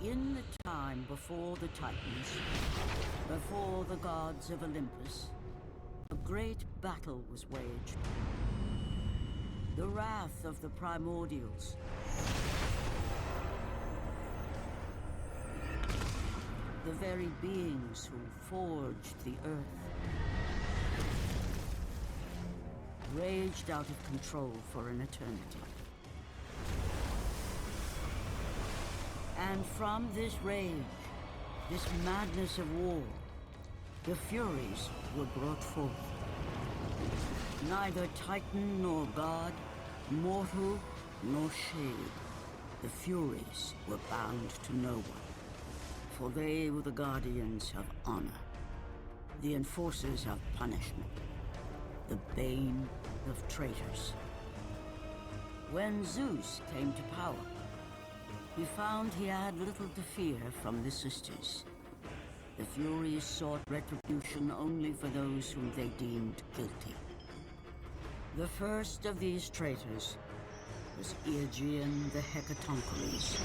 In the time before the Titans, before the gods of Olympus, a great battle was waged. The wrath of the primordials. The very beings who forged the earth. Raged out of control for an eternity. And from this rage, this madness of war, the Furies were brought forth. Neither Titan nor God, mortal nor shade, the Furies were bound to no one. For they were the guardians of honor, the enforcers of punishment, the bane of traitors. When Zeus came to power, he found he had little to fear from the sisters. The Furies sought retribution only for those whom they deemed guilty. The first of these traitors was Aegean the Hecatoncheires.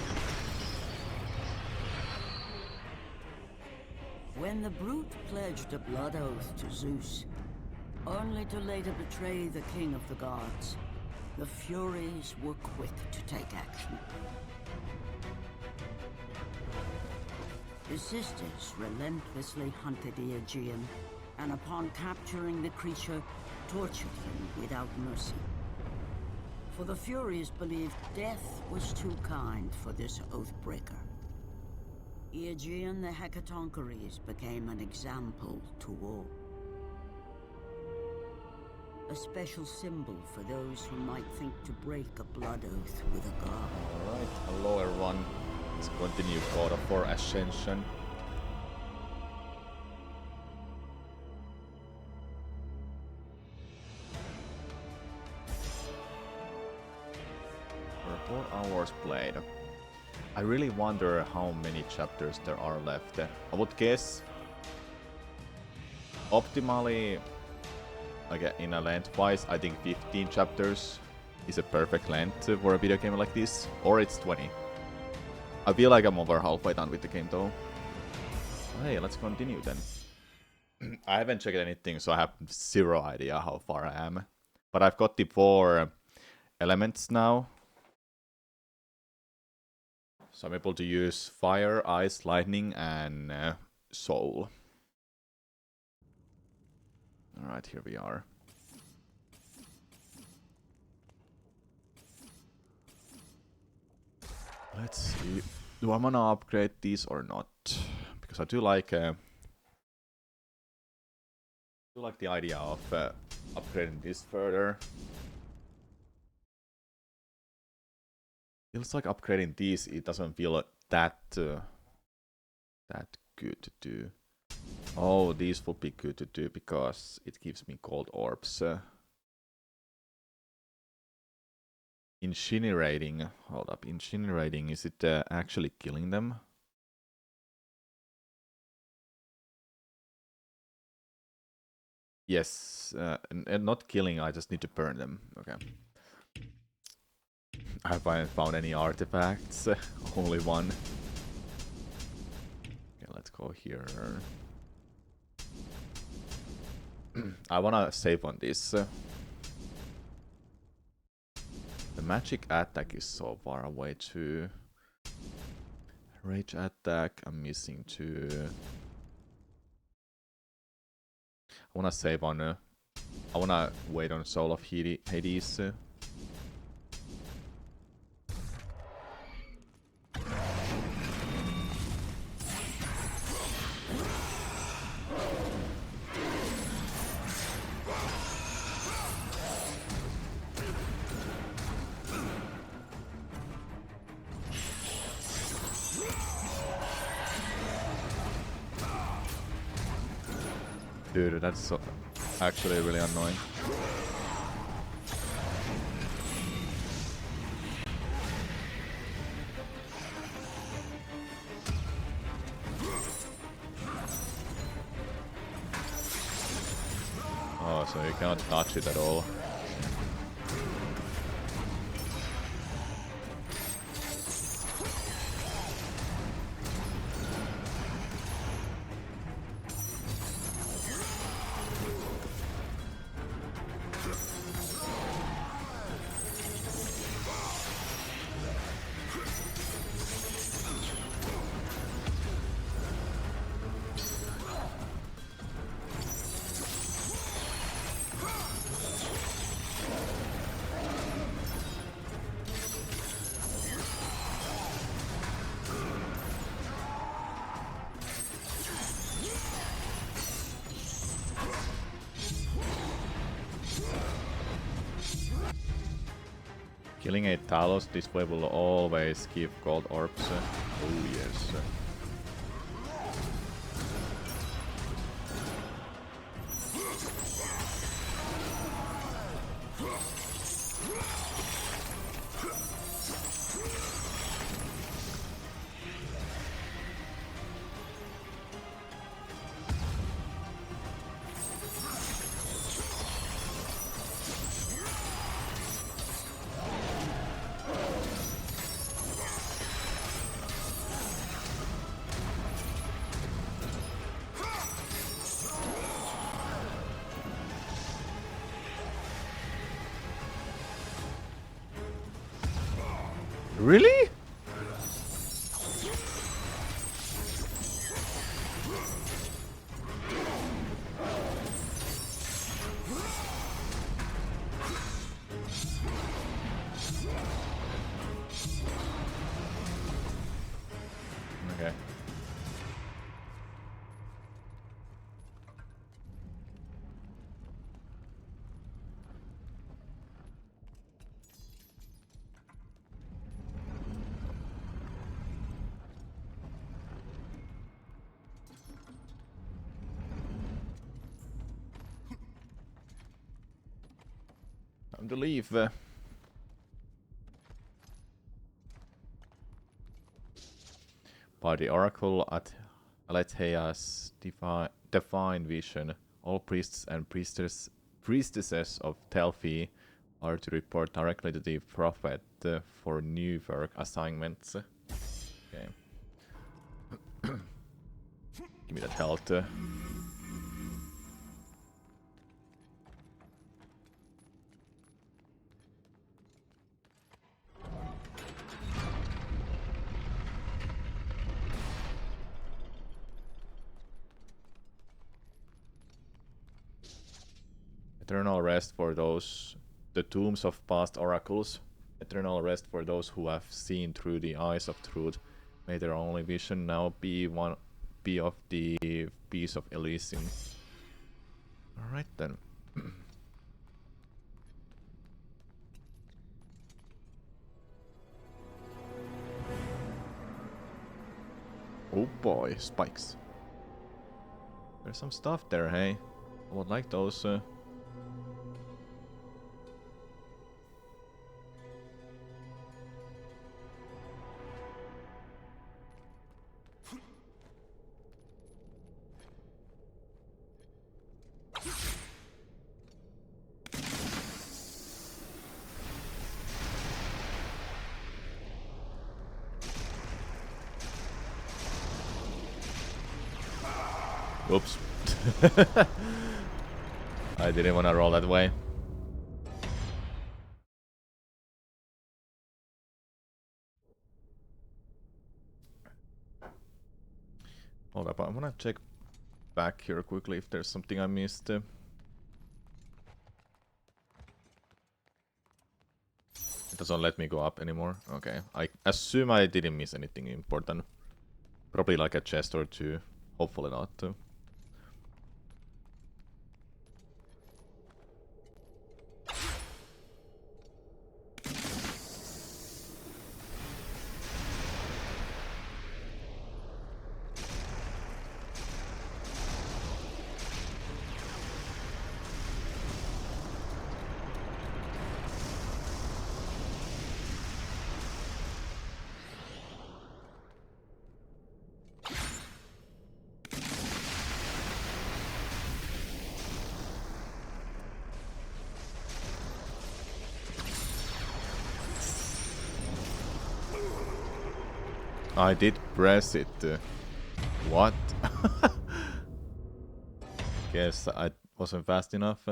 When the brute pledged a blood oath to Zeus, only to later betray the king of the gods, the Furies were quick to take action. The sisters relentlessly hunted Aegean, and upon capturing the creature, tortured him without mercy. For the Furies believed death was too kind for this oathbreaker. Aegean the Hecatoncheires became an example to all. A special symbol for those who might think to break a blood oath with a god. Alright, hello everyone. Let's continue God of War Ascension. For 4 hours played. I really wonder how many chapters there are left. I would guess optimally, like in a length-wise, I think 15 chapters is a perfect length for a video game like this, or it's 20. I feel like I'm over halfway done with the game though. Hey, let's continue then. I haven't checked anything, so I have zero idea how far I am. But I've got the 4 elements now. So I'm able to use fire, ice, lightning, and soul. Alright, here we are. Let's see. Do I want to upgrade these or not? Because I do like the idea of upgrading this further. Feels like upgrading these, it doesn't feel that good to do. Oh, these would be good to do because it gives me gold orbs. Incinerating. Hold up. Incinerating. Is it actually killing them? Yes. And not killing. I just need to burn them. Okay. I haven't found any artifacts. Only one. Okay, let's go here. I wanna save on this. The magic attack is so far away too. Rage attack, I'm missing 2. I wanna save on. I wanna wait on Soul of Hades. Dude, that's so actually really annoying. Oh, so you cannot touch it at all. Killing a Talos this way will always give gold orbs. Oh yes. Really? Okay. Time to leave. By the oracle at Alethea's divine vision, all priests and priestesses of Delphi are to report directly to the prophet for new work assignments. Okay. Give me that health. Eternal rest for those, the tombs of past oracles. Eternal rest for those who have seen through the eyes of truth. May their only vision now be of the peace of Elysium. Alright then. Oh boy, spikes. There's some stuff there, hey? I would like those. Oops. I didn't want to roll that way. Hold up, I'm gonna check back here quickly if there's something I missed. It doesn't let me go up anymore. Okay, I assume I didn't miss anything important. Probably like a chest or two. Hopefully not. I did press it. What? Guess I wasn't fast enough.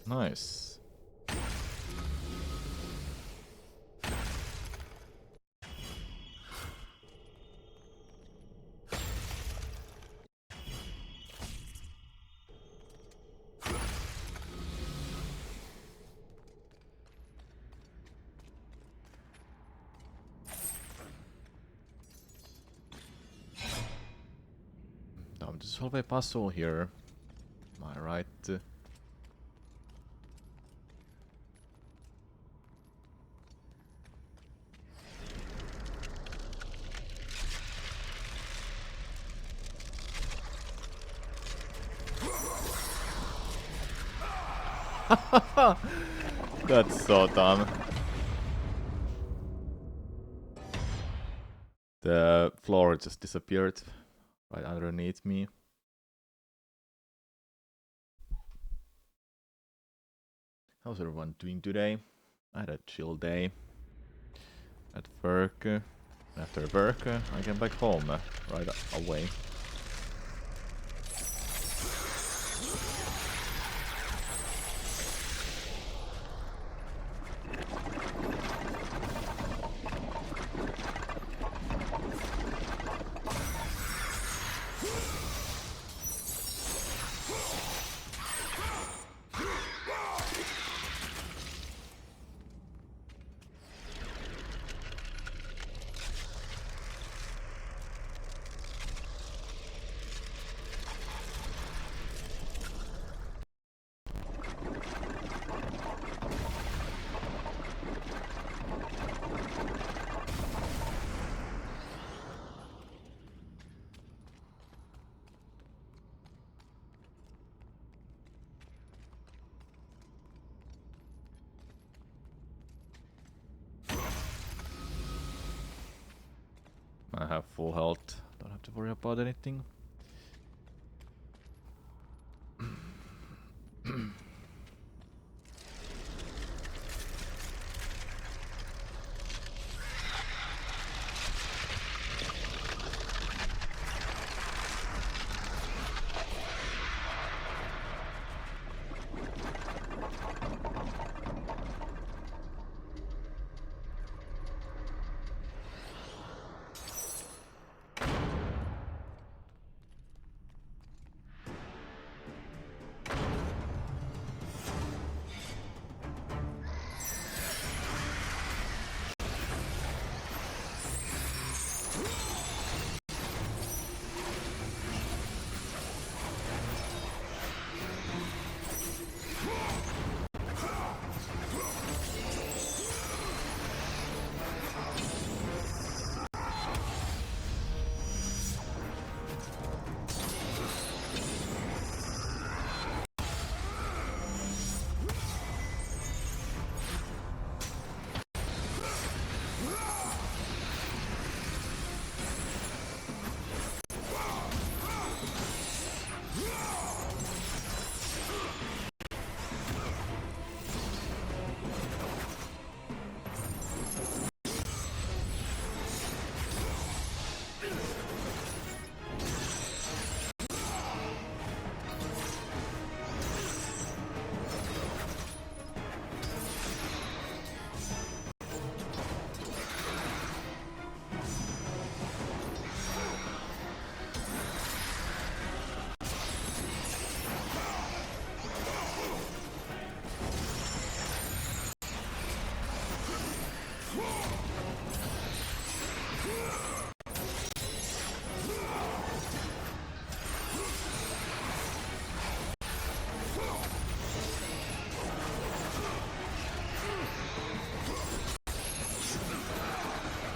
Nice. Time to solve a puzzle here. Am I right? That's so dumb. The floor just disappeared right underneath me. How's everyone doing today? I had a chill day at work. After work, I came back home right away. I have full health, don't have to worry about anything.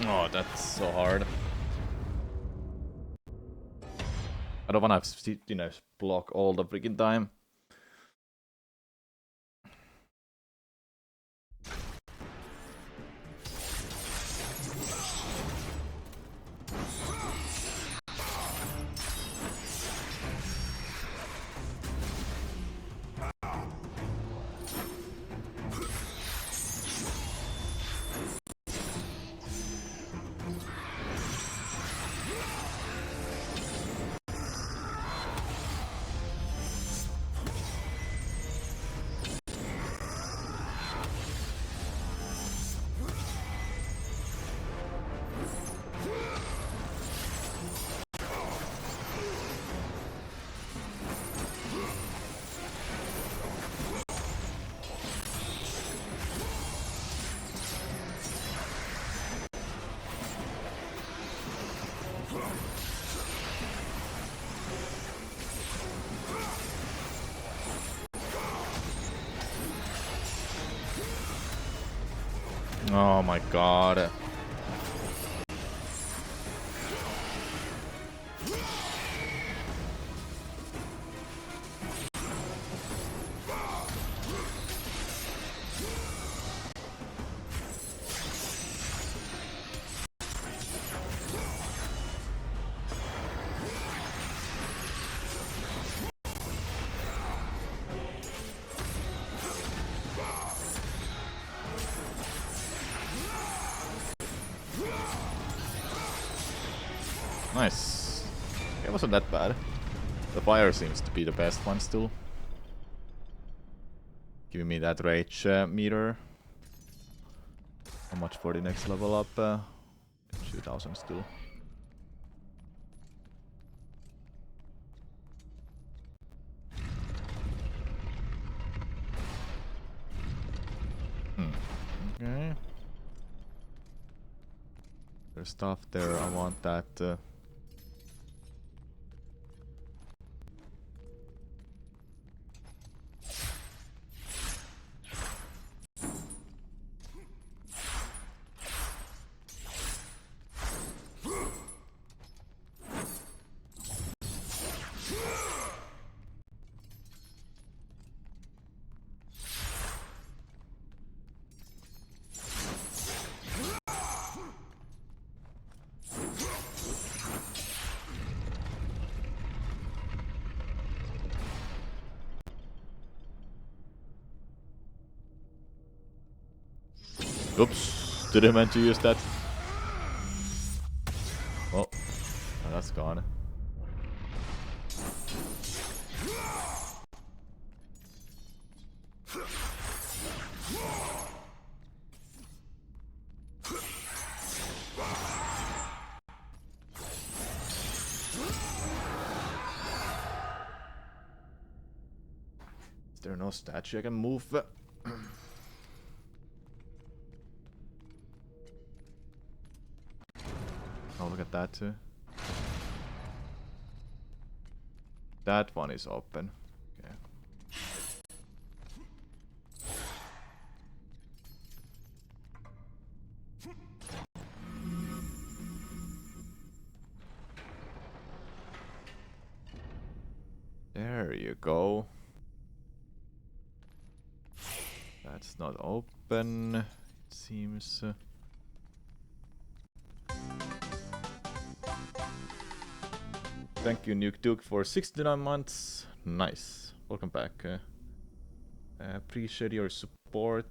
Oh, that's so hard. I don't wanna, block all the freaking time. Oh my god. Nice. It wasn't that bad. The fire seems to be the best one still. Giving me that rage meter. How much for the next level up? 2000 still. Okay. There's stuff there. I want that. Oops, didn't meant to use that. Oh, that's gone. Is there no statue I can move? Oh, look at that too. That one is open. Okay. There you go. That's not open, it seems. Thank you, Nuke Duke, for 69 months. Nice. Welcome back. Appreciate your support.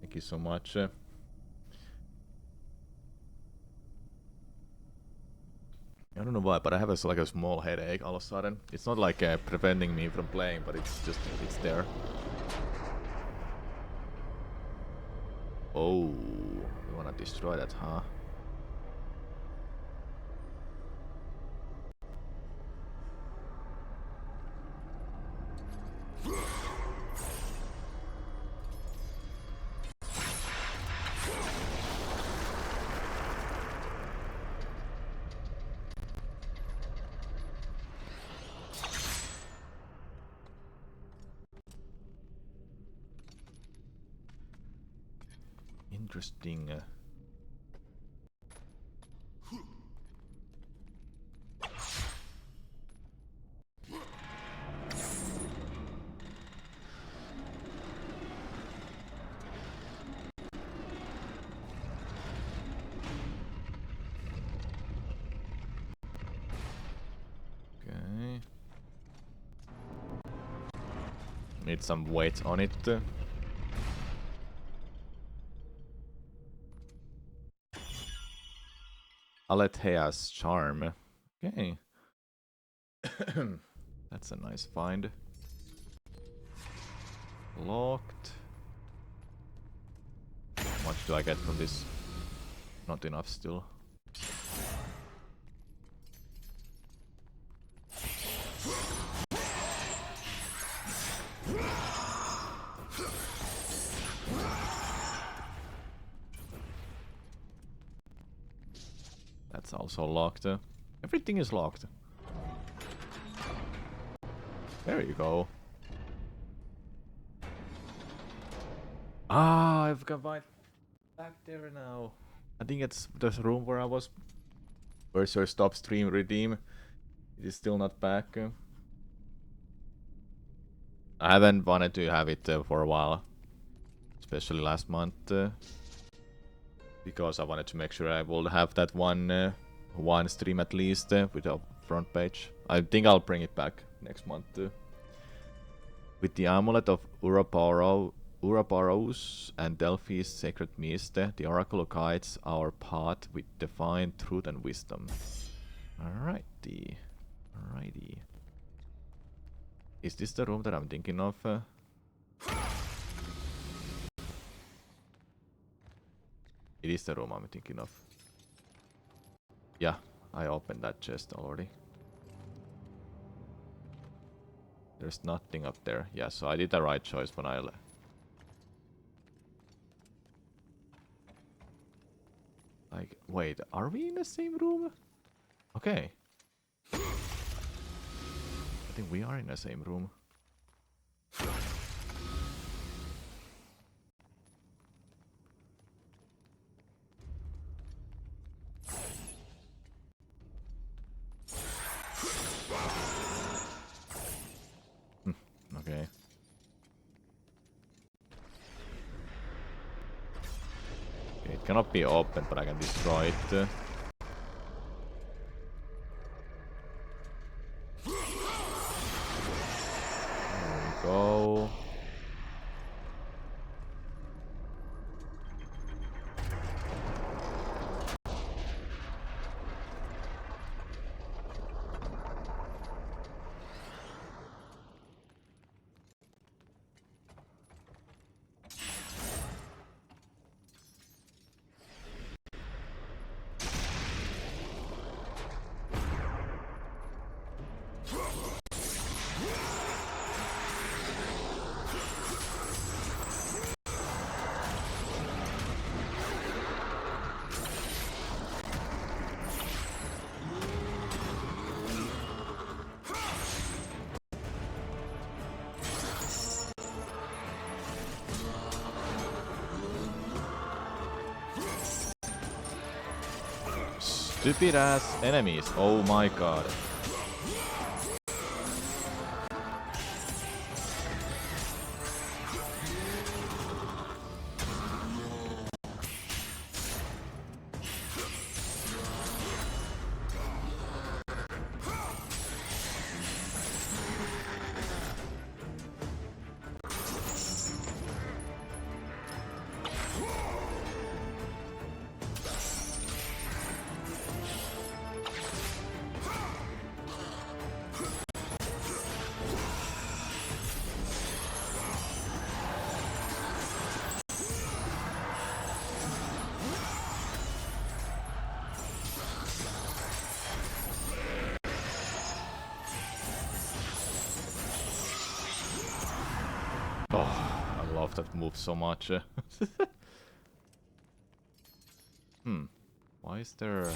Thank you so much. I don't know why, but I have like a small headache all of a sudden. It's not like preventing me from playing, but it's just, it's there. Oh, you wanna destroy that, huh? Interesting. Okay. Need some weight on it. Alethea's charm. Okay. That's a nice find. Locked. How much do I get from this? Not enough still. That's also locked. Everything is locked. There you go. Ah, I've got Back there now. I think it's the room where I was. Where's your stop stream redeem? It is still not back. I haven't wanted to have it for a while. Especially last month. Because I wanted to make sure I will have that one stream at least with a front page. I think I'll bring it back next month. With the amulet of Uraparos and Delphi's sacred mist, the oracle guides our path with divine truth and wisdom. Alrighty. Alrighty. Is this the room that I'm thinking of? It is the room I'm thinking of. Yeah, I opened that chest already. There's nothing up there. Yeah, so I did the right choice when I left. Like, wait, are we in the same room? Okay. I think we are in the same room. Okay. Okay, it cannot be opened, but I can destroy it. There we go. Stupid ass enemies. Oh my god. That move so much. Why is there a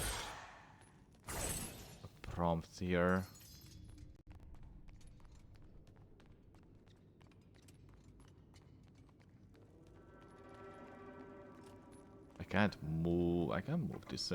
prompt here? I can't move. I can move this.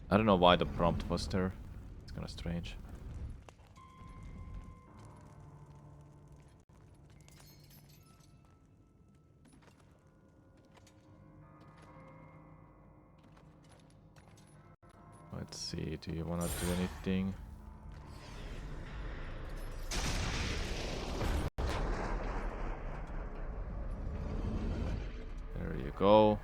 I don't know why the prompt was there. It's kinda strange. Let's see, do you wanna do anything? There you go.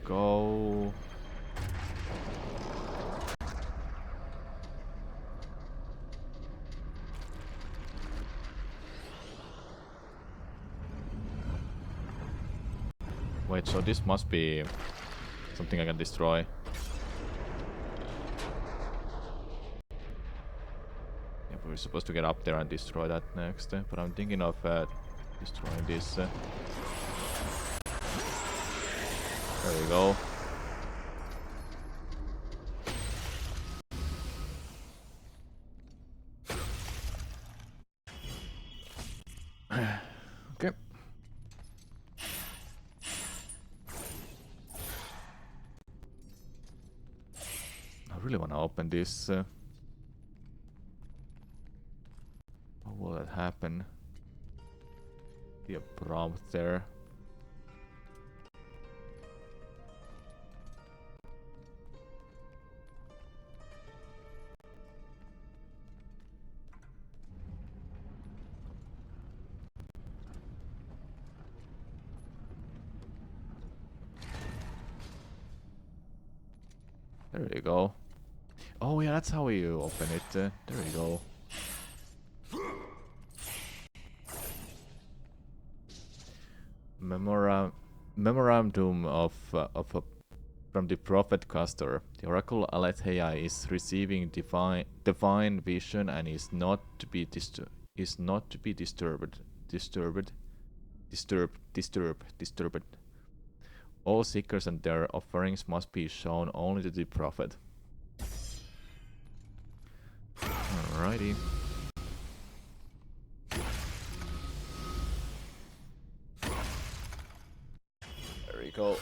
go. Wait, so this must be something I can destroy. Yeah, we're supposed to get up there and destroy that next, but I'm thinking of destroying this. There we go. Okay. I really want to open this. How will that happen? Be a prompt there. There you go. Oh yeah, that's how you open it. There you go. Memorandum from the Prophet Castor. The Oracle Aletheia is receiving divine vision and is not to be disturbed. All seekers and their offerings must be shown only to the Prophet. Alrighty. There we go.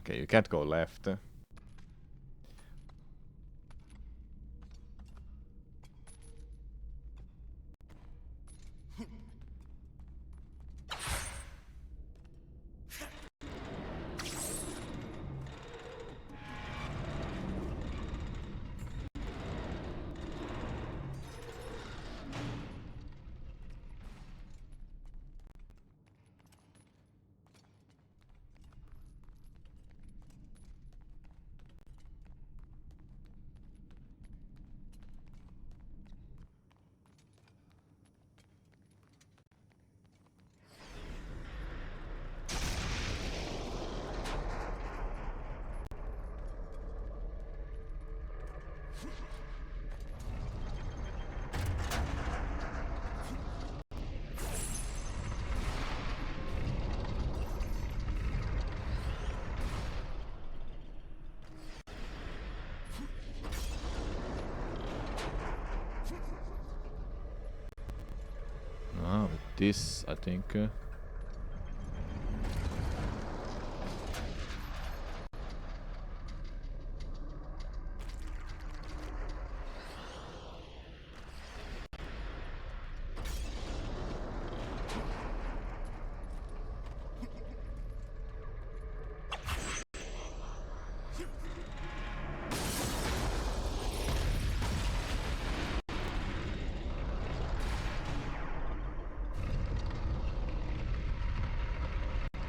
Okay, you can't go left. With this, I think.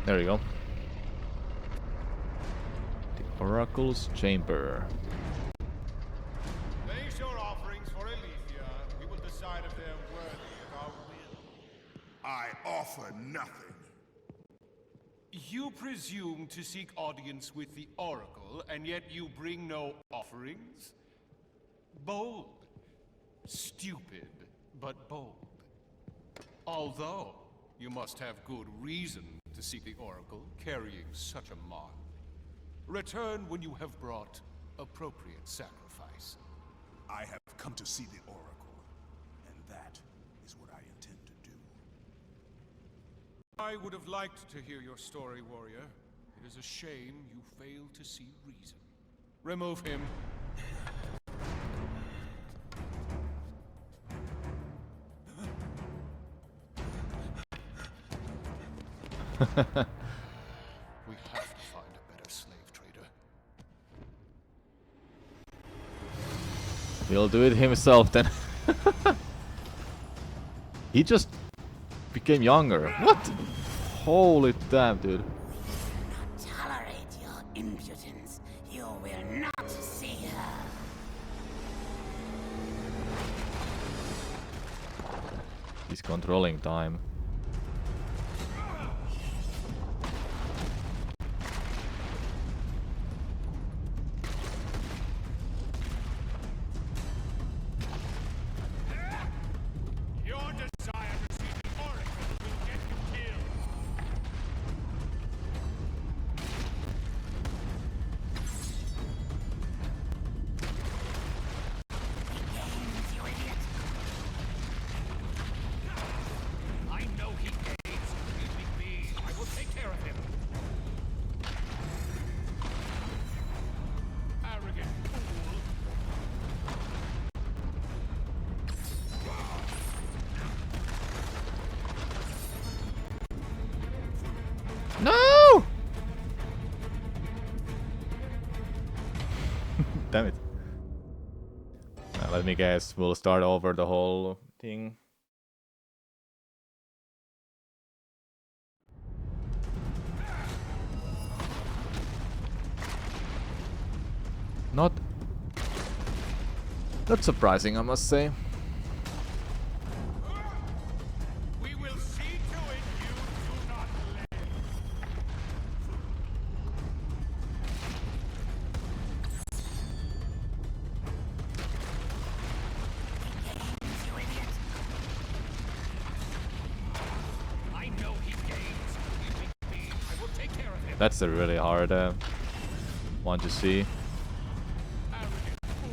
There you go. The Oracle's Chamber. Place your offerings for Aletheia. We will decide if they're worthy of our will. I offer nothing. You presume to seek audience with the Oracle, and yet you bring no offerings? Bold. Stupid, but bold. Although, you must have good reason to seek the Oracle carrying such a mark. Return when you have brought appropriate sacrifice. I have come to see the Oracle, and that is what I intend to do. I would have liked to hear your story, warrior. It is a shame you fail to see reason. Remove him. We have to find a better slave trader. He'll do it himself then. He just became younger. What? Holy damn, dude. Tolerate your impudence. You will not see her. He's controlling time. Your desire to see the Oracle will get you killed. You idiot. I know he gains. Leave me. I will take care of him. Arrogant fool. No! Damn it. Let me guess, we'll start over the whole thing. Not surprising, I must say. We will see to it you do not live. You idiot. I know he gains. Leave me. I will take care of him. That's a really hard one to see. Arrogant fool.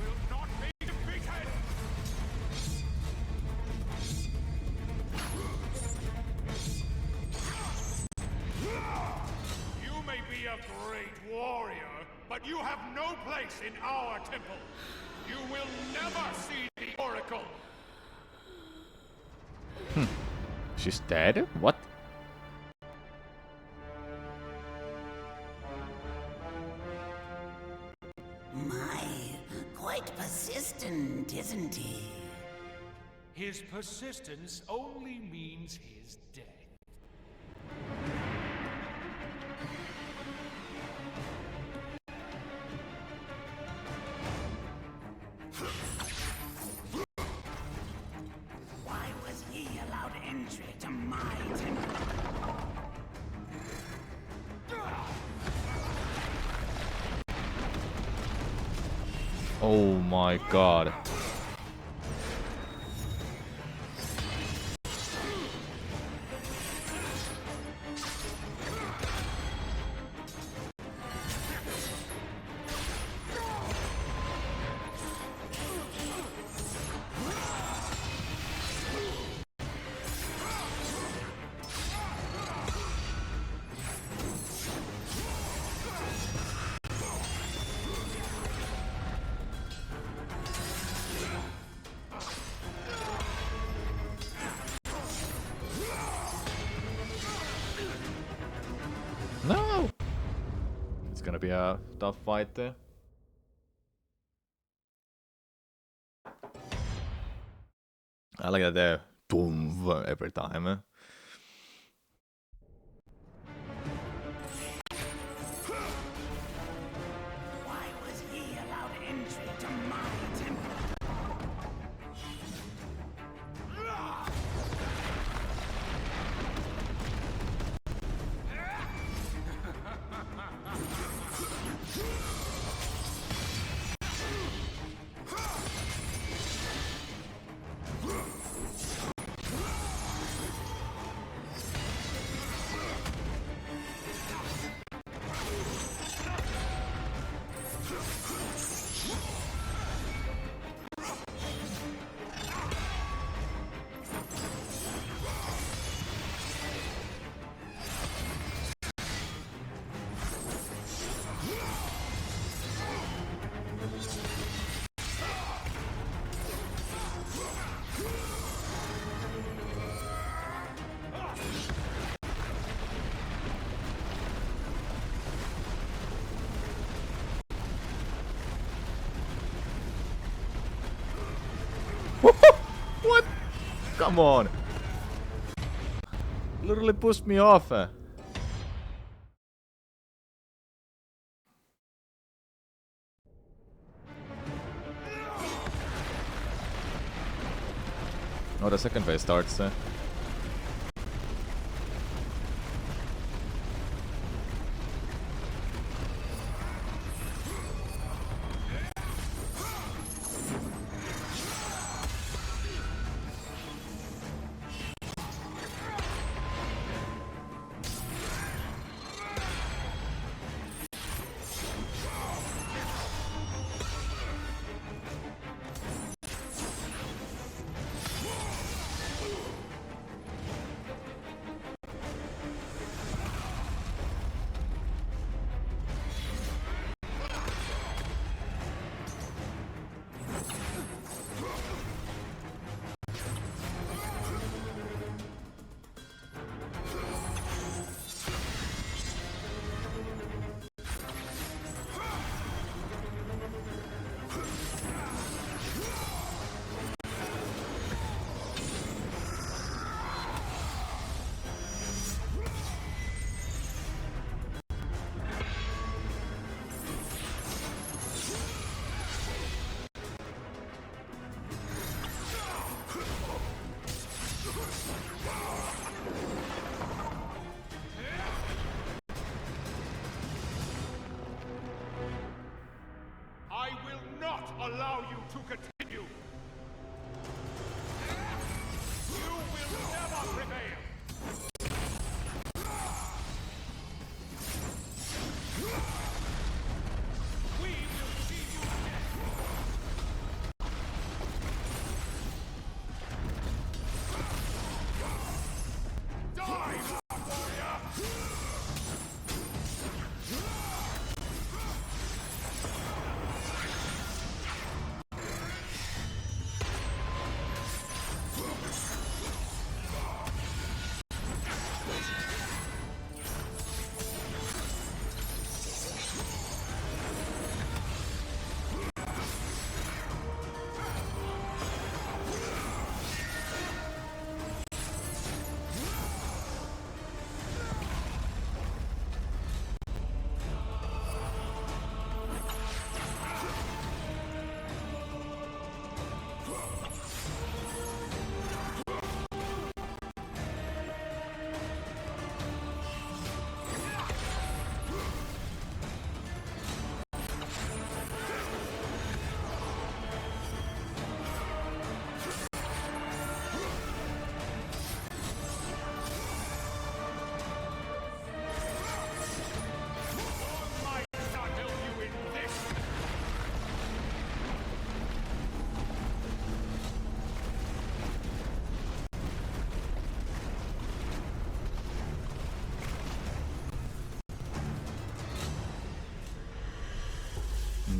Will not be defeated. You may be a great warrior, but you have no place in our temple. You will never see the Oracle. She's dead? What? My, quite persistent, isn't he? His persistence only means his death. Why was he allowed entry to my temple? Oh my god. No! It's gonna be a tough fight there. I like that there. Boom! Every time. Why was he allowed entry to my temple? Come on! Literally pushed me off. Oh, the second phase starts. I will not allow you to continue. You will never prevail. We will see you next. Die, warrior!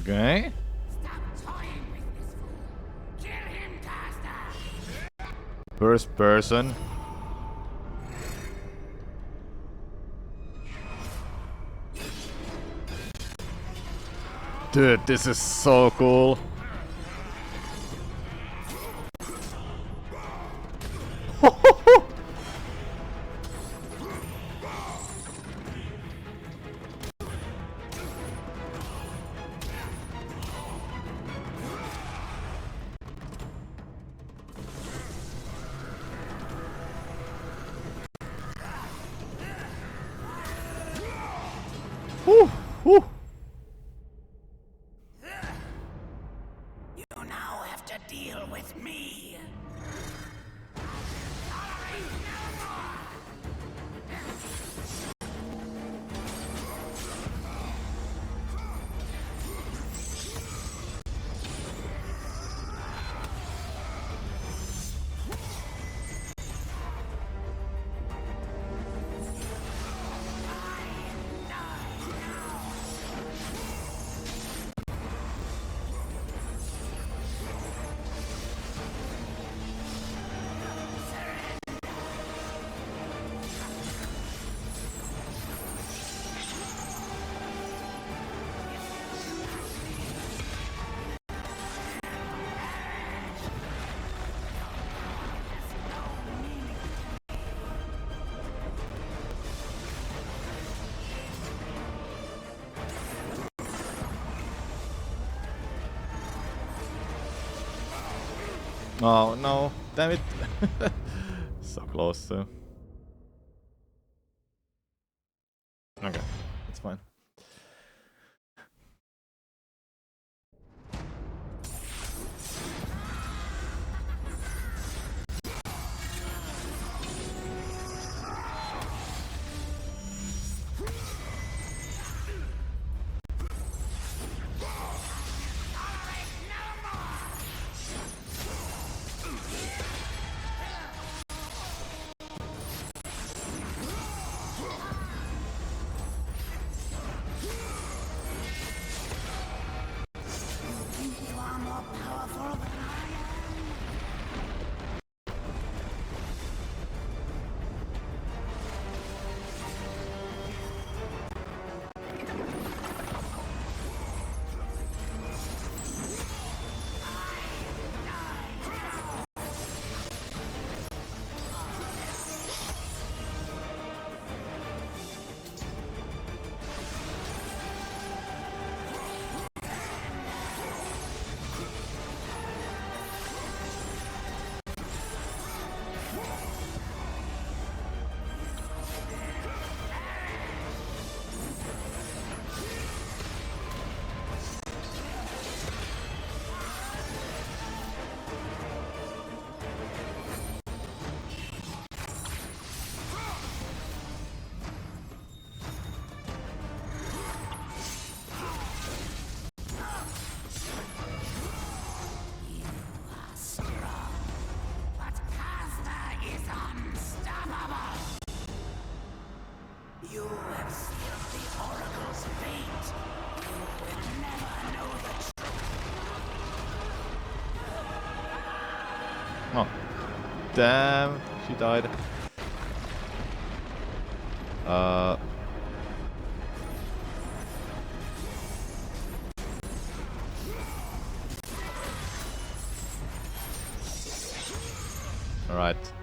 Okay. Stop toying with this fool. Kill him, Caster. First person. Dude, this is so cool. Whew, whew. Oh no, damn it. So close. Okay, it's fine. You are more powerful than I am. But Kazna is unstoppable! You have sealed the Oracle's fate! You will never know the truth! Oh. Damn, she died. Alright.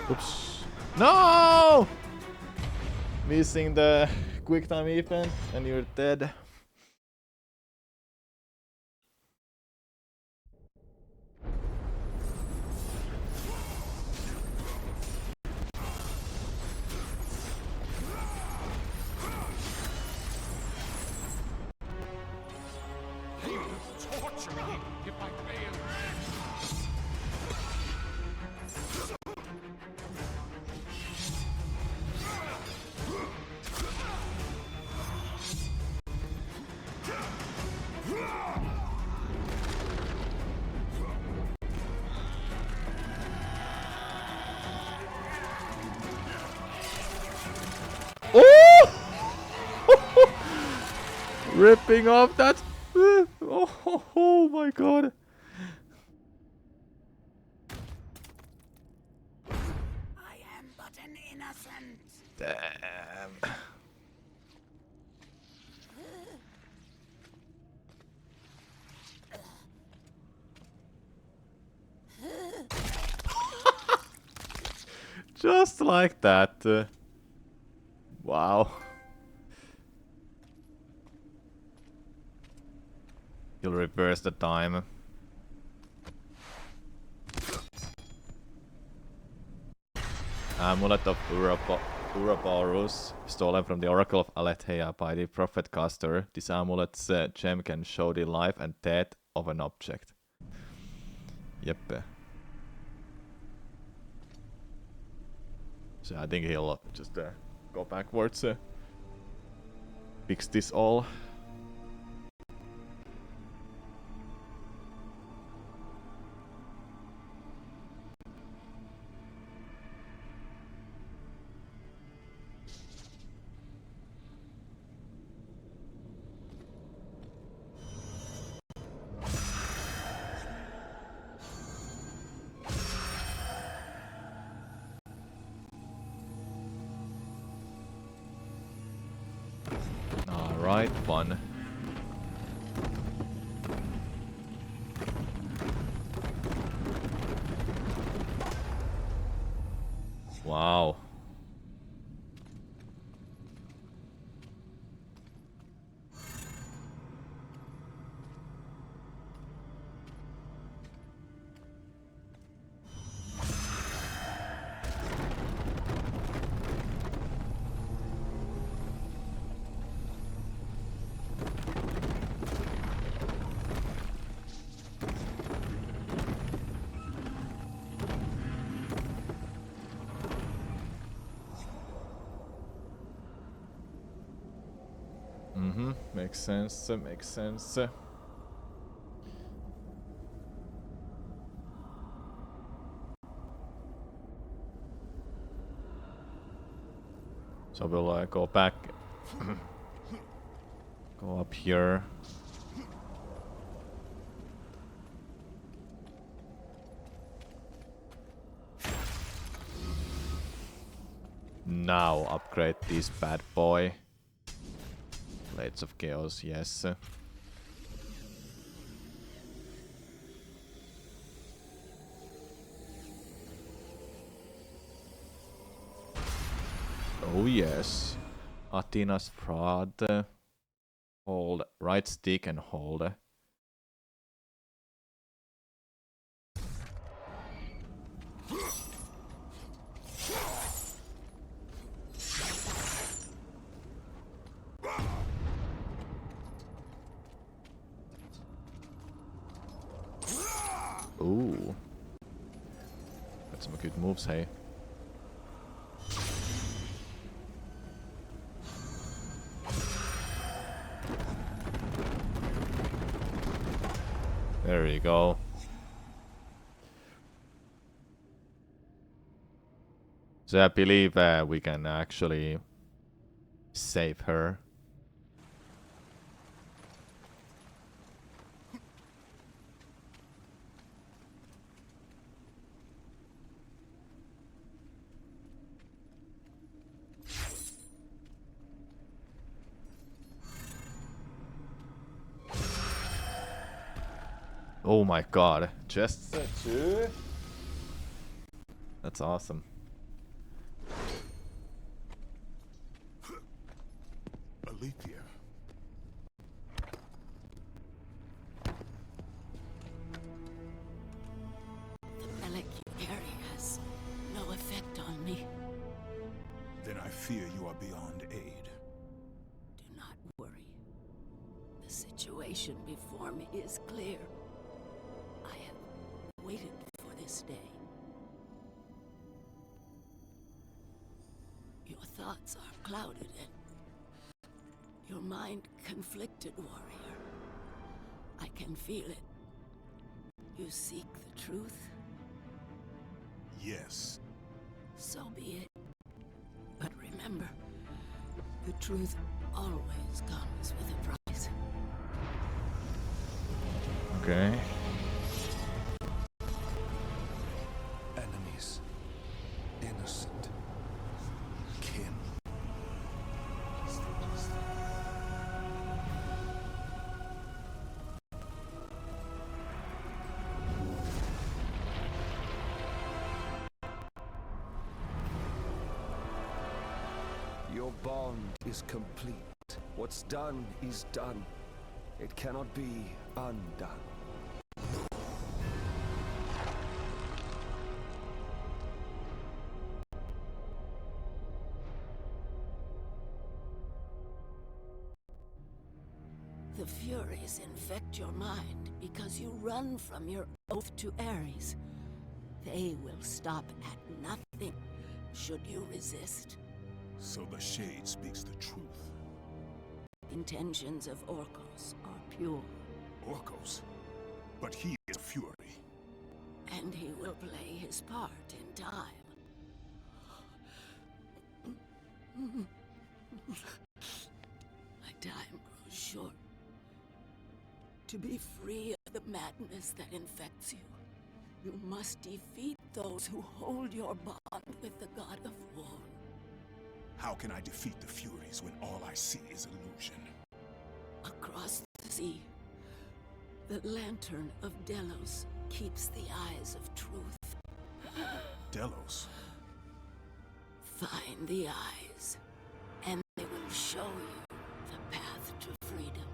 Oops. No! Missing the quick time event and you're dead. He will torture me if I fail. Oh! Ripping off that. Oh my god. I am but an innocent! Damn. Just like that. Wow. You'll reverse the time. Amulet of Ouroboros, stolen from the Oracle of Aletheia by the Prophet Castor. This amulet's gem can show the life and death of an object. Yep. So I think he'll just go backwards. Fix this all. Alright, fun. Mm-hmm. Makes sense. Makes sense. So we'll go back. Go up here. Now upgrade this bad boy. Blades of Chaos, yes. Oh yes. Athena's Prod. Hold right stick and hold. Ooh. Got some good moves, hey. There you go. So I believe we can actually save her. Oh my god. Just two? That's awesome. Alethea. The relic you carry has no effect on me. Then I fear you are beyond aid. Do not worry. The situation before me is clear. I have waited for this day. Your thoughts are clouded and your mind conflicted, warrior. I can feel it. You seek the truth? Yes. So be it. But remember, the truth always comes with a price. Okay. Enemies. Innocent. Kin. Your bond is complete. What's done is done. It cannot be undone. The Furies infect your mind because you run from your oath to Ares. They will stop at nothing should you resist. So the Shade speaks the truth. Intentions of Orcos are pure, Orcos. But he is a Fury. and he will play his part in time. My time grows short. To be free of the madness that infects you, you must defeat those who hold your bond with the god of war. How can I defeat the Furies when all I see is illusion? Across the sea, the lantern of Delos keeps the eyes of truth. Delos. Find the eyes, and they will show you the path to freedom.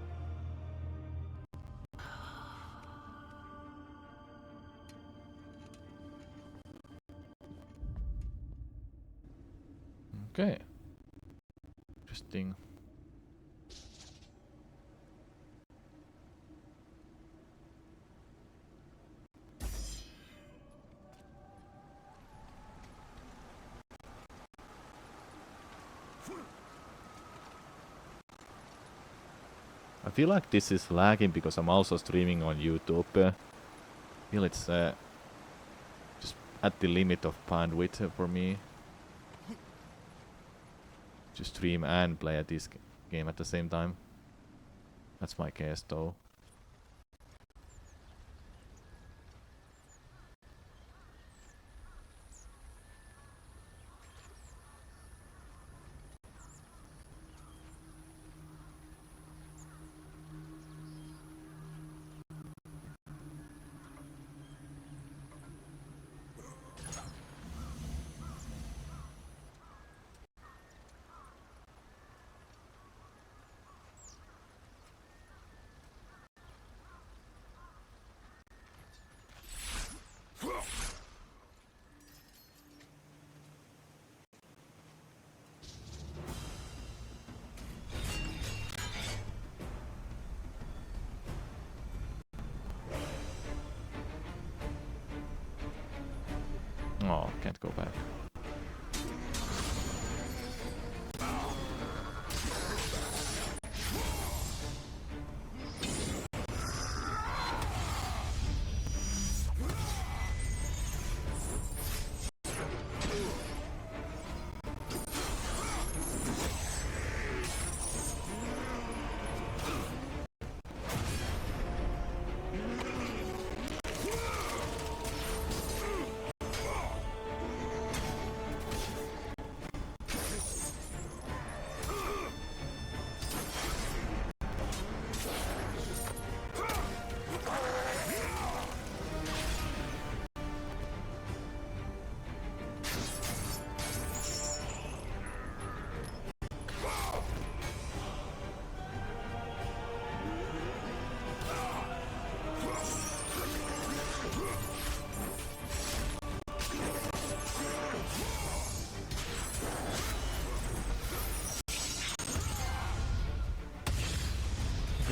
Okay. Interesting. I feel like this is lagging because I'm also streaming on YouTube. I feel it's just at the limit of bandwidth for me to stream and play at this game at the same time. That's my guess though. Oh, can't go back.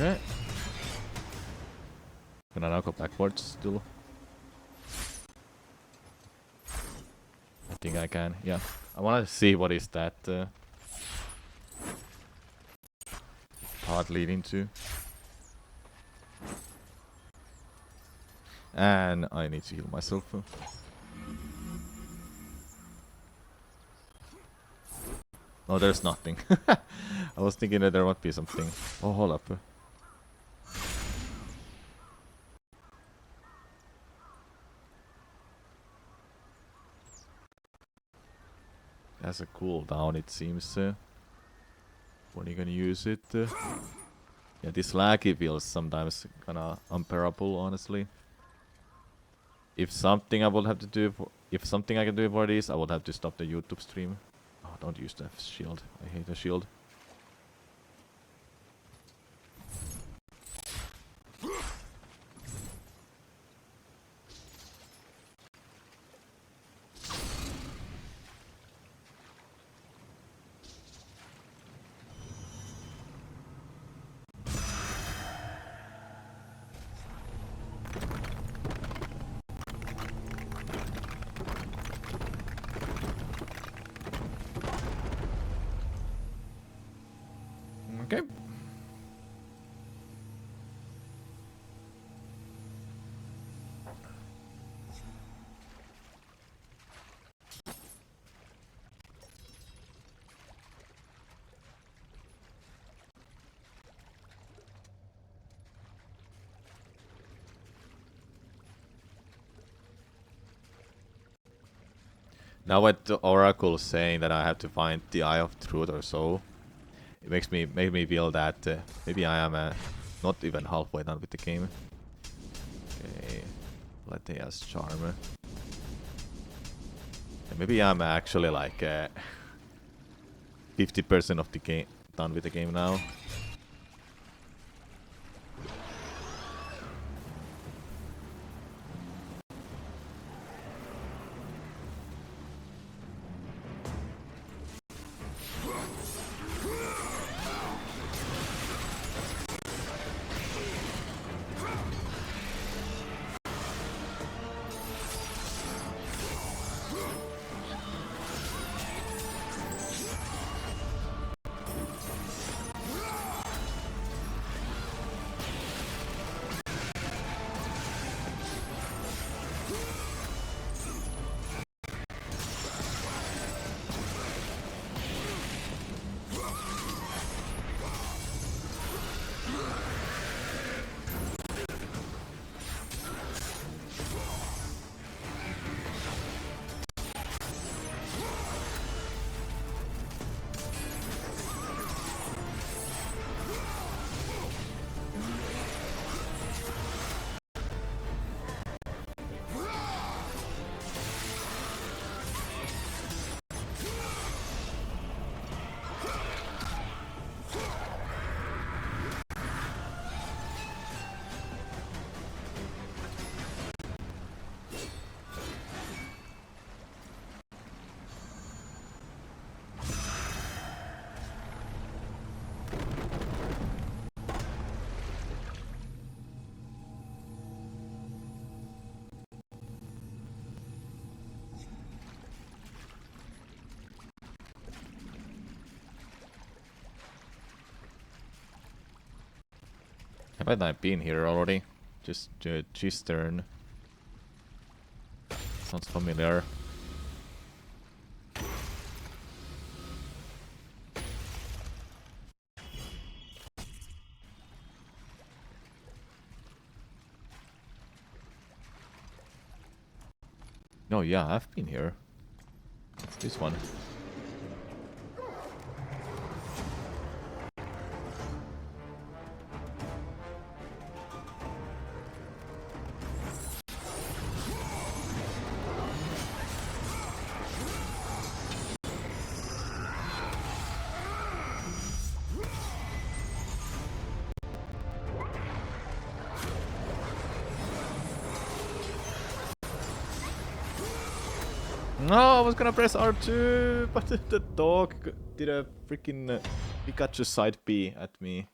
Okay. Can I now go backwards still? I think I can, yeah. I wanna see what is that path leading to. And I need to heal myself. Oh, there's nothing. I was thinking that there might be something. Oh, hold up. Has a cooldown, it seems. When you gonna use it? Yeah, this laggy feels sometimes kinda unbearable, honestly. If something I would have to do, if something I can do for this, I would have to stop the YouTube stream. Oh, don't use the shield. I hate the shield. Okay. Now with the Oracle saying that I have to find the Eye of Truth or so, it makes me feel that maybe I am not even halfway done with the game. Okay, Lethea's Charm. And maybe I'm actually like 50% of the game done with the game now. Haven't I been here already? Just Cistern. Sounds familiar. No, yeah, I've been here. It's this one. No, I was gonna press R2, but the dog did a freaking Pikachu side B at me.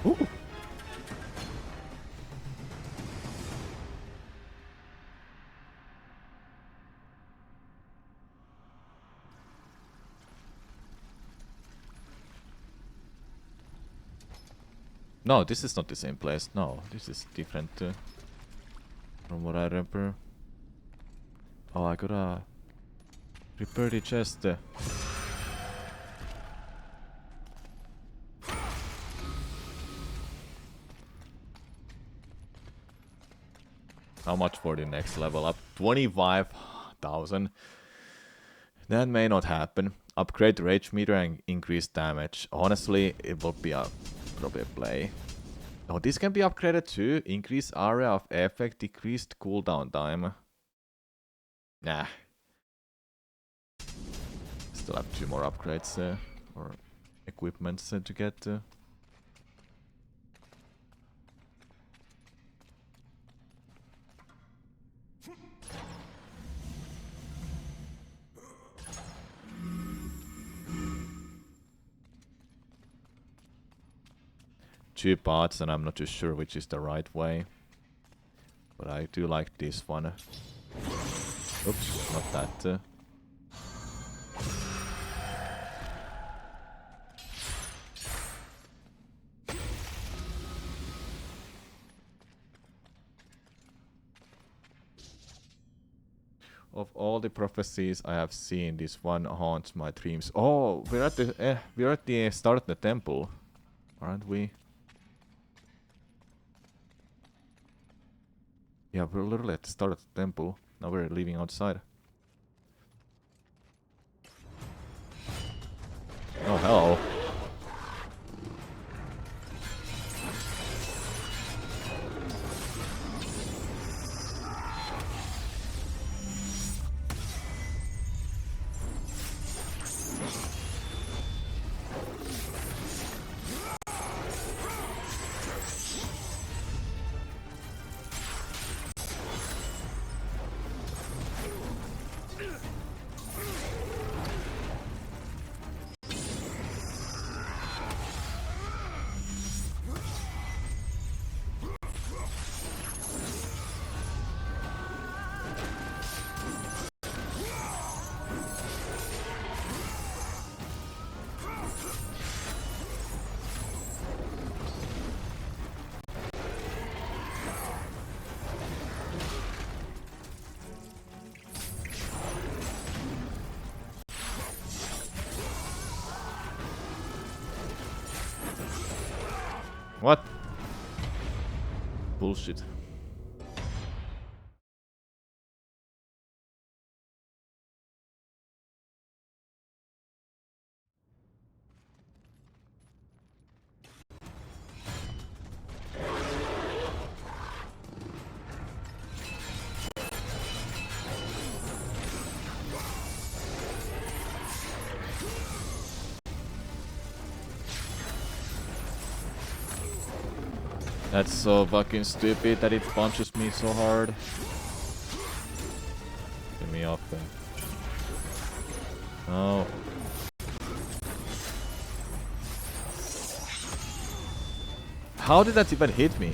Ooh. No, this is not the same place. No, this is different from what I remember. Oh, I gotta repair the chest. How much for the next level up? 25,000. That may not happen. Upgrade rage meter and increase damage. Honestly, it will be probably a play. Oh, this can be upgraded too. Increase area of effect, decreased cooldown time. Nah. Still have 2 more upgrades or equipments to get. Two paths, and I'm not too sure which is the right way. But I do like this one. Oops, not that. Of all the prophecies I have seen, this one haunts my dreams. Oh, we're at the start of the temple, aren't we? Yeah, we're literally at the start of the temple. Now we're leaving outside. Oh, hello. What? Bullshit. That's so fucking stupid that it punches me so hard. Get me off there. No. How did that even hit me?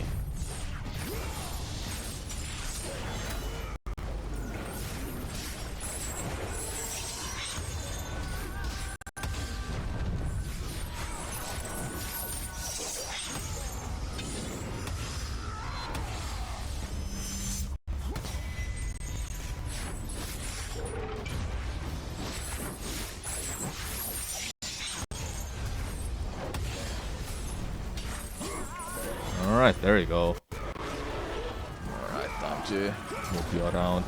Alright, there you go. Alright, time to move you around.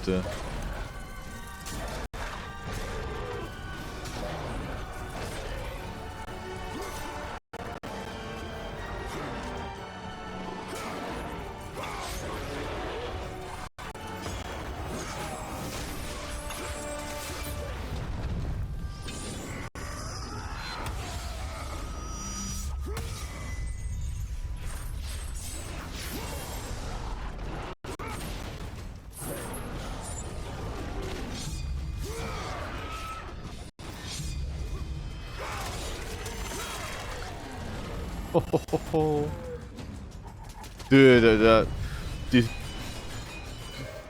Dude, the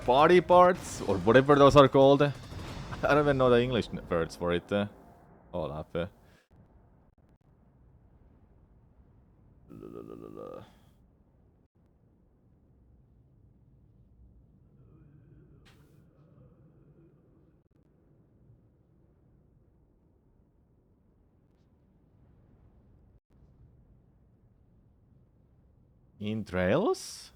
body parts, or whatever those are called. I don't even know the English words for it. Hold up. Entrails?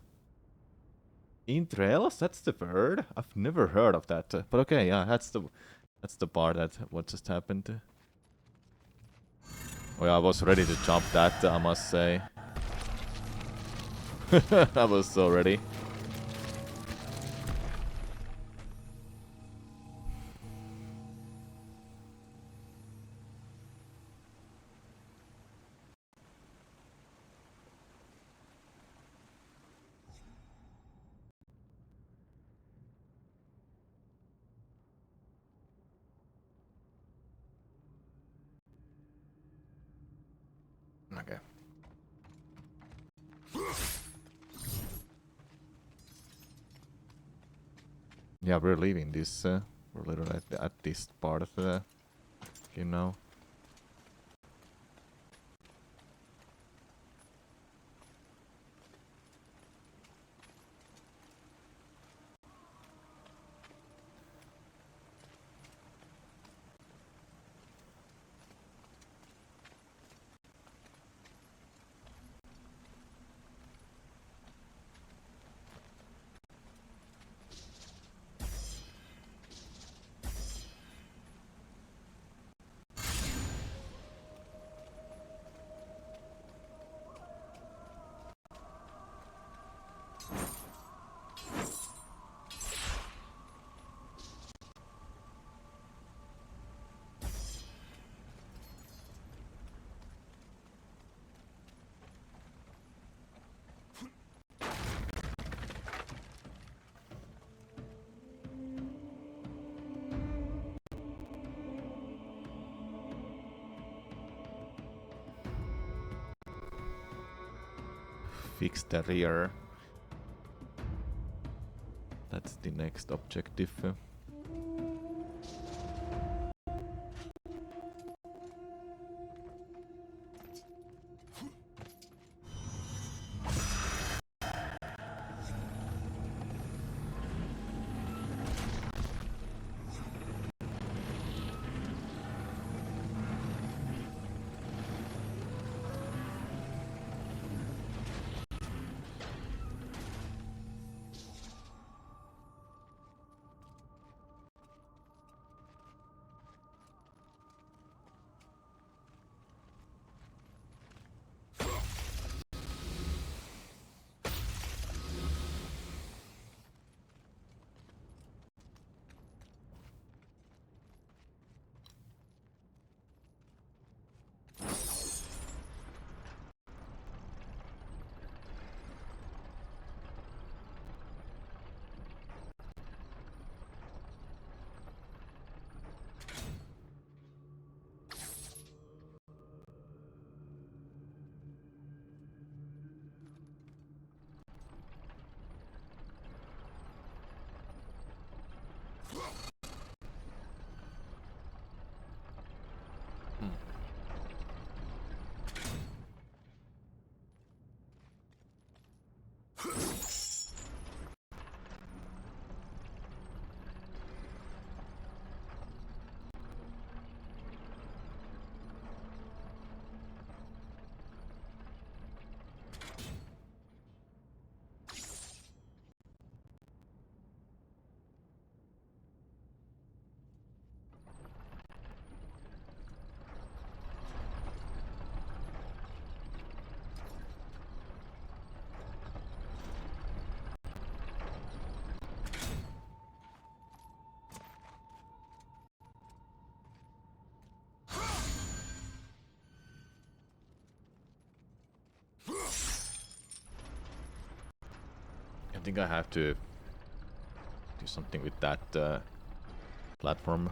Entrails? That's the word? I've never heard of that. But okay, yeah, that's the part that what just happened. Oh yeah, I was ready to jump that, I must say. I was so ready. Okay. Yeah, we're leaving this. We're literally at this part of the game now. Fix the rear. That's the next objective. think I have to do something with that platform.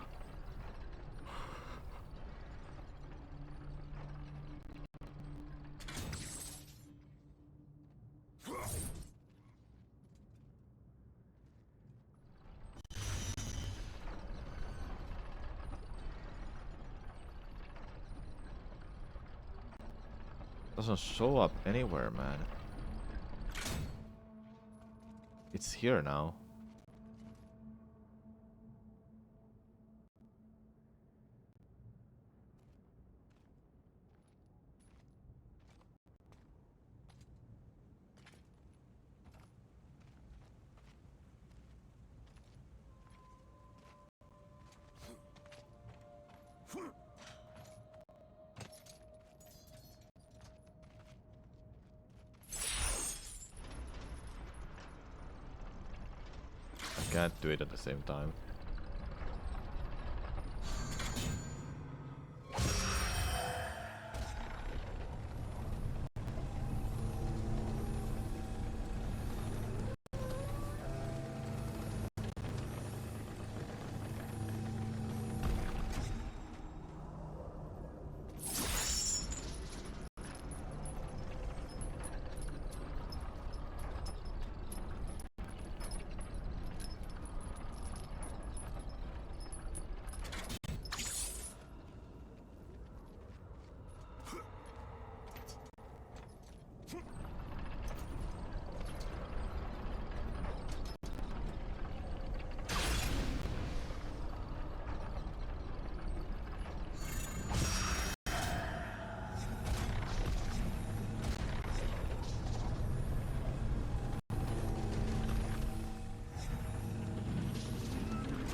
Doesn't show up anywhere, man. It's here now. I can't do it at the same time.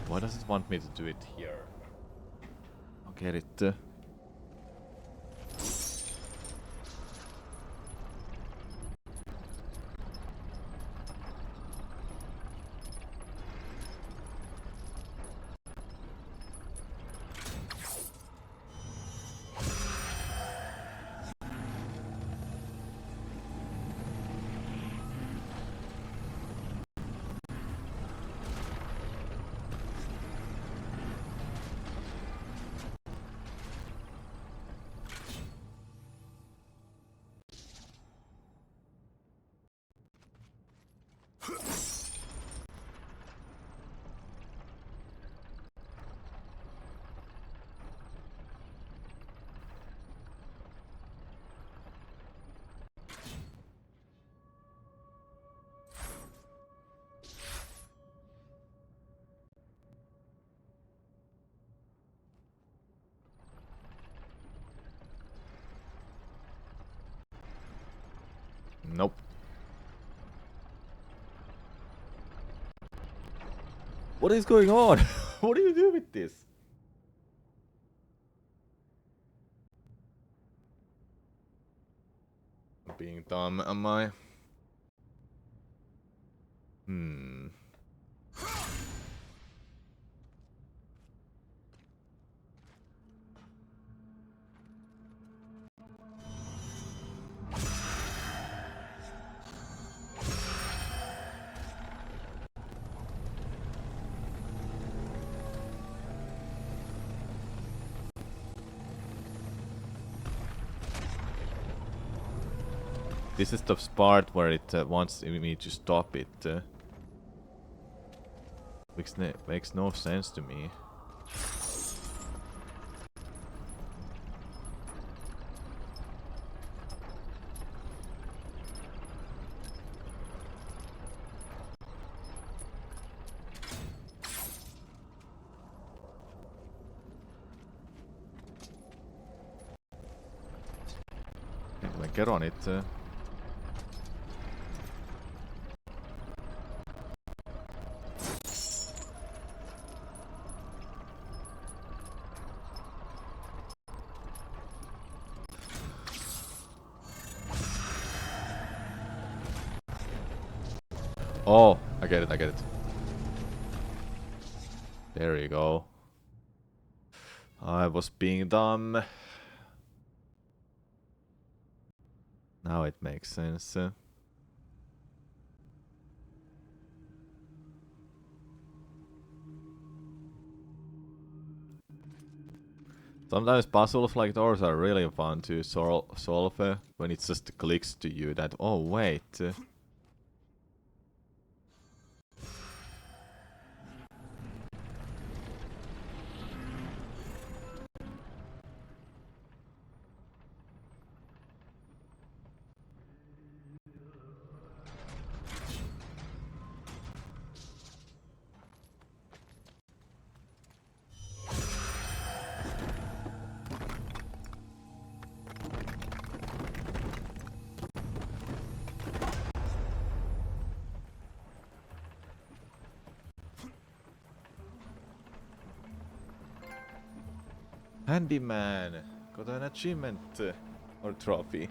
Why does it want me to do it here? I'll get it. Nope. What is going on? What do you do with this? I'm being dumb, am I? This is the part where it wants me to stop it. Makes no sense to me. Can I get on it? Oh, I get it, I get it. There you go. I was being dumb. Now it makes sense. Sometimes puzzles like those are really fun to solve when it just clicks to you that, oh wait. Handyman! Got an achievement or trophy.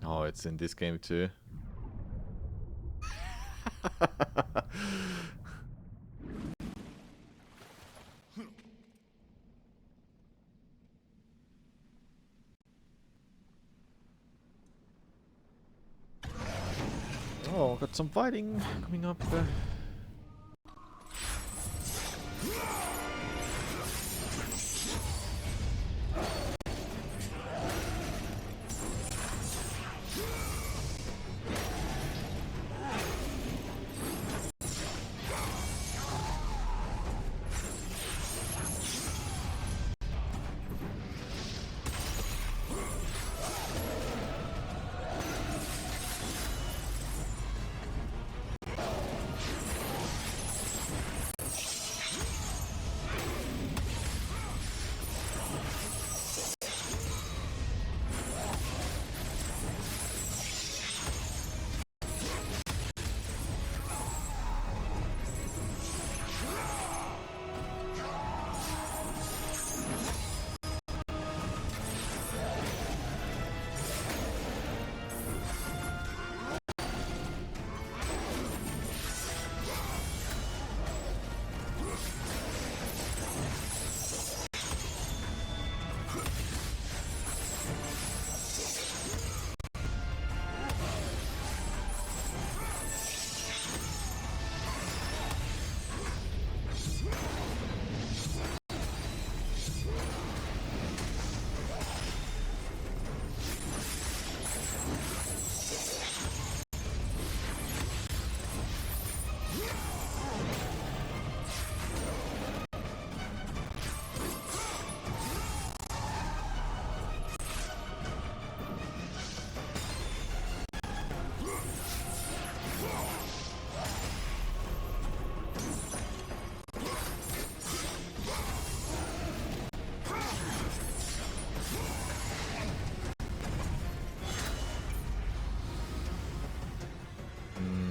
Oh, it's in this game too. Oh, got some fighting coming up.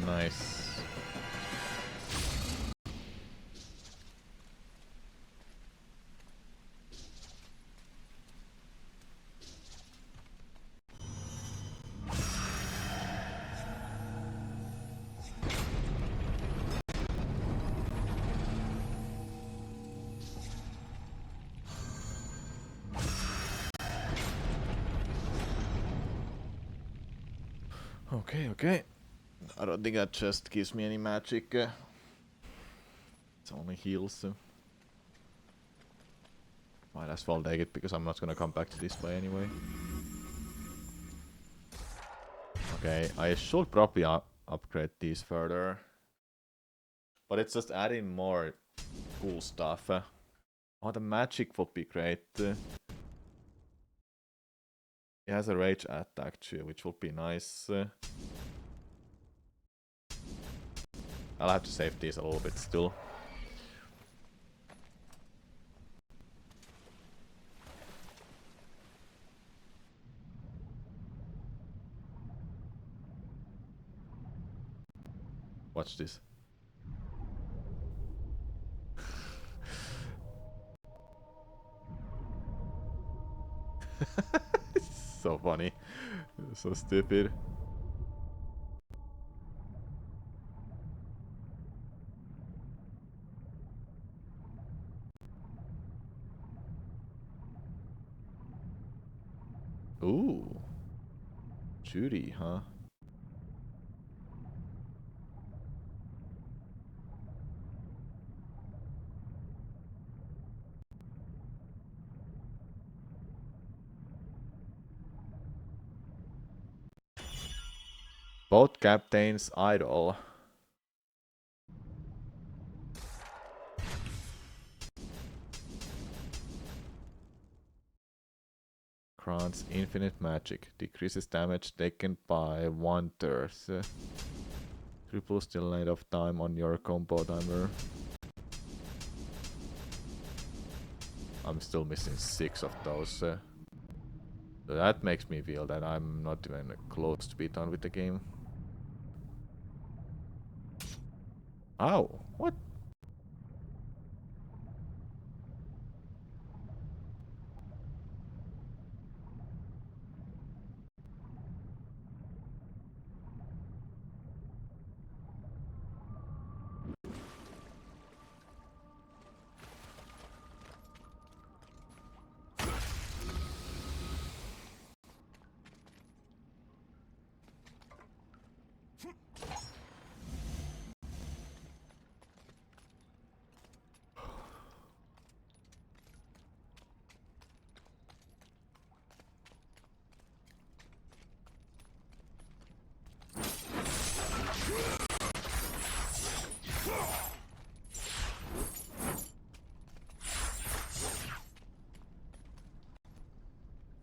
Nice. Okay, okay. I don't think that just gives me any magic. It's only heals. Might as well take it because I'm not gonna come back to this way anyway. Okay, I should probably upgrade these further. But it's just adding more cool stuff. Oh, the magic would be great. He has a rage attack too, which will be nice. I'll have to save these a little bit still. Watch this. It's so funny. It's so stupid. Ooh. Judy, huh? Both captains idle. Grants infinite magic. Decreases damage taken by 1/3. Triples the length of time on your combo timer. I'm still missing 6 of those. So that makes me feel that I'm not even close to be done with the game. Ow! What?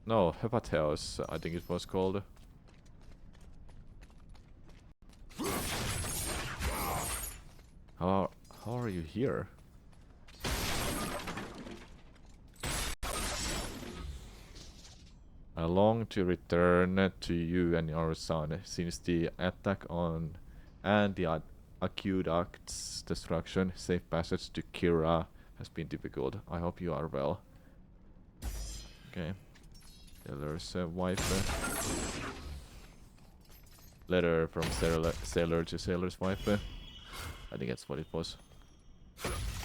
No, Hepateos, I think it was called. How are you here? I long to return to you and your son, since the attack on and the aqueduct's destruction, safe passage to Kira has been difficult. I hope you are well. Okay. Sailor's wife. Letter from sailor to sailor's wife. I think that's what it was.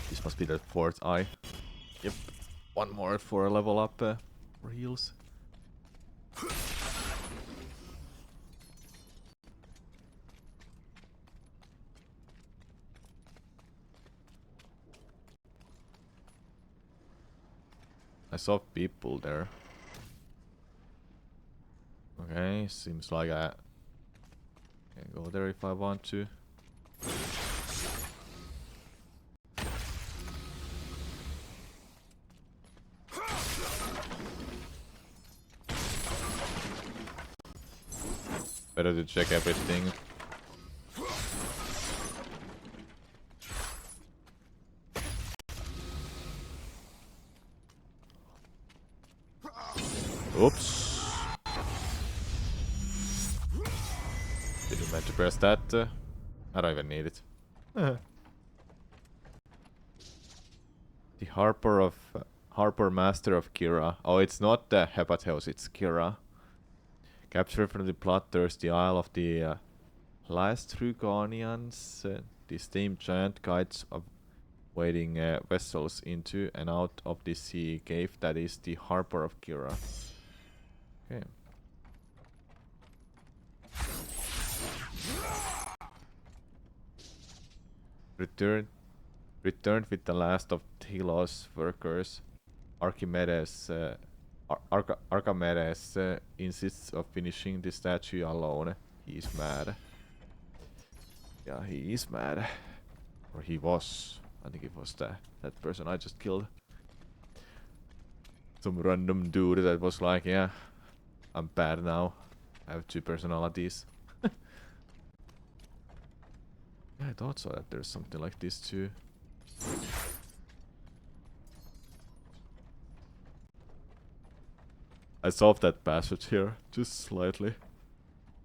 This must be the 4th eye. Yep. One more for a level up for heals. I saw people there. Okay, seems like I can go there if I want to. Better to check everything. Oops. Didn't meant to press that. I don't even need it. The Harper Master of Kira. Oh, it's not the Hepateos, it's Kira. Captured from the bloodthirsty isle of the last Trugonians. The steam giant guides of wading vessels into and out of the sea cave that is the Harper of Kira. Okay. Returned with the last of Tilos workers. Archimedes insists of finishing the statue alone. He is mad. Yeah, he is mad. Or he was. I think it was that person I just killed. Some random dude that was like, yeah, I'm bad now. I have 2 personalities. Yeah, I thought so that there's something like this too. I solved that passage here, just slightly.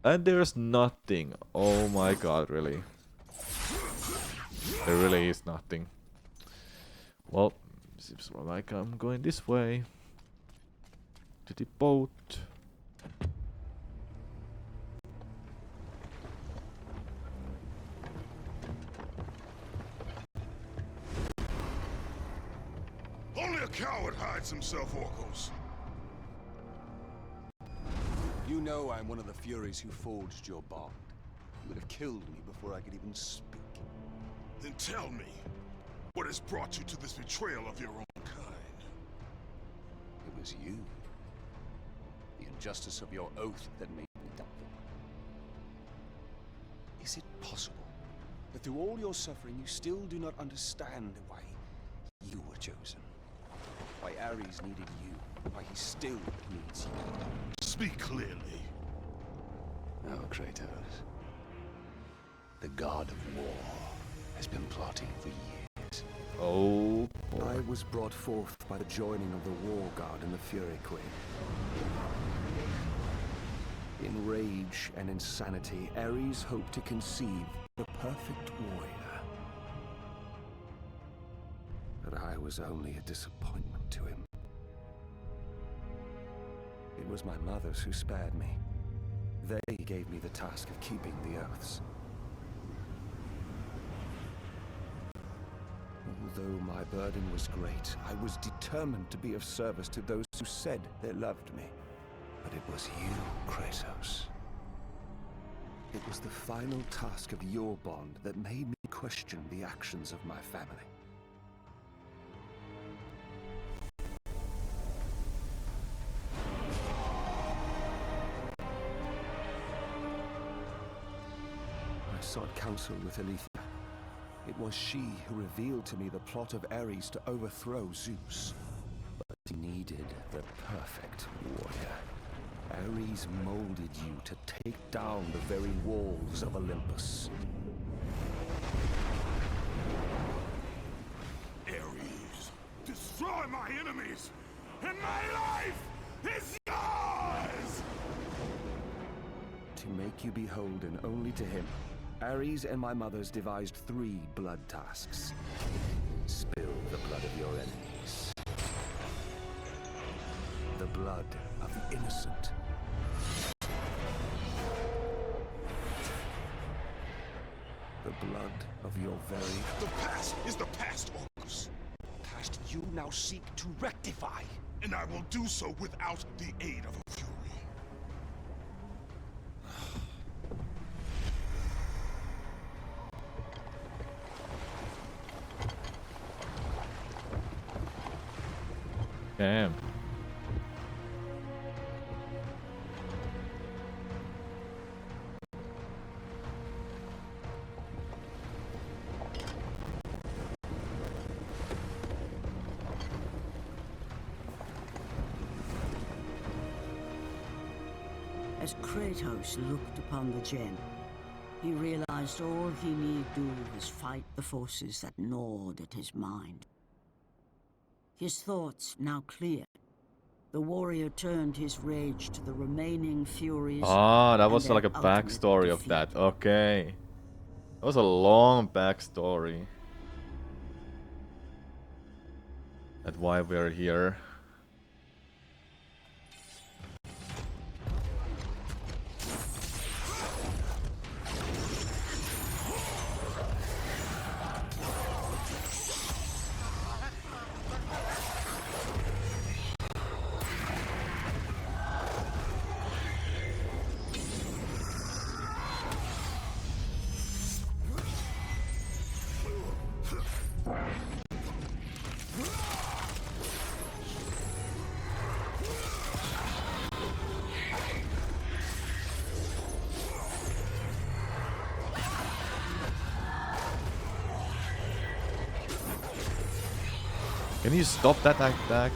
And there's nothing. Oh my god, really. There really is nothing. Well, seems like I'm going this way. To the boat. Only a coward hides himself, Orcos. You know I'm one of the Furies who forged your bond. You would have killed me before I could even speak. Then tell me, what has brought you to this betrayal of your own kind? It was you. The injustice of your oath that made me doubtful. Is it possible that through all your suffering you still do not understand why you were chosen? Why Ares needed you? Why he still needs you? Speak clearly. Oh, Kratos. The god of war has been plotting for years. Oh boy. I was brought forth by the joining of the War God and the Fury Queen. In rage and insanity, Ares hoped to conceive the perfect warrior. But I was only a disappointment to him. It was my mothers who spared me. They gave me the task of keeping the oaths. Although my burden was great, I was determined to be of service to those who said they loved me. But it was you, Kratos. It was the final task of your bond that made me question the actions of my family. I sought counsel with Alethea. It was she who revealed to me the plot of Ares to overthrow Zeus. But he needed the perfect warrior. Ares molded you to take down the very walls of Olympus. Ares, destroy my enemies, and my life is yours! To make you beholden only to him, Ares and my mothers devised 3 blood tasks. Spill the blood of your enemies. The blood of the innocent. The blood of your very... The past is the past, Orcus. past you now seek to rectify. And I will do so without the aid of a Fury. Damn. As Kratos looked upon the gem, he realized all he need do was fight the forces that gnawed at his mind. His thoughts now clear, the warrior turned his rage to the remaining Furies. Ah, that was and like a their ultimate backstory of defeat. that. Okay. That was a long backstory. That's why we're here. Can you stop that attack?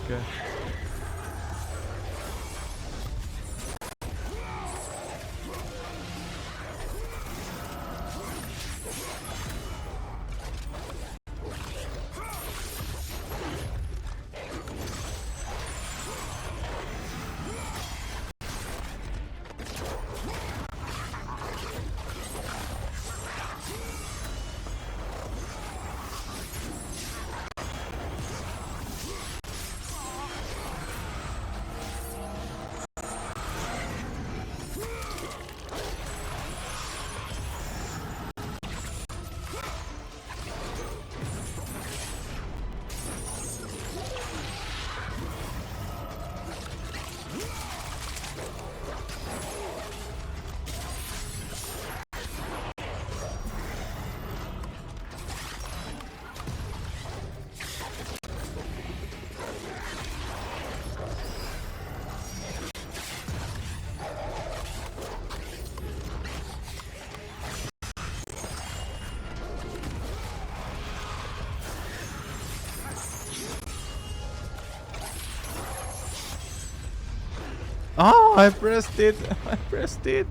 Oh, I pressed it! I pressed it!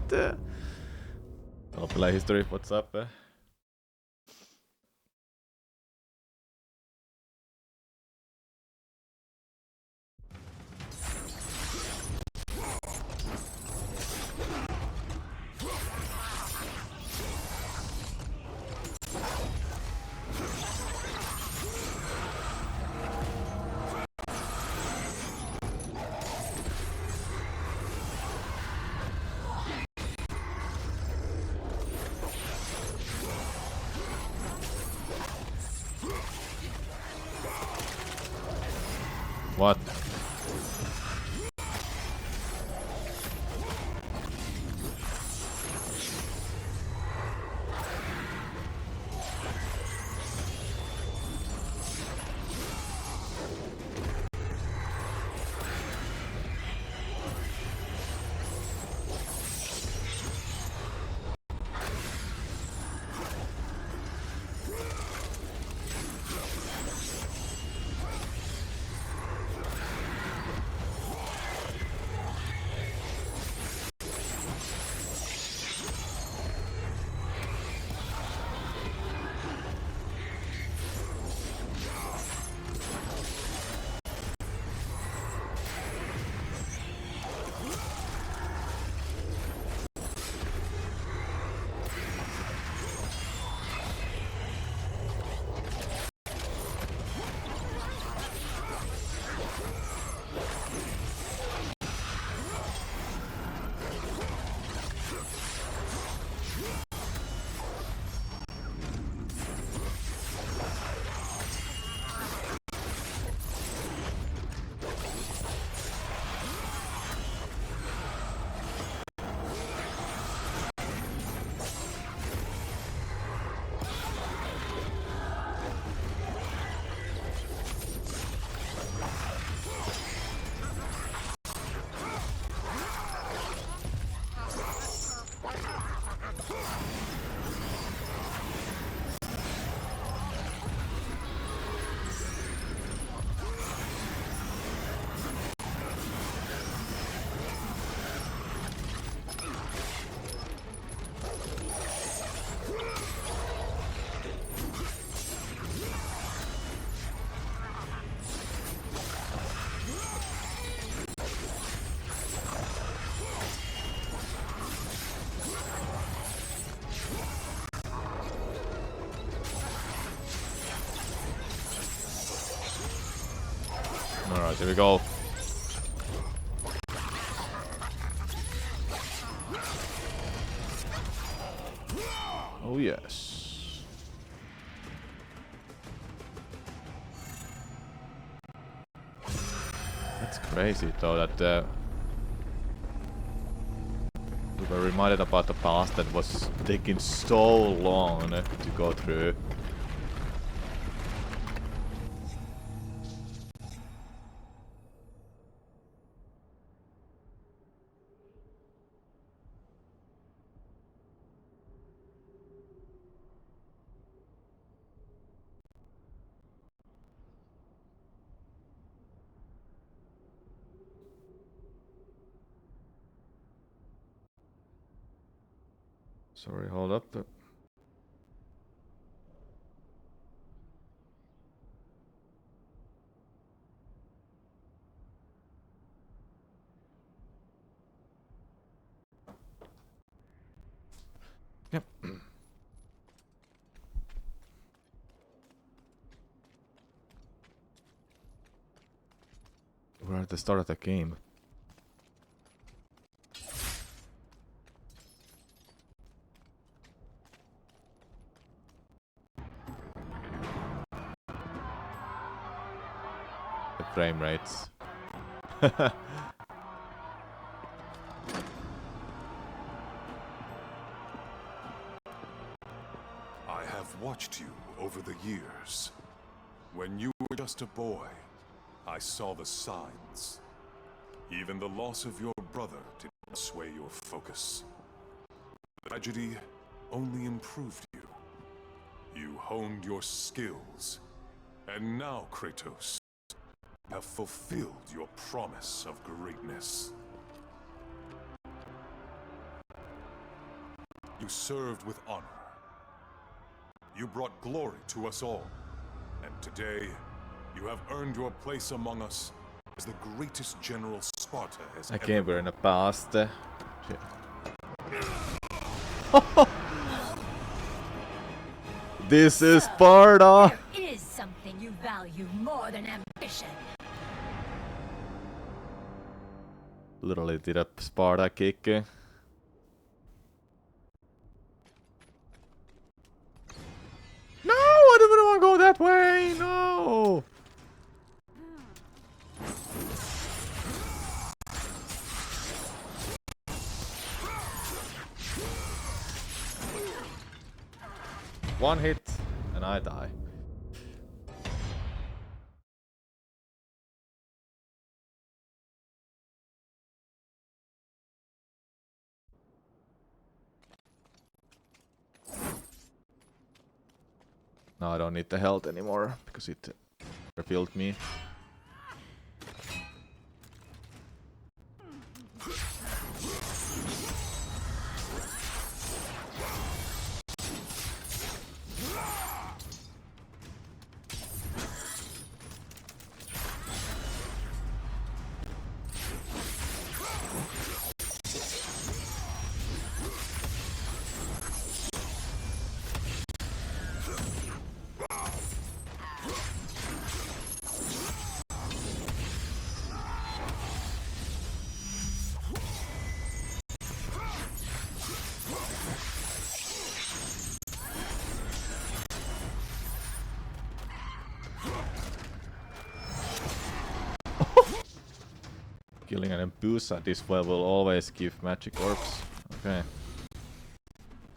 I'll play history, what's up? What? Alright, here we go. Oh yes. That's crazy though that we were reminded about the past that was taking so long to go through. Sorry, hold up. Yep. We're at the start of the game. The frame rates. I have watched you over the years. When you were just a boy, I saw the signs. Even the loss of your brother did not sway your focus. The tragedy only improved you. You honed your skills. And now, Kratos, you have fulfilled your promise of greatness. You served with honor. You brought glory to us all. And today, you have earned your place among us as the greatest general Sparta has I ever can't wear in the past. Shit. This is Sparta! There is something you value more than ambition. Literally did a Sparta kick. No! I don't want to go that way! No! One hit, and I die. Now I don't need the health anymore, because it refilled me. Killing an Empusa at this level will always give magic orbs. Okay.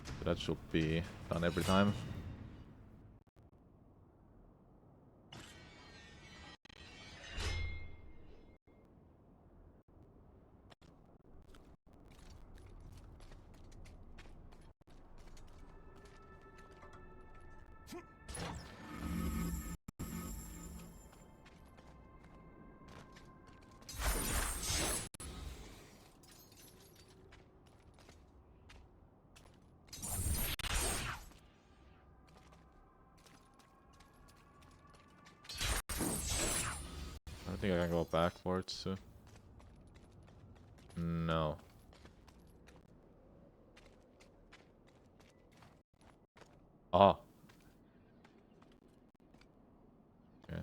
So that should be done every time. I think I can go backwards. No. Ah. Okay.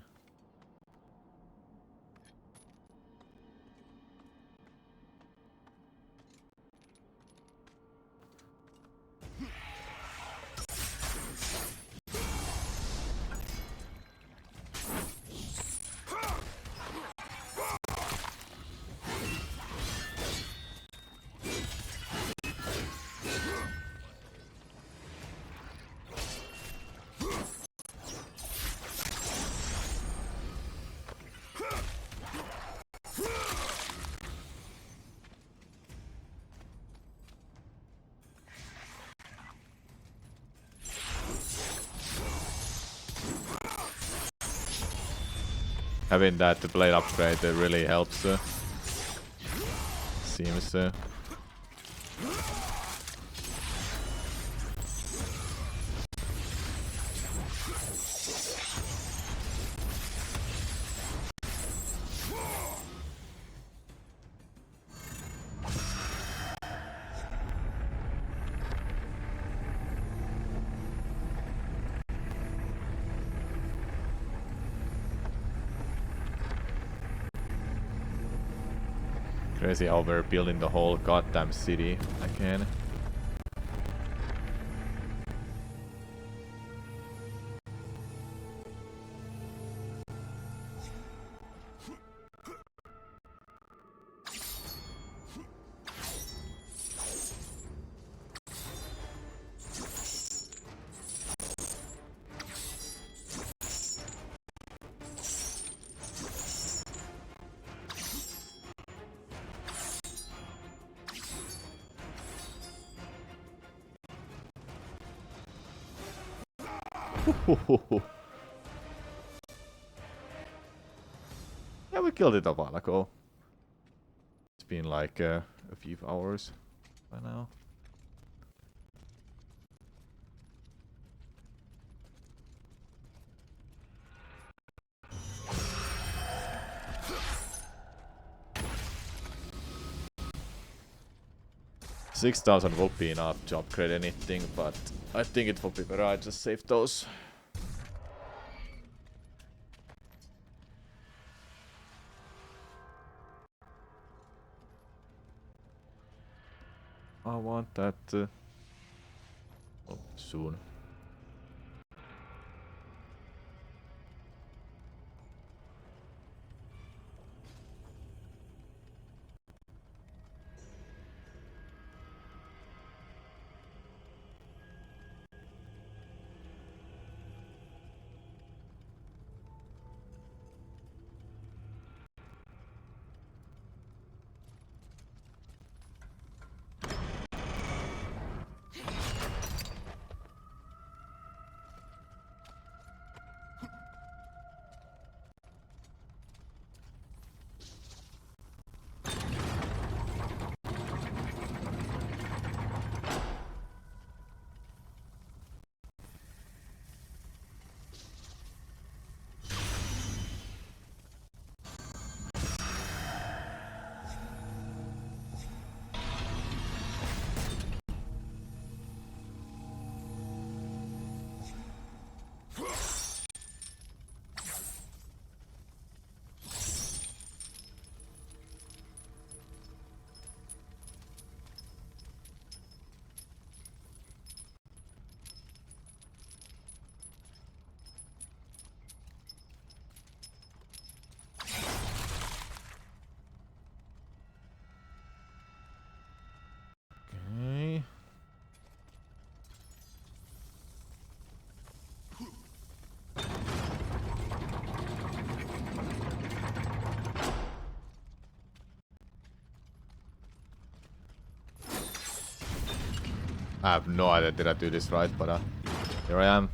Having that blade upgrade really helps. Seems. Crazy how we're building the whole goddamn city again. Yeah, we killed it a while ago. It's been like a few hours by now. 6,000 would be enough to upgrade anything, but I think it would be better I just save those. I want that soon. Okay. I have no idea did I do this right, but here I am.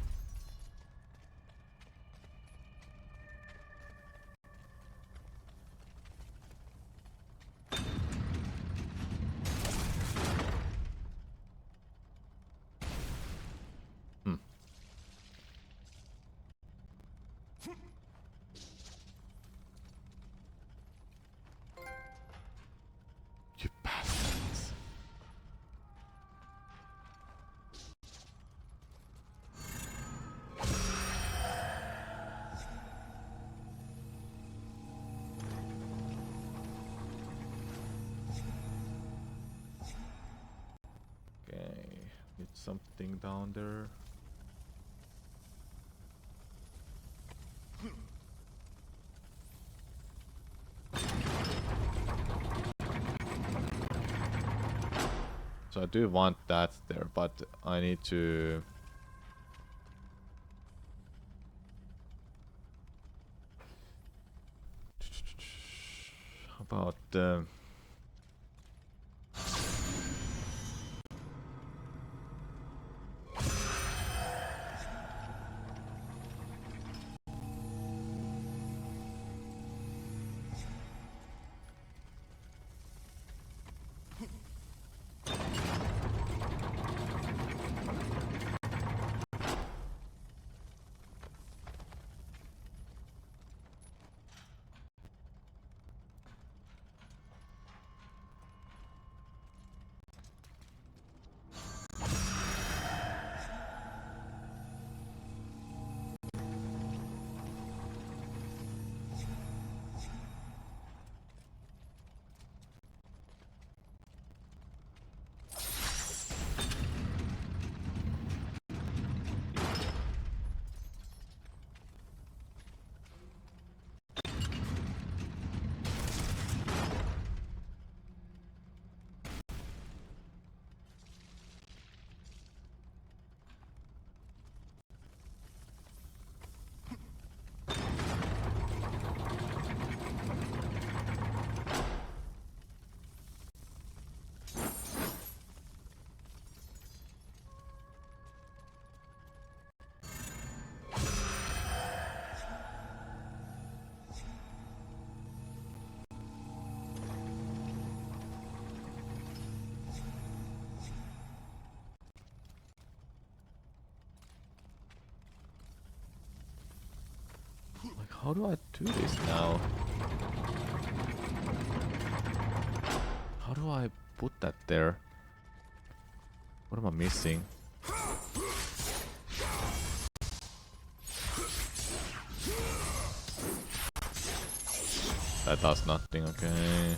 You bastards. Okay, need something down there. So I do want that there, but I need to... How about... Like, how do I do this now? How do I put that there? What am I missing? That does nothing, okay.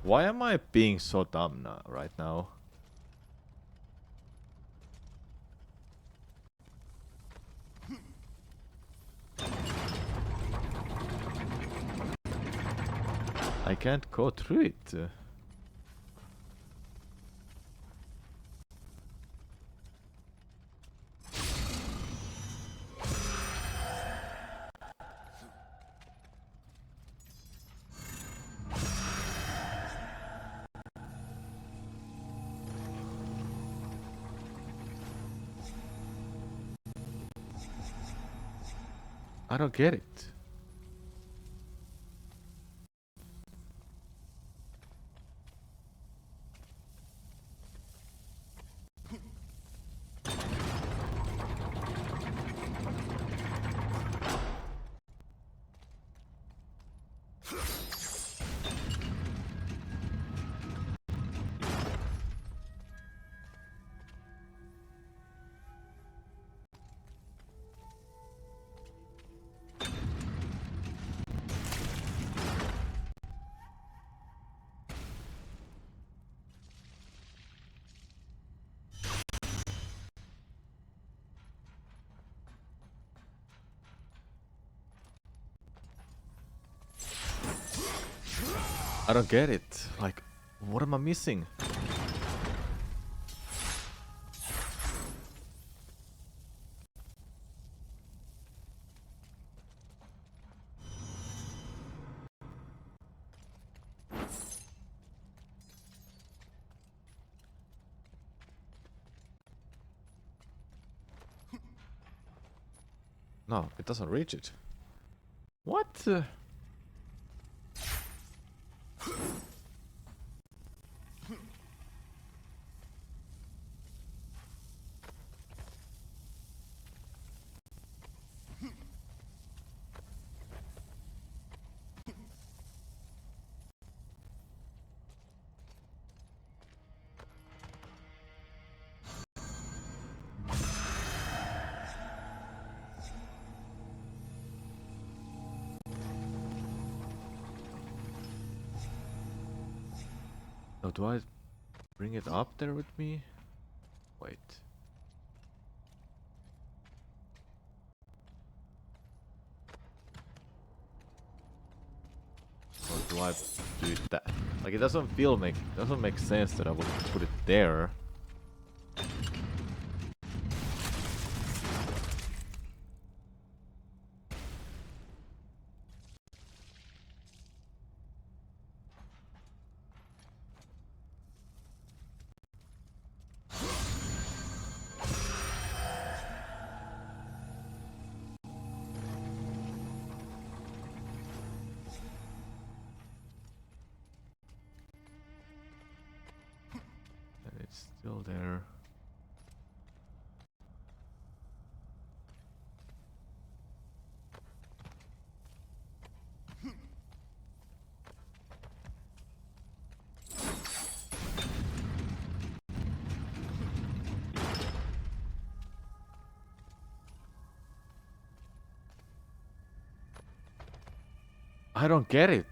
Why am I being so dumb now, right now? I can't go through it. I don't get it. I don't get it. Like, what am I missing? No, it doesn't reach it. What? Oh, do I bring it up there with me? Wait. Or do I do it that? Like, it doesn't make sense that I would put it there. And it's still there. I don't get it.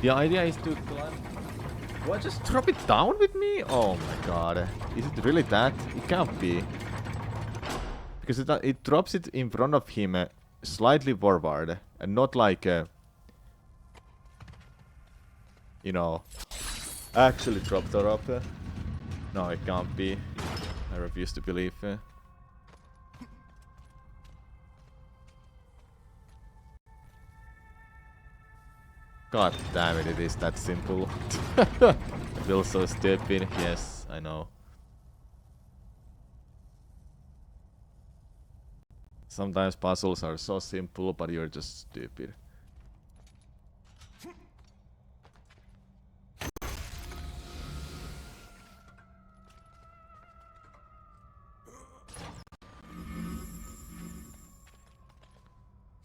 The idea is to climb. Do I just drop it down with me? Oh my god. Is it really that? It can't be. Because it drops it in front of him slightly forward. And not like... you know... Actually dropped her up. No, it can't be. I refuse to believe. God damn it, it is that simple. I feel so stupid. Yes, I know. Sometimes puzzles are so simple, but you're just stupid.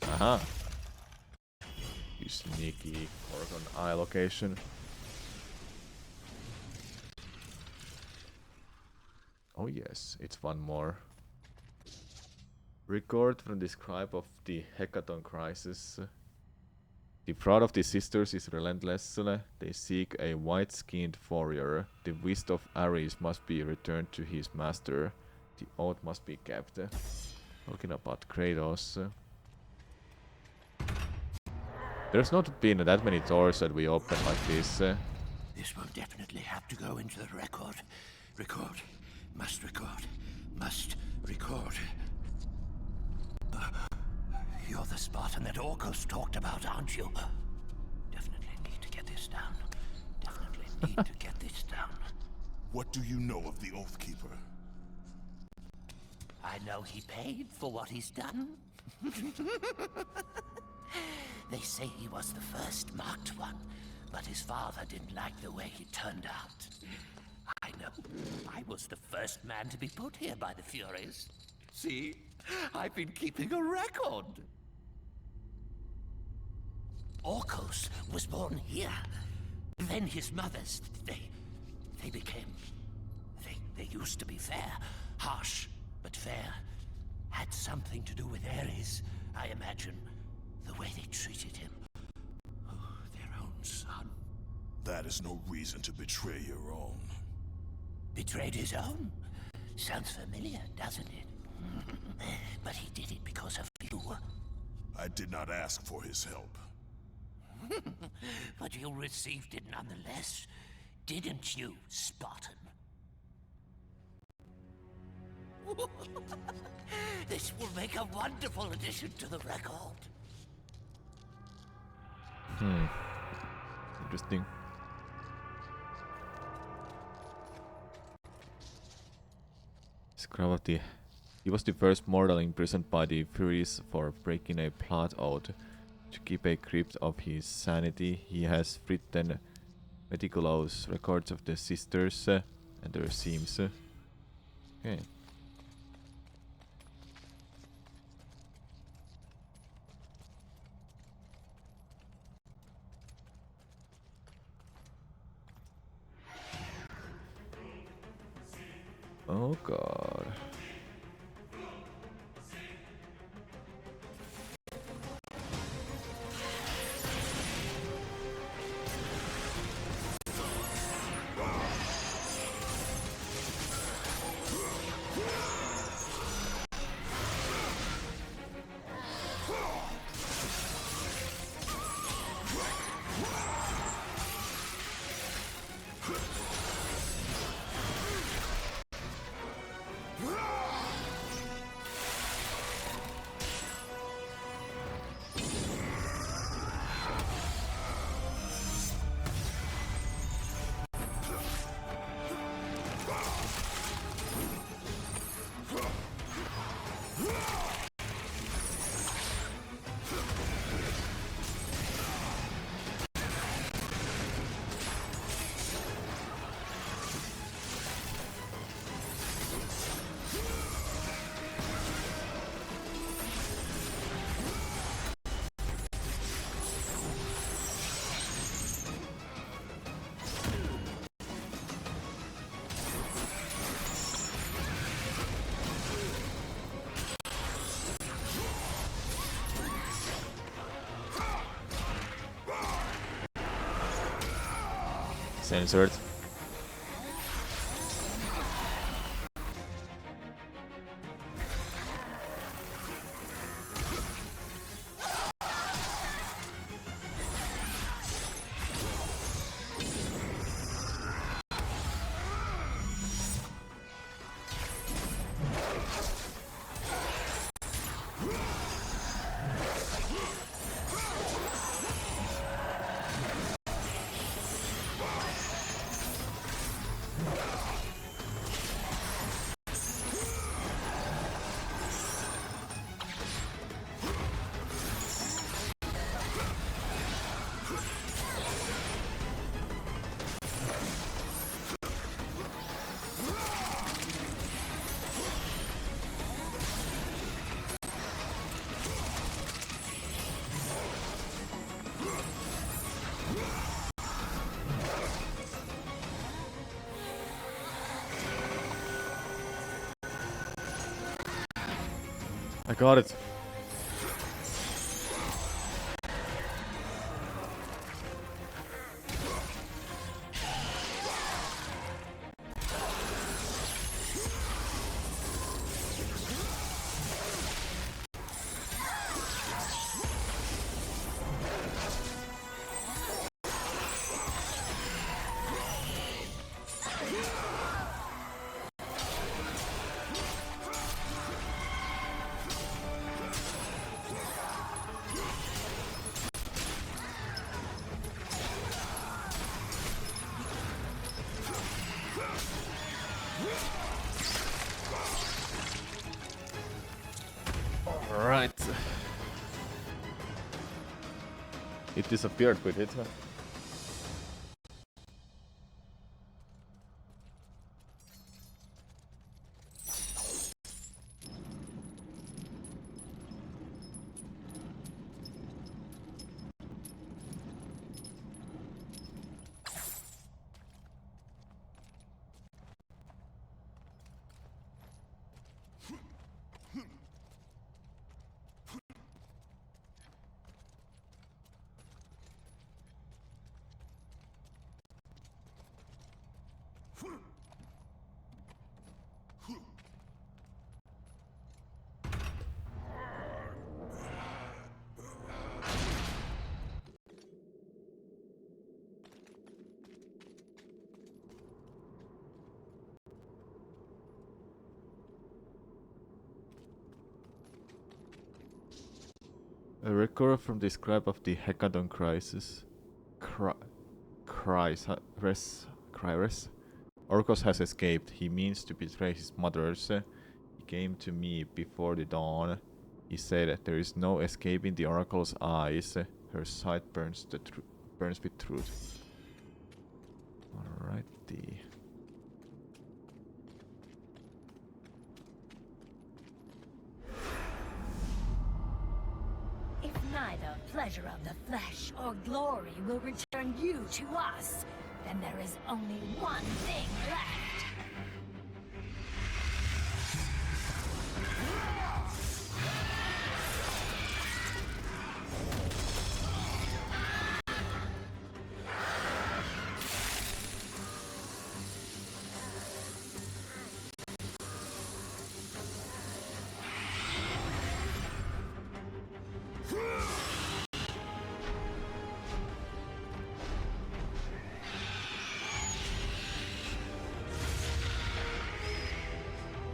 Aha! You sneaky Gorgon Eye location. Oh yes, it's one more. Record from the scribe of the Hecaton crisis. The fraud of the sisters is relentless. They seek a white-skinned warrior. The wisdom of Ares must be returned to his master. The oath must be kept. Talking about Kratos. There's not been that many doors that we open like this. This will definitely have to go into the record. Record. Must record. Must record. You're the Spartan that Orcus talked about, aren't you? Definitely need to get this down. Definitely need to get this down. What do you know of the Oathkeeper? I know he paid for what he's done. They say he was the first marked one, but his father didn't like the way he turned out. I know. I was the first man to be put here by the Furies. See? I've been keeping a record. Orcus was born here. Then his mothers, they became... They used to be fair. Harsh, but fair. Had something to do with Ares, I imagine. The way they treated him. Oh, their own son. That is no reason to betray your own. Betrayed his own? Sounds familiar, doesn't it? But he did it because of you. I did not ask for his help. But you received it nonetheless, didn't you, Spartan? This will make a wonderful addition to the record. Interesting. Scravati. He was the first mortal imprisoned by the Furies for breaking a plot out. To keep a crypt of his sanity, he has written meticulous records of the sisters and their seams. Okay. Oh god. Censored. I got it. Alright. It disappeared with it. A record from the scribe of the Hecaton crisis. Cryrus. Orcus has escaped. He means to betray his mothers. He came to me before the dawn. He said that there is no escaping the oracle's eyes. Her sight burns with truth. Alrighty. If neither pleasure of the flesh or glory will return you to us, then there is only one thing left.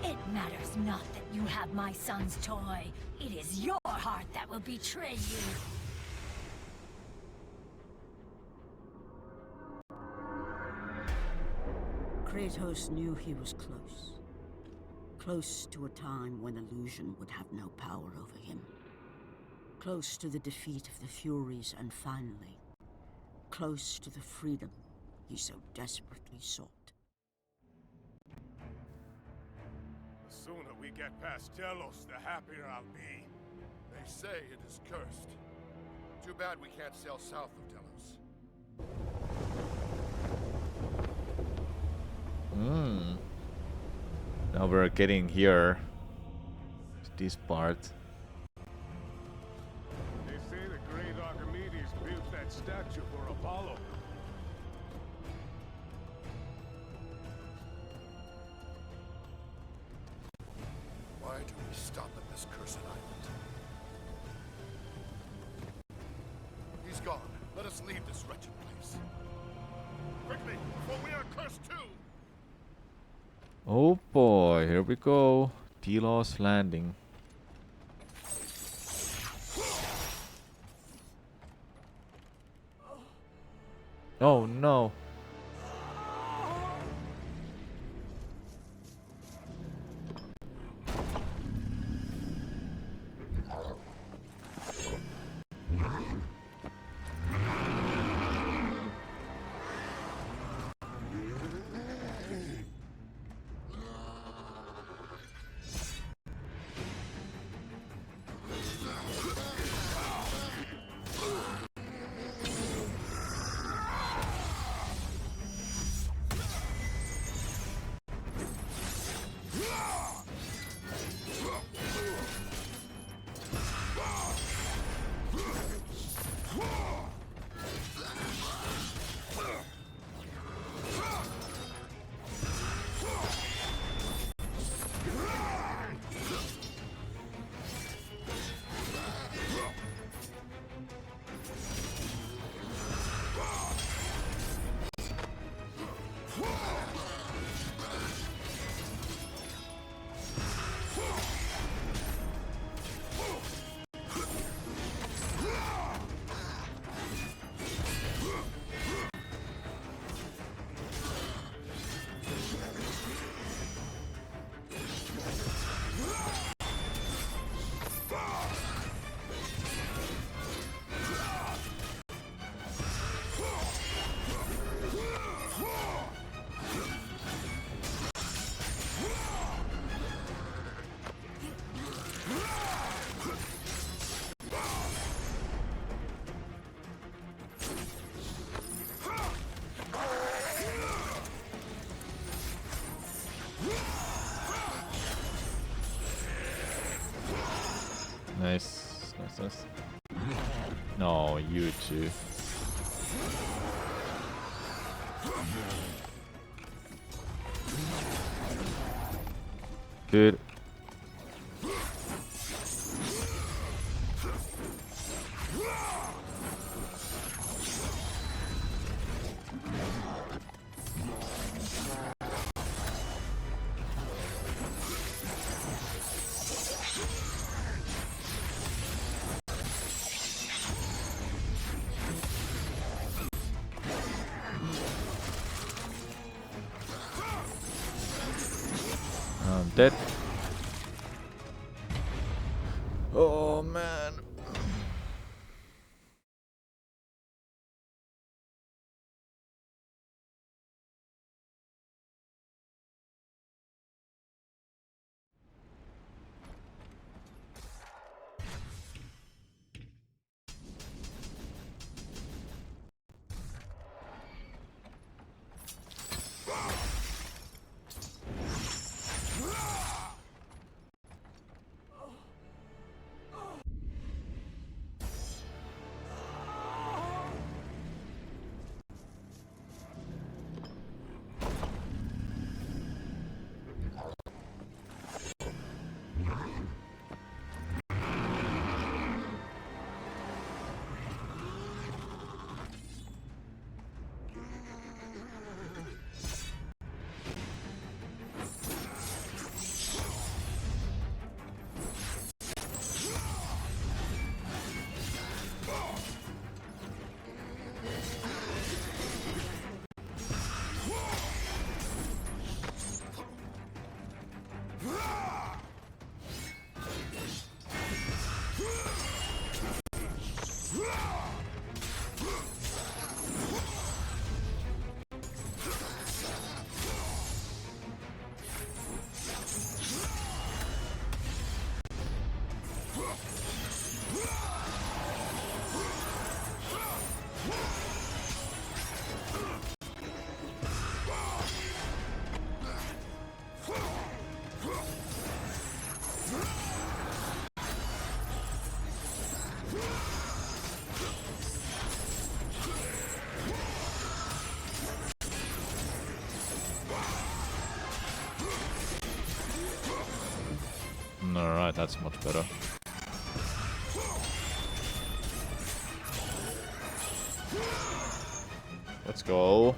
It matters not that you have my son's toy. It is your heart that will betray you. Kratos knew he was close. Close to a time when illusion would have no power over him. Close to the defeat of the Furies, and finally, close to the freedom he so desperately sought. The sooner we get past Delos, the happier I'll be. They say it is cursed. Too bad we can't sail south of Delos. Now we're getting here to this part. They say the great Archimedes built that statue for Apollo. Why do we stop at this cursed island? He's gone. Let us leave this wretched place. Quickly, before we are cursed too! Oh boy, here we go. Delos Landing. Oh no. Nice, nice, nice. No, you too. Dude. I'm dead. Oh man. Alright, that's much better. Let's go.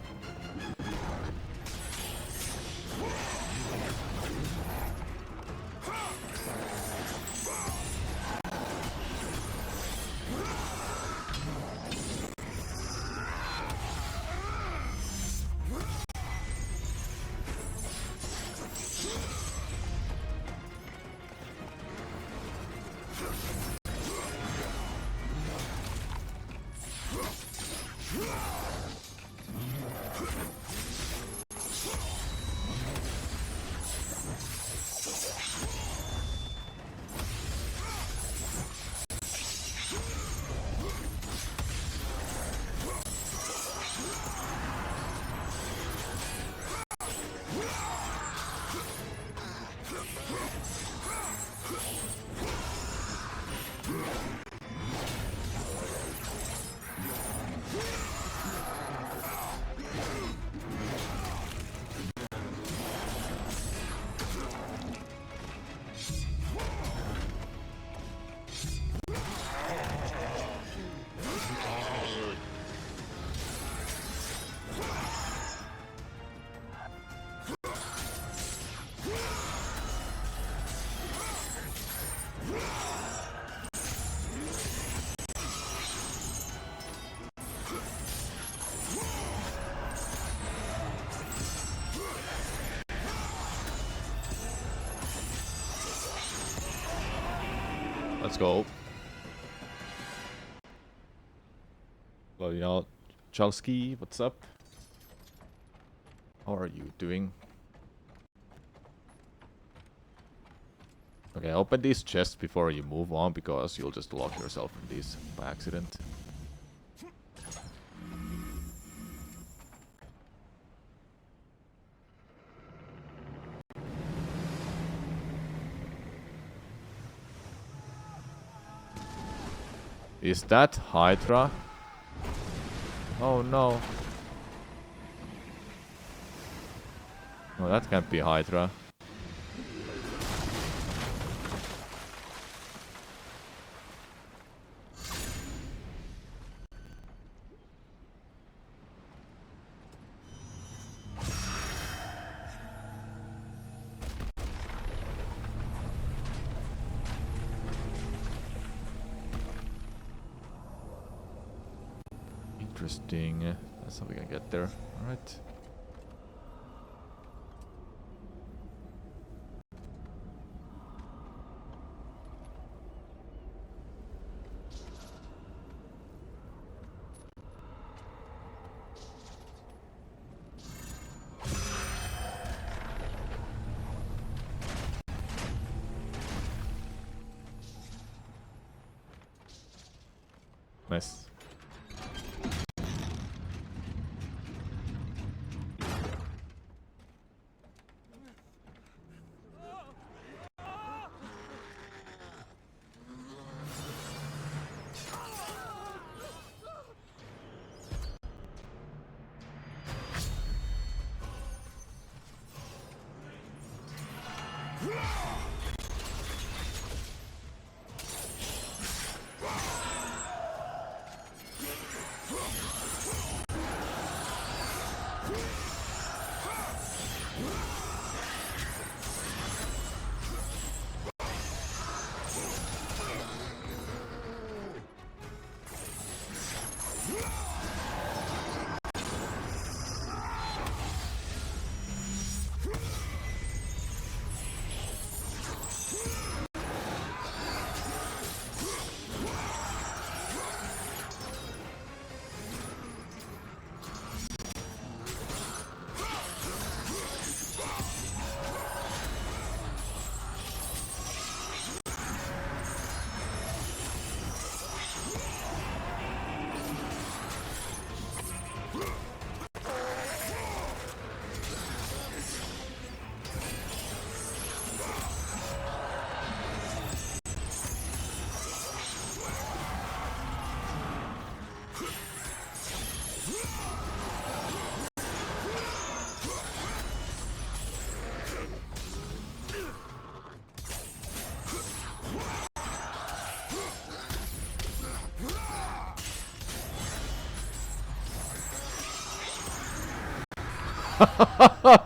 Let's go. Well, you know, Chalsky, what's up? How are you doing? Okay, open these chests before you move on, because you'll just lock yourself in these by accident. Is that Hydra? Oh no. No, that can't be Hydra. Interesting. That's how we can get there. Alright. Nice.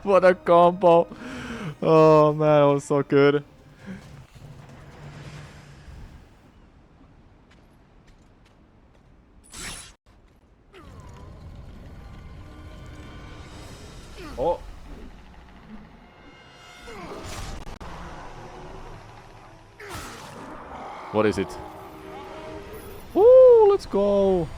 What a combo! Oh man, it was so good. Oh! What is it? Woo! Let's go!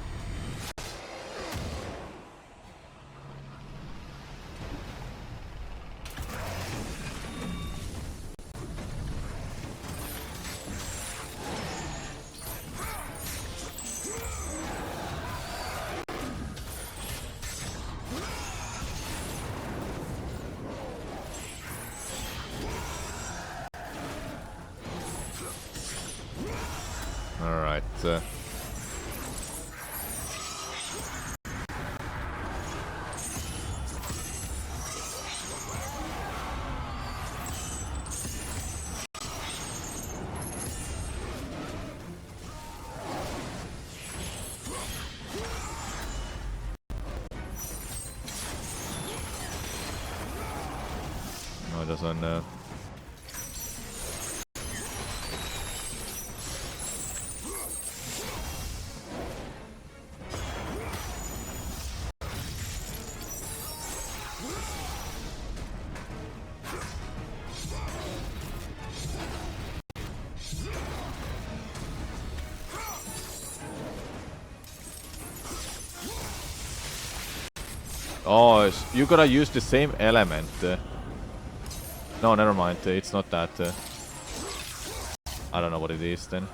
Alright. No, it doesn't. Oh, you gotta use the same element. No, never mind. It's not that. I don't know what it is then.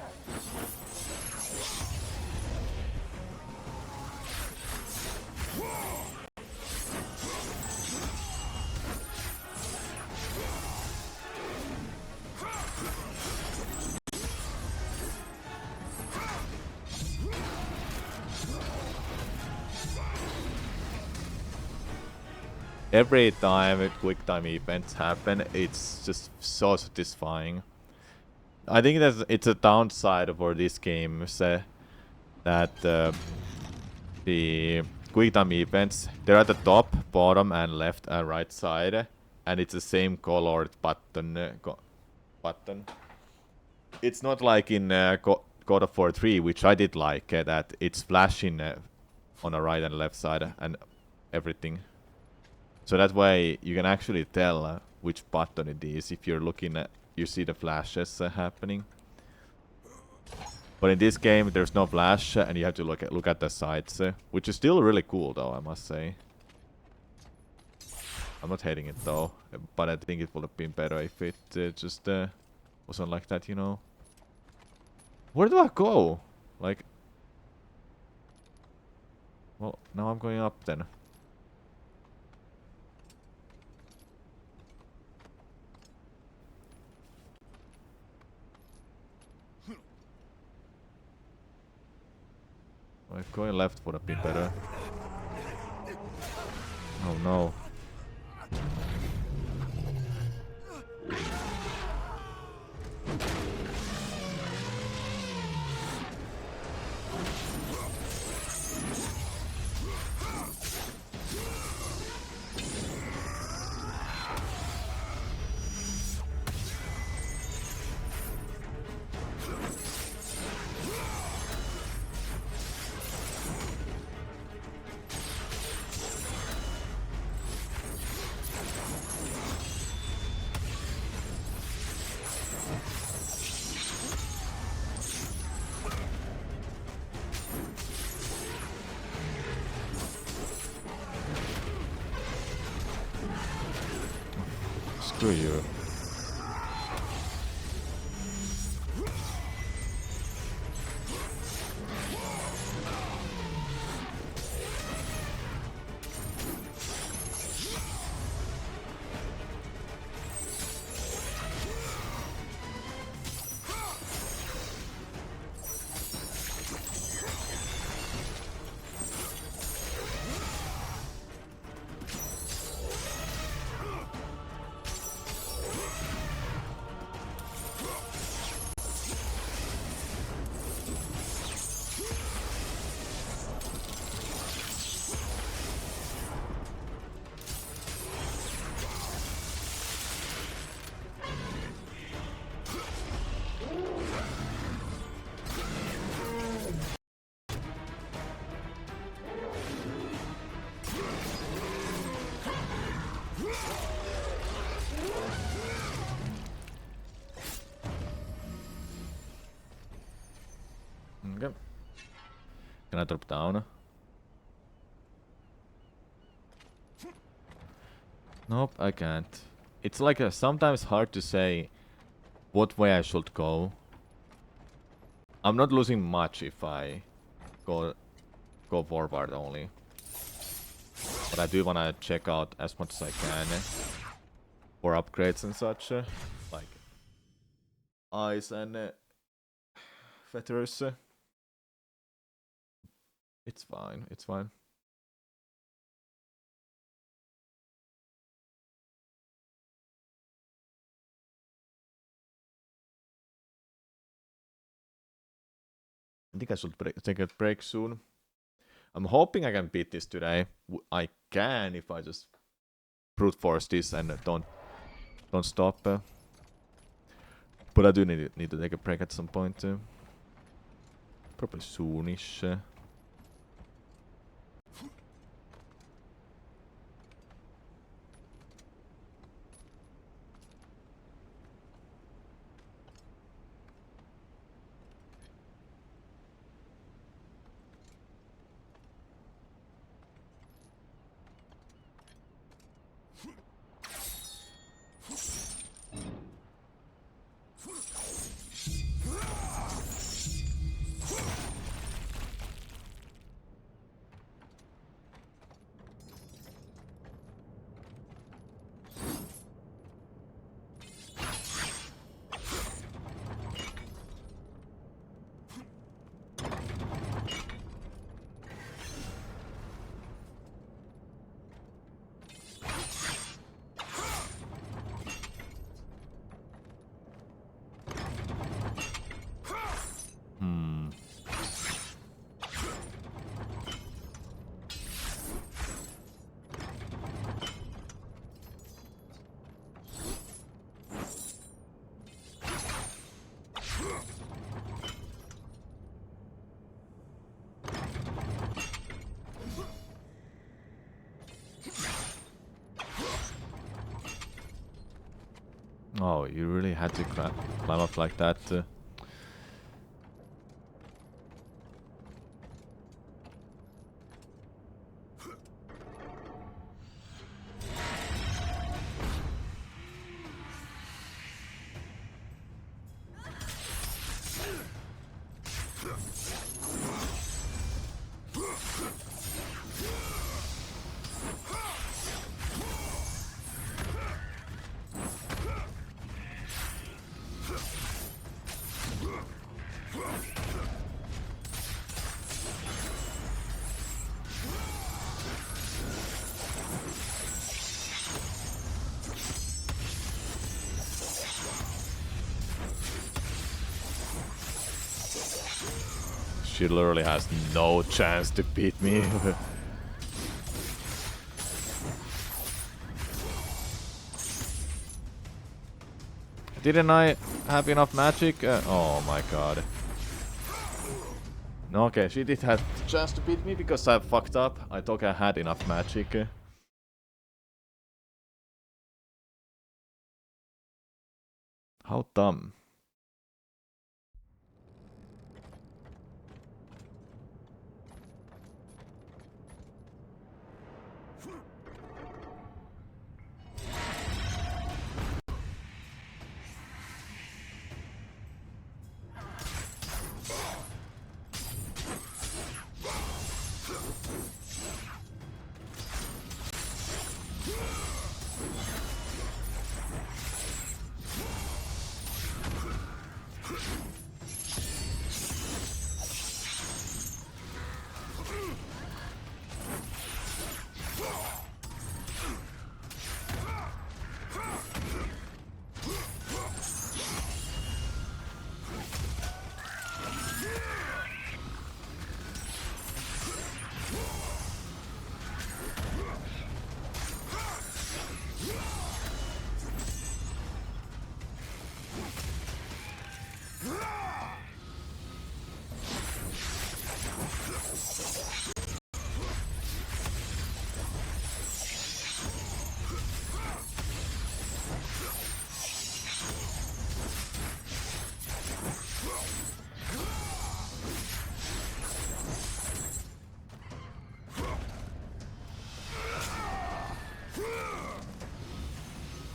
Every time quick time events happen, it's just so satisfying. I think it's a downside for this game that the quick time events, they're at the top, bottom, and left and right side, and it's the same colored button. Button. It's not like in God of War 3, which I did like, that it's flashing on the right and left side and everything. So that way you can actually tell which button it is if you're looking at, you see the flashes happening. But in this game there's no flash and you have to look at the sides, which is still really cool though, I must say. I'm not hating it though, but I think it would have been better if it just wasn't like that, you know. Where do I go? Like, well, now I'm going up then. Like, going left would have been better. Oh no. Screw you. Okay. Can I drop down? Nope, I can't. It's like sometimes hard to say what way I should go. I'm not losing much if I go forward only. But I do wanna check out as much as I can for upgrades and such, like eyes and feathers. It's fine, it's fine. I think I should take a break soon. I'm hoping I can beat this today. I can if I just brute force this and don't stop. But I do need to take a break at some point. Probably soonish. Oh, you really had to climb up like that. She literally has no chance to beat me. Didn't I have enough magic? Oh my god. No, okay, she did have the chance to beat me because I fucked up. I thought I had enough magic. How dumb.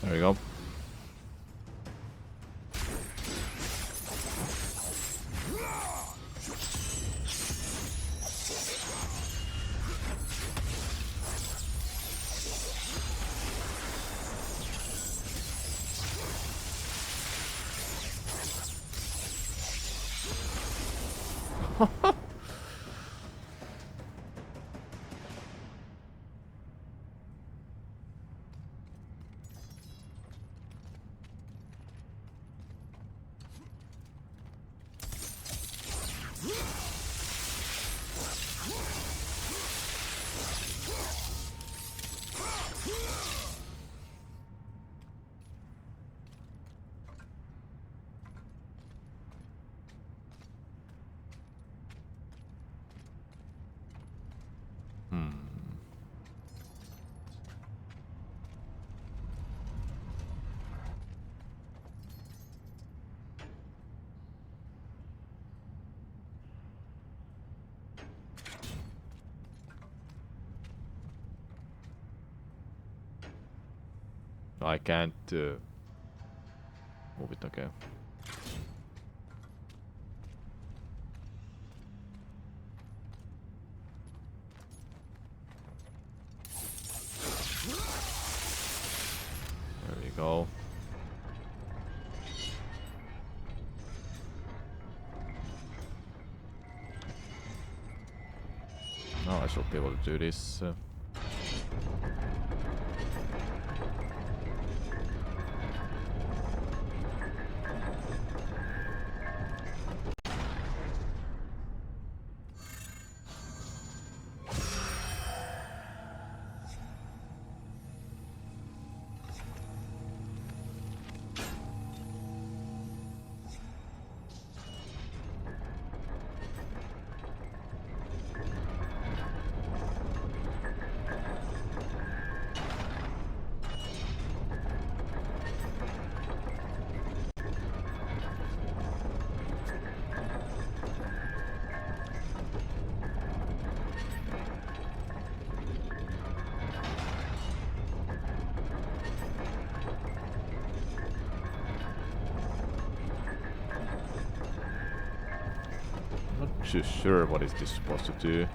There we go. I can't move it, okay. There we go. Now I should be able to do this. too sure what is this supposed to do.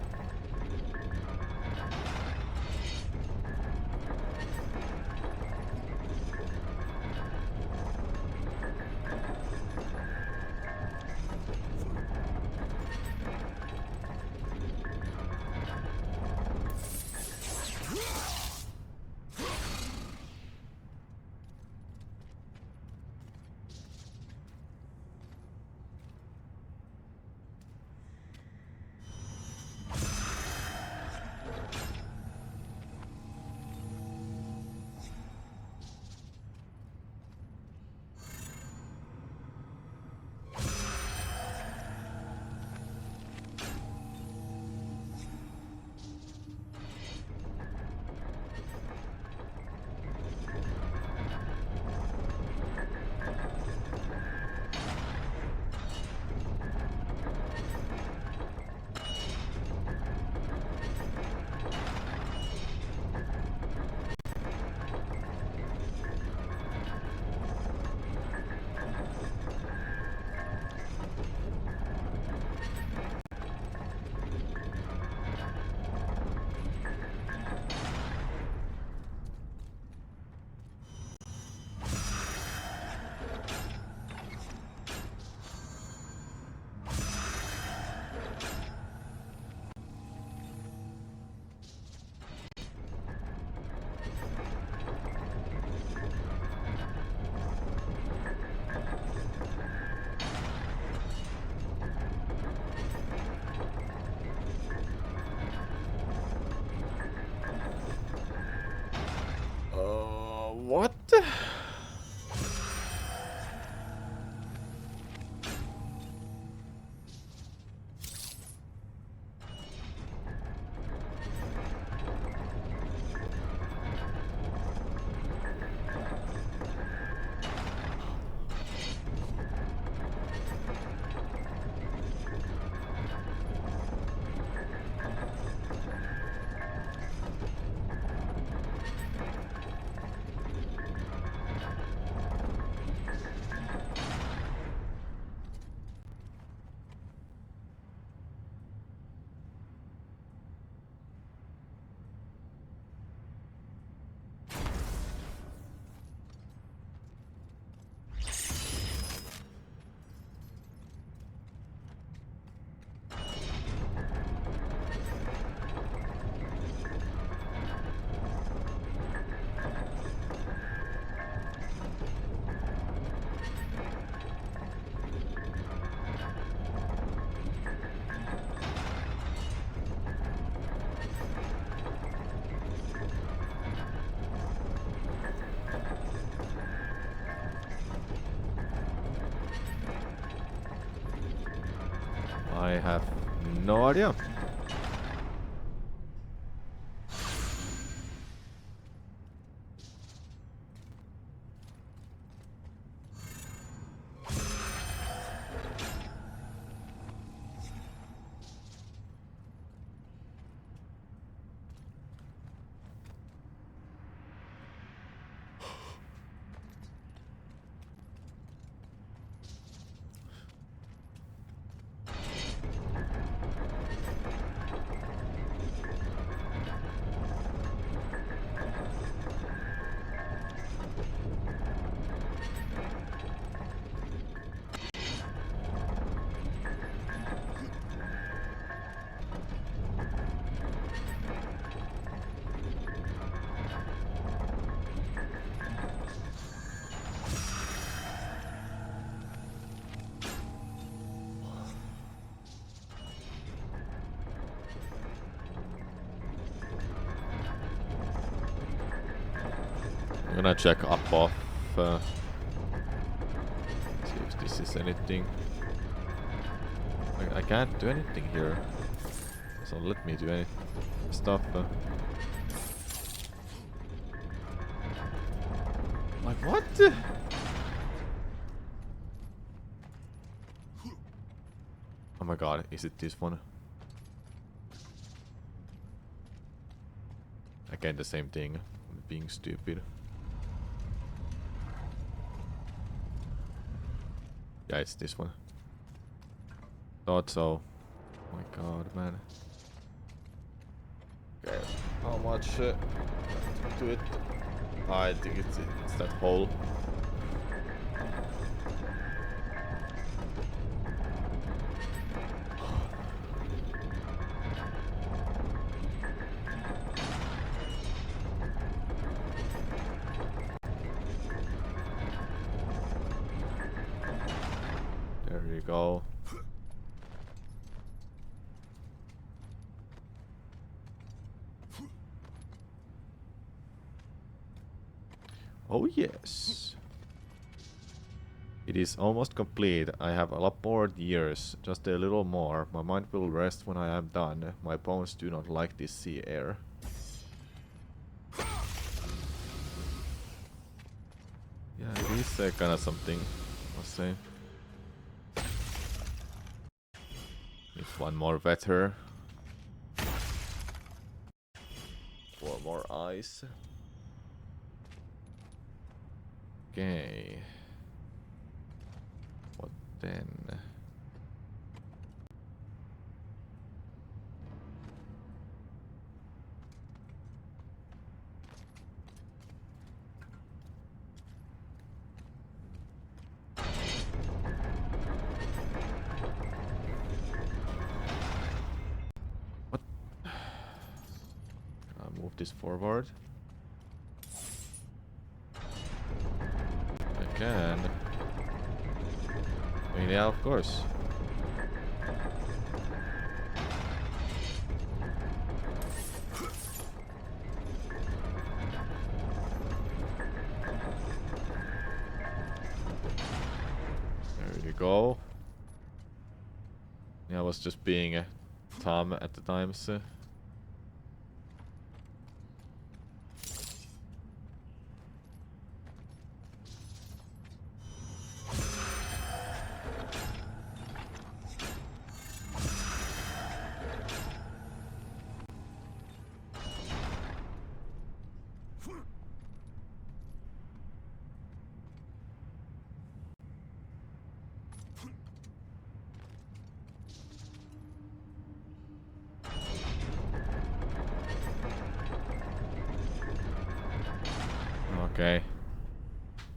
What? I have no idea. I'm gonna check up off. See if this is anything. I can't do anything here. So let me do any stuff. Like what? Oh my god, is it this one? Again, the same thing. Being stupid. Yeah, it's this one. Thought so. My god, man. Okay, how much to it? I think it's that hole. There you go. Oh yes. It is almost complete. I have a lot more years, just a little more. My mind will rest when I am done. My bones do not like this sea air. Yeah, it is kind of something, I must say. Need one more vetter. Four more eyes. Okay. What then? What? I'll move this forward. I can. I mean, yeah, of course. There you go. Yeah, I was just being a Tom at the time, so. Okay.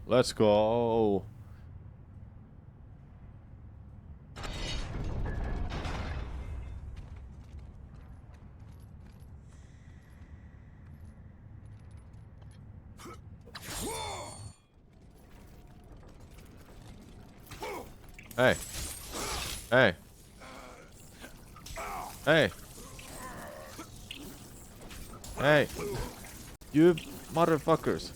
Let's go. Hey. Hey. Hey. Hey. You motherfuckers.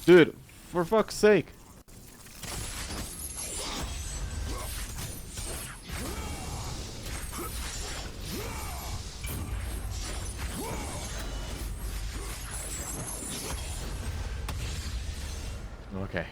Dude, for fuck's sake. Okay.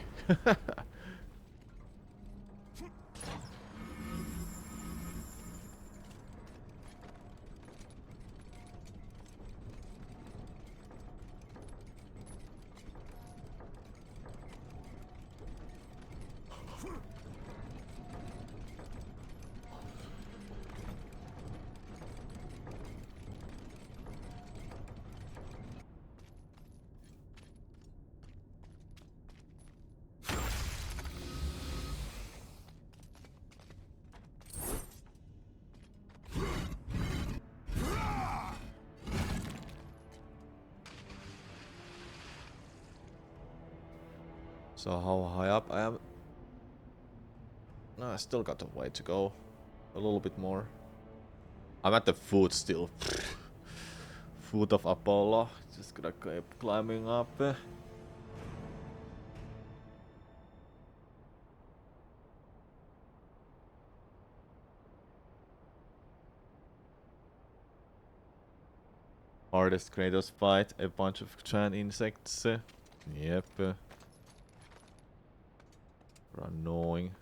So how high up I am? No, I still got a way to go. A little bit more. I'm at the foot still. Foot of Apollo. Just gonna keep climbing up. Hardest Kratos fight, a bunch of giant insects. Yep. Annoying.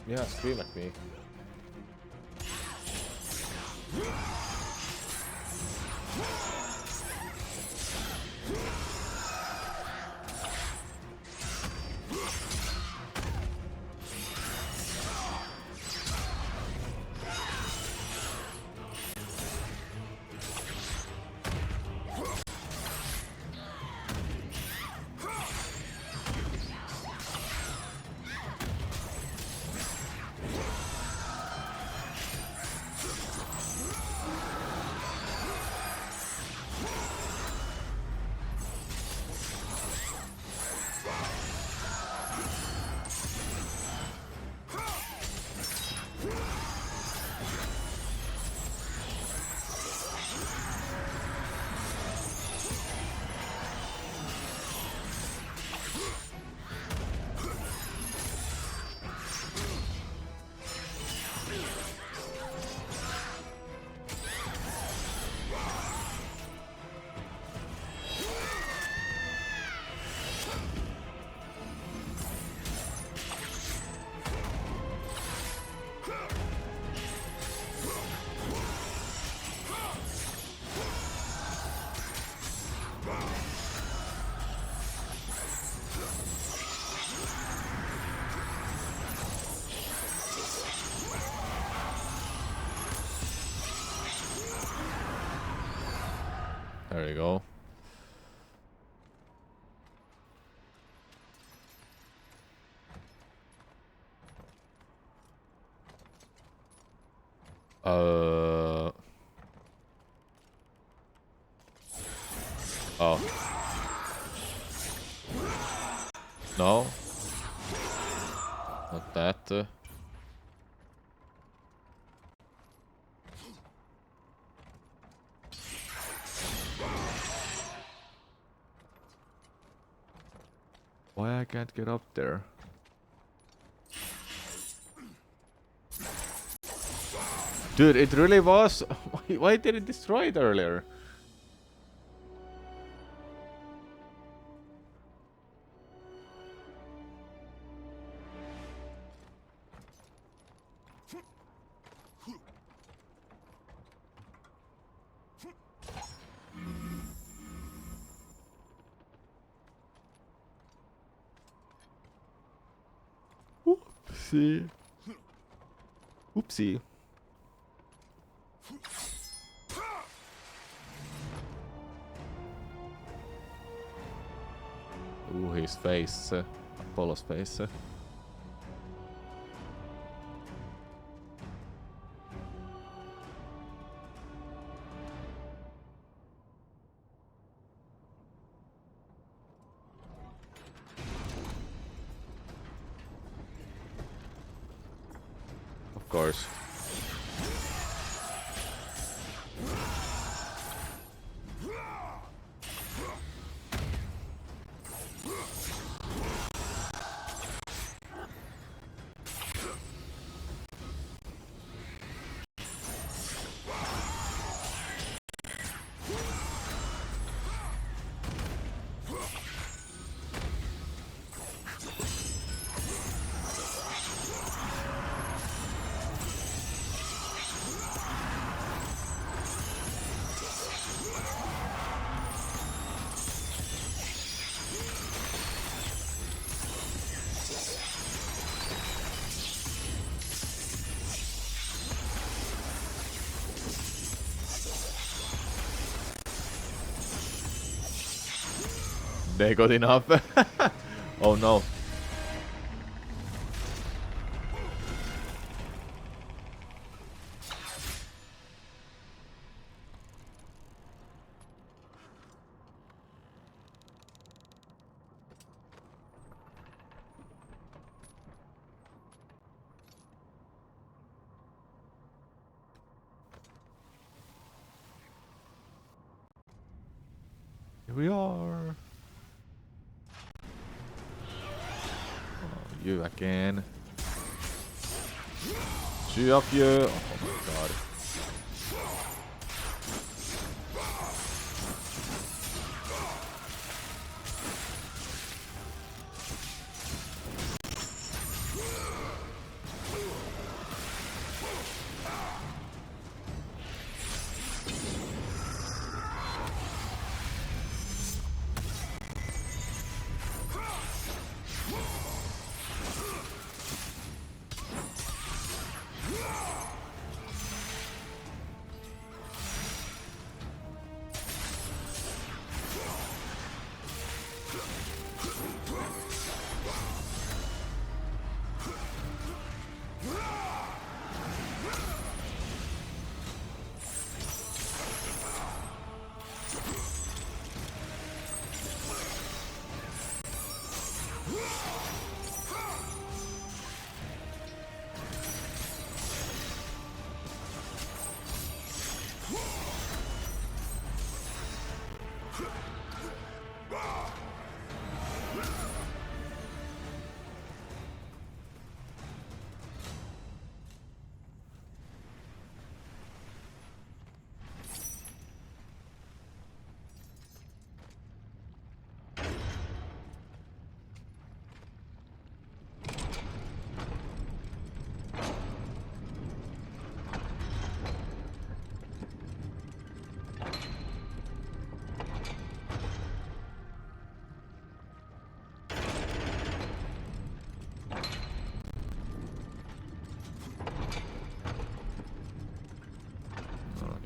Yeah, scream at me. There you go. Oh. No. Not that. Why I can't get up there? Dude, it really was. Why did it destroy it earlier? Oopsie. Oopsie. Ooh, his face. Apollo's face. Of course. They got enough. Oh no. Here we are. Oh, you again. Two of you. Oh my god.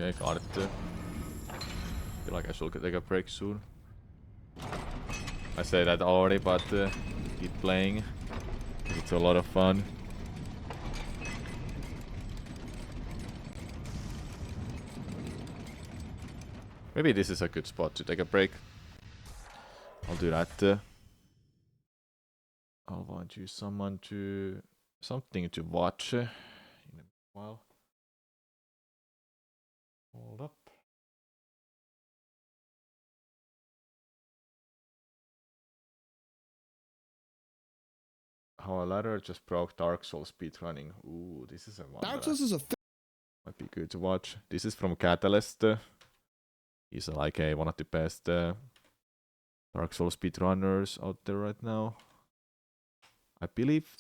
Okay, got it. Feel like I should take a break soon. I say that already, but keep playing. It's a lot of fun. Maybe this is a good spot to take a break. I'll do that. I'll want you something to watch in a while. Hold up. How a ladder just broke Dark Souls speedrunning. Ooh, this is a one. Dark Souls is a might be good to watch. This is from Catalyst. He's like one of the best Dark Souls speedrunners out there right now. I believe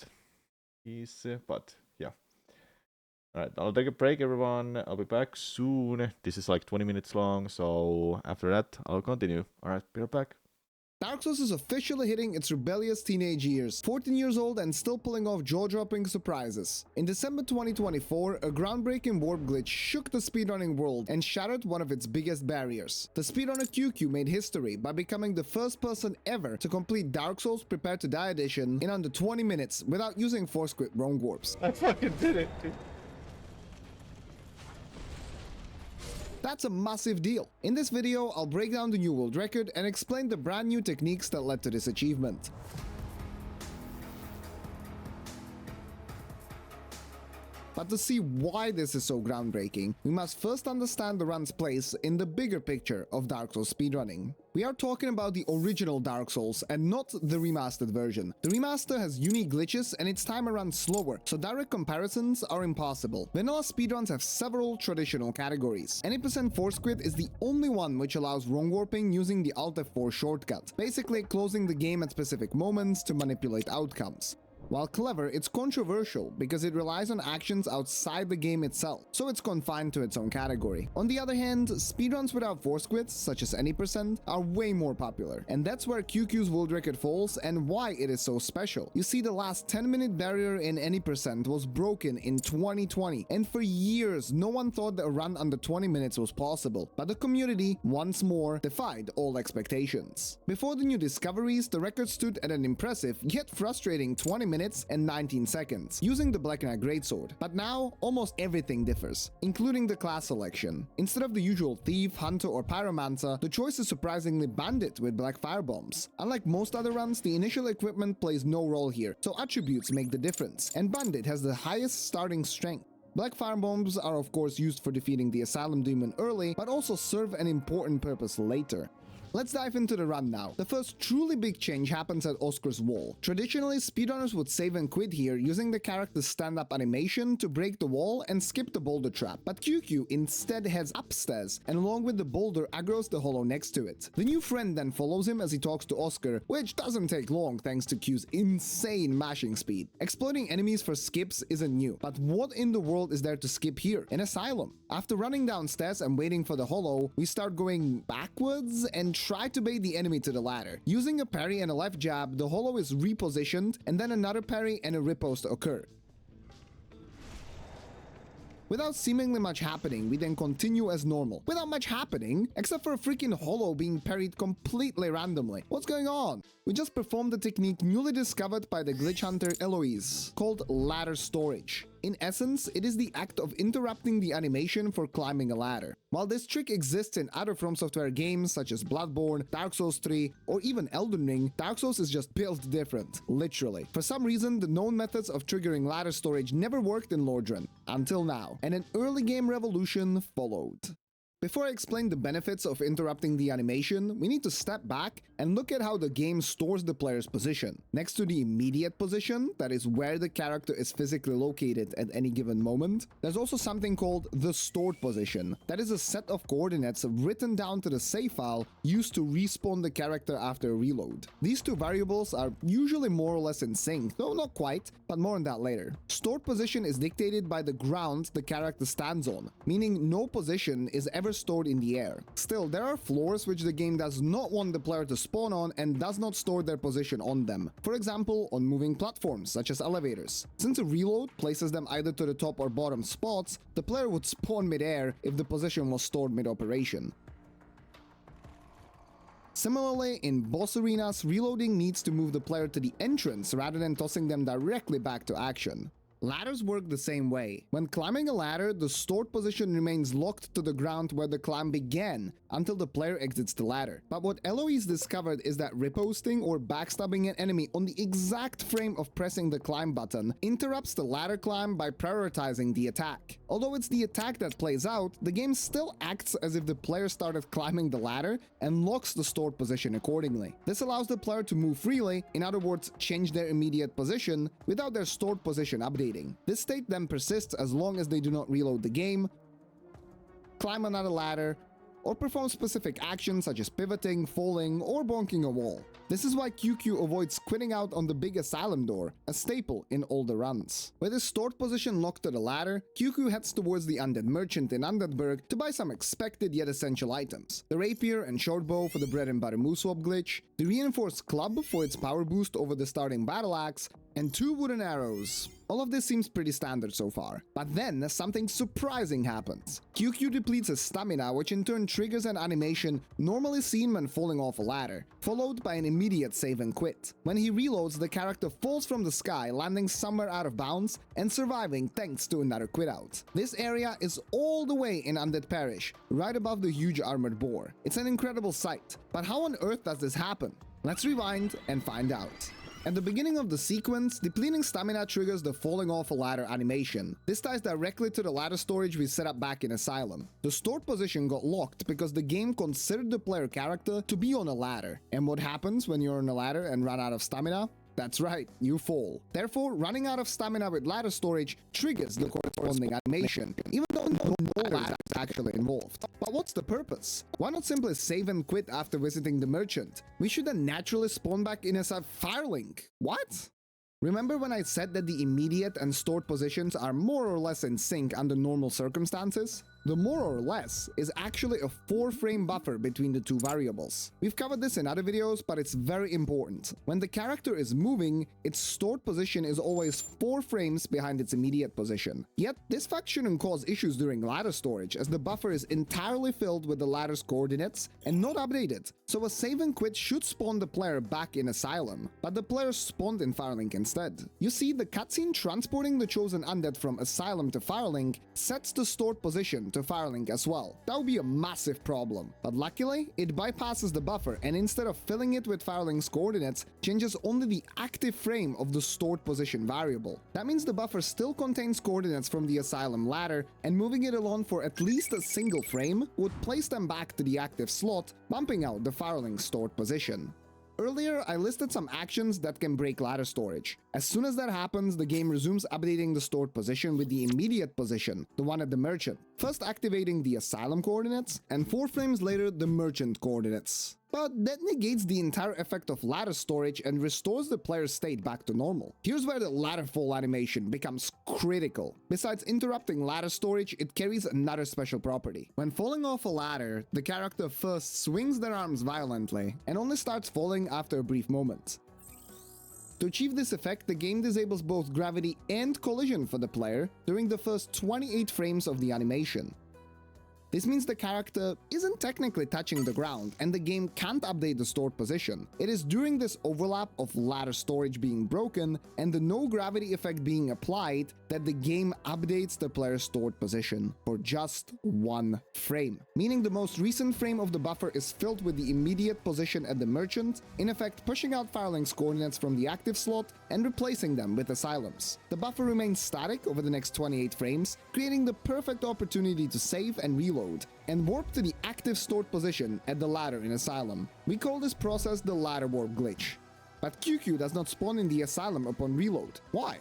he's, but yeah. Alright, I'll take a break, everyone. I'll be back soon. This is like 20 minutes long, so after that, I'll continue. Alright, be right back. Dark Souls is officially hitting its rebellious teenage years, 14 years old and still pulling off jaw-dropping surprises. In December 2024, a groundbreaking warp glitch shook the speedrunning world and shattered one of its biggest barriers. The speedrunner QQ made history by becoming the first person ever to complete Dark Souls Prepare to Die edition in under 20 minutes without using force quit roam warps. I fucking did it, dude. That's a massive deal. In this video, I'll break down the new world record and explain the brand new techniques that led to this achievement. But to see why this is so groundbreaking, we must first understand the run's place in the bigger picture of Dark Souls speedrunning. We are talking about the original Dark Souls and not the remastered version. The remaster has unique glitches and its timer runs slower, so direct comparisons are impossible. Vanilla speedruns have several traditional categories. Any % force quit is the only one which allows wrong warping using the Alt F4 shortcut, basically closing the game at specific moments to manipulate outcomes. While clever, it's controversial because it relies on actions outside the game itself, so it's confined to its own category. On the other hand, speedruns without force quits, such as any %, are way more popular, and that's where QQ's world record falls and why it is so special. You see, the last 10-minute barrier in any % was broken in 2020, and for years no one thought that a run under 20 minutes was possible, but the community, once more, defied all expectations. Before the new discoveries, the record stood at an impressive, yet frustrating 20 minutes and 19 seconds, using the Black Knight Greatsword. But now, almost everything differs, including the class selection. Instead of the usual Thief, Hunter or Pyromancer, the choice is surprisingly Bandit with Black Firebombs. Unlike most other runs, the initial equipment plays no role here, so attributes make the difference, and Bandit has the highest starting strength. Black Firebombs are of course used for defeating the Asylum Demon early, but also serve an important purpose later. Let's dive into the run now. The first truly big change happens at Oscar's wall. Traditionally, speedrunners would save and quit here using the character's stand-up animation to break the wall and skip the boulder trap, but QQ instead heads upstairs and along with the boulder aggroes the hollow next to it. The new friend then follows him as he talks to Oscar, which doesn't take long thanks to Q's insane mashing speed. Exploiting enemies for skips isn't new, but what in the world is there to skip here? An asylum. After running downstairs and waiting for the hollow, we start going backwards and try to bait the enemy to the ladder. Using a parry and a left jab, the hollow is repositioned, and then another parry and a riposte occur. Without seemingly much happening, we then continue as normal. Without much happening, except for a freaking hollow being parried completely randomly. What's going on? We just performed the technique newly discovered by the glitch hunter Eloise, called ladder storage. In essence, it is the act of interrupting the animation for climbing a ladder. While this trick exists in other From Software games such as Bloodborne, Dark Souls 3, or even Elden Ring, Dark Souls is just built different, literally. For some reason, the known methods of triggering ladder storage never worked in Lordran, until now, and an early game revolution followed. Before I explain the benefits of interrupting the animation, we need to step back and look at how the game stores the player's position. Next to the immediate position, that is where the character is physically located at any given moment, there's also something called the stored position. That is a set of coordinates written down to the save file used to respawn the character after a reload. These two variables are usually more or less in sync, though not quite, but more on that later. Stored position is dictated by the ground the character stands on, meaning no position is ever never stored in the air. Still, there are floors which the game does not want the player to spawn on and does not store their position on them. For example, on moving platforms, such as elevators. Since a reload places them either to the top or bottom spots, the player would spawn mid-air if the position was stored mid-operation. Similarly, in boss arenas, reloading needs to move the player to the entrance rather than tossing them directly back to action. Ladders work the same way. When climbing a ladder, the stored position remains locked to the ground where the climb began until the player exits the ladder. But what Eloise discovered is that riposting or backstabbing an enemy on the exact frame of pressing the climb button interrupts the ladder climb by prioritizing the attack. Although it's the attack that plays out, the game still acts as if the player started climbing the ladder and locks the stored position accordingly. This allows the player to move freely, in other words, change their immediate position, without their stored position updating. This state then persists as long as they do not reload the game, climb another ladder, or perform specific actions such as pivoting, falling, or bonking a wall. This is why QQ avoids quitting out on the big asylum door, a staple in all the runs. With his stored position locked to the ladder, QQ heads towards the undead merchant in Undeadburg to buy some expected yet essential items. The rapier and short bow for the bread and butter move swap glitch, the reinforced club for its power boost over the starting battle axe, and 2 wooden arrows. All of this seems pretty standard so far. But then something surprising happens. QQ depletes his stamina, which in turn triggers an animation normally seen when falling off a ladder, followed by an immediate save and quit. When he reloads, the character falls from the sky, landing somewhere out of bounds and surviving thanks to another quit out. This area is all the way in Undead Parish, right above the huge armored boar. It's an incredible sight, but how on earth does this happen? Let's rewind and find out. At the beginning of the sequence, depleting stamina triggers the falling off a ladder animation. This ties directly to the ladder storage we set up back in Asylum. The stored position got locked because the game considered the player character to be on a ladder. And what happens when you're on a ladder and run out of stamina? That's right, you fall. Therefore, running out of stamina with ladder storage triggers the corresponding animation, even though no ladder is actually involved. But what's the purpose? Why not simply save and quit after visiting the merchant? We should then naturally spawn back in a firelink. What? Remember when I said that the immediate and stored positions are more or less in sync under normal circumstances? The more or less is actually a 4-frame buffer between the two variables. We've covered this in other videos, but it's very important. When the character is moving, its stored position is always 4 frames behind its immediate position. Yet, this fact shouldn't cause issues during ladder storage, as the buffer is entirely filled with the ladder's coordinates and not updated, so a save and quit should spawn the player back in Asylum, but the player spawned in Firelink instead. You see, the cutscene transporting the chosen undead from Asylum to Firelink sets the stored position to Firelink as well. That would be a massive problem, but luckily, it bypasses the buffer and instead of filling it with Firelink's coordinates, changes only the active frame of the stored position variable. That means the buffer still contains coordinates from the Asylum ladder, and moving it along for at least a single frame would place them back to the active slot, bumping out the Firelink stored position. Earlier, I listed some actions that can break ladder storage. As soon as that happens, the game resumes updating the stored position with the immediate position, the one at the merchant, first activating the Asylum coordinates, and 4 frames later the merchant coordinates. But that negates the entire effect of ladder storage and restores the player's state back to normal. Here's where the ladder fall animation becomes critical. Besides interrupting ladder storage, it carries another special property. When falling off a ladder, the character first swings their arms violently and only starts falling after a brief moment. To achieve this effect, the game disables both gravity and collision for the player during the first 28 frames of the animation. This means the character isn't technically touching the ground, and the game can't update the stored position. It is during this overlap of ladder storage being broken and the no gravity effect being applied that the game updates the player's stored position for just 1 frame. Meaning the most recent frame of the buffer is filled with the immediate position at the merchant, in effect pushing out Firelink's coordinates from the active slot and replacing them with Asylum's. The buffer remains static over the next 28 frames, creating the perfect opportunity to save and reload and warp to the active stored position at the ladder in Asylum. We call this process the ladder warp glitch. But QQ does not spawn in the Asylum upon reload. Why?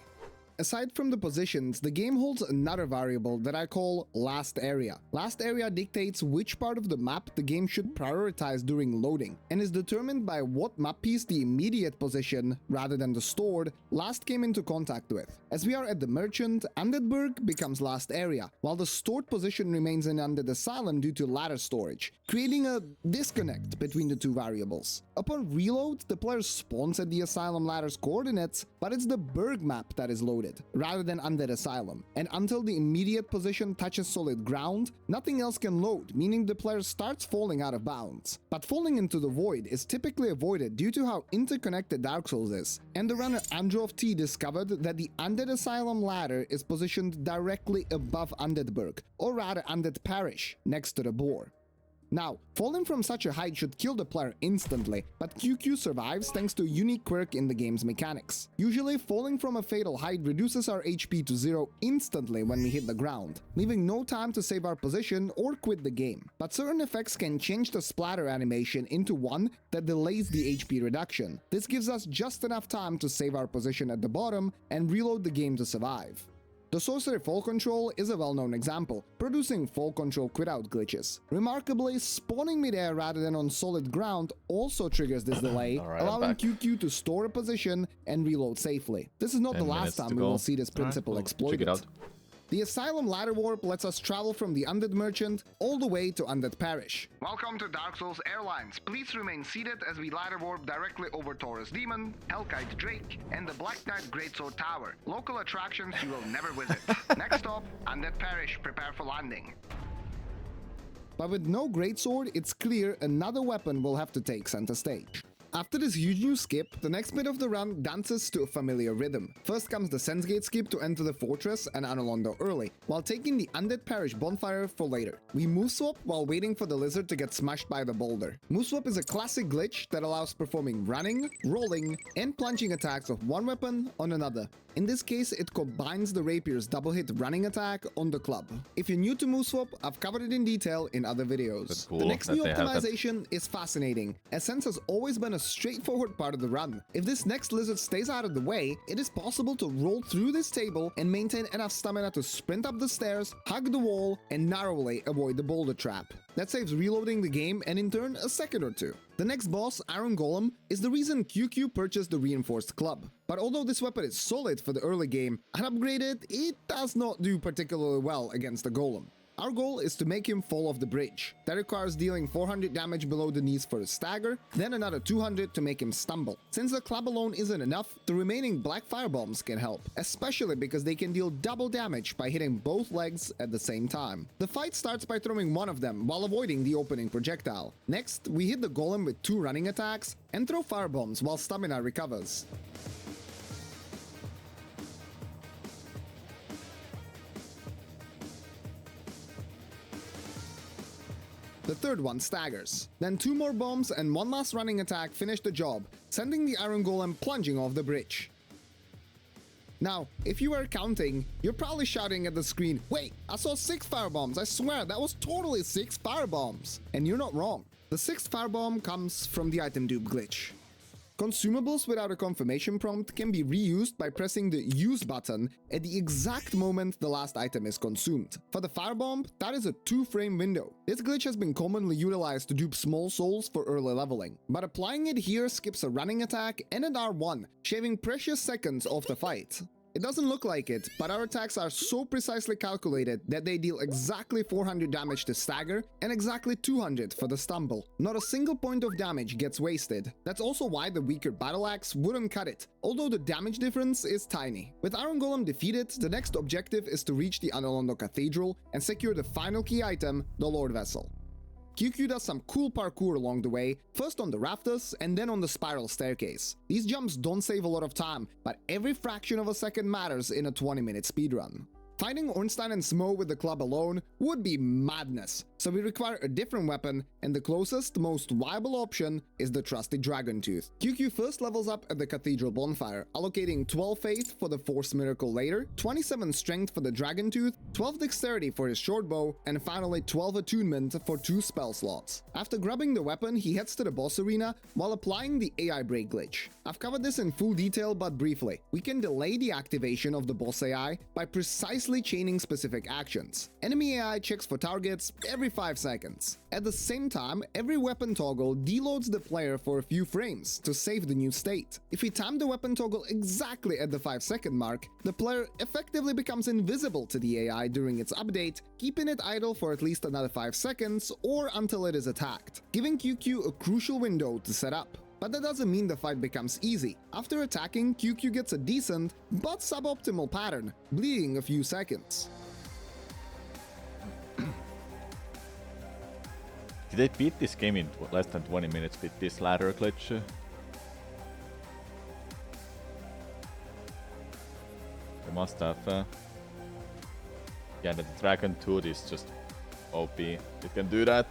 aside from the positions, the game holds another variable that I call last area. Last area dictates which part of the map the game should prioritize during loading, and is determined by what map piece the immediate position, rather than the stored, last came into contact with. As we are at the Merchant, Undeadburg becomes last area, while the stored position remains in Undead Asylum due to ladder storage, creating a disconnect between the two variables. Upon reload, the player spawns at the Asylum ladder's coordinates, but it's the Burg map that is loaded, rather than Undead Asylum, and until the immediate position touches solid ground, nothing else can load, meaning the player starts falling out of bounds. But falling into the void is typically avoided due to how interconnected Dark Souls is, and the runner Androv T discovered that the Undead Asylum ladder is positioned directly above Undeadburg, or rather Undead Parish, next to the boar. Now, falling from such a height should kill the player instantly, but QQ survives thanks to a unique quirk in the game's mechanics. Usually, falling from a fatal height reduces our HP to 0 instantly when we hit the ground, leaving no time to save our position or quit the game. But certain effects can change the splatter animation into one that delays the HP reduction. This gives us just enough time to save our position at the bottom and reload the game to survive. The Sorcery Fall Control is a well-known example, producing fall control quit-out glitches. Remarkably, spawning mid-air rather than on solid ground also triggers this delay, Alright, allowing QQ to store a position and reload safely. This is not the last time we will see this principle exploited. Check it out. The Asylum Ladder Warp lets us travel from the Undead Merchant all the way to Undead Parish. Welcome to Dark Souls Airlines. Please remain seated as we ladder warp directly over Taurus Demon, Hellkite Drake, and the Black Knight Greatsword Tower. Local attractions you will never visit. Next stop, Undead Parish. Prepare for landing. But with no Greatsword, it's clear another weapon will have to take center stage. After this huge new skip, the next bit of the run dances to a familiar rhythm. First comes the Sensegate skip to enter the fortress and Anolondo early, while taking the Undead Parish bonfire for later. We move swap while waiting for the lizard to get smashed by the boulder. Move swap is a classic glitch that allows performing running, rolling, and plunging attacks of one weapon on another. In this case, it combines the rapier's double hit running attack on the club. If you're new to move swap, I've covered it in detail in other videos. That's cool The next that new they have that. optimization is fascinating, as Sense has always been a straightforward part of the run. If this next lizard stays out of the way, it is possible to roll through this table and maintain enough stamina to sprint up the stairs, hug the wall, and narrowly avoid the boulder trap. That saves reloading the game and in turn a second or two. The next boss, Iron Golem, is the reason QQ purchased the reinforced club. But although this weapon is solid for the early game, unupgraded, it does not do particularly well against the Golem. Our goal is to make him fall off the bridge. That requires dealing 400 damage below the knees for a stagger, then another 200 to make him stumble. Since the club alone isn't enough, the remaining black firebombs can help, especially because they can deal double damage by hitting both legs at the same time. The fight starts by throwing one of them while avoiding the opening projectile. Next, we hit the golem with 2 running attacks and throw firebombs while stamina recovers. The third one staggers. Then 2 more bombs and 1 last running attack finish the job, sending the Iron Golem plunging off the bridge. Now, if you were counting, you're probably shouting at the screen, "Wait, I saw 6 firebombs, I swear, that was totally 6 firebombs!" And you're not wrong. The 6th firebomb comes from the item dupe glitch. Consumables without a confirmation prompt can be reused by pressing the use button at the exact moment the last item is consumed. For the firebomb, that is a 2-frame window. This glitch has been commonly utilized to dupe small souls for early leveling, but applying it here skips a running attack and an R1, shaving precious seconds off the fight. It doesn't look like it, but our attacks are so precisely calculated that they deal exactly 400 damage to stagger and exactly 200 for the stumble. Not a single point of damage gets wasted. That's also why the weaker battle axe wouldn't cut it, although the damage difference is tiny. With Iron Golem defeated, the next objective is to reach the Anolondo Cathedral and secure the final key item, the Lord Vessel. QQ does some cool parkour along the way, first on the rafters and then on the spiral staircase. These jumps don't save a lot of time, but every fraction of a second matters in a 20-minute speedrun. Fighting Ornstein and Smo with the club alone would be madness, so we require a different weapon, and the closest, most viable option is the trusty Dragon Tooth. QQ first levels up at the Cathedral Bonfire, allocating 12 Faith for the Force Miracle later, 27 Strength for the Dragon Tooth, 12 Dexterity for his short bow, and finally 12 Attunement for 2 spell slots. After grabbing the weapon, he heads to the boss arena while applying the AI break glitch. I've covered this in full detail, but briefly. We can delay the activation of the boss AI by precisely chaining specific actions. Enemy AI checks for targets every 5 seconds. At the same time, every weapon toggle deloads the player for a few frames to save the new state. If we time the weapon toggle exactly at the 5-second mark, the player effectively becomes invisible to the AI during its update, keeping it idle for at least another 5 seconds or until it is attacked, giving QQ a crucial window to set up. But that doesn't mean the fight becomes easy. After attacking, QQ gets a decent, but suboptimal pattern, bleeding a few seconds. Did they beat this game in less than 20 minutes with this ladder glitch? They must have. Yeah, the Dragon Tooth is just OP. It can do that.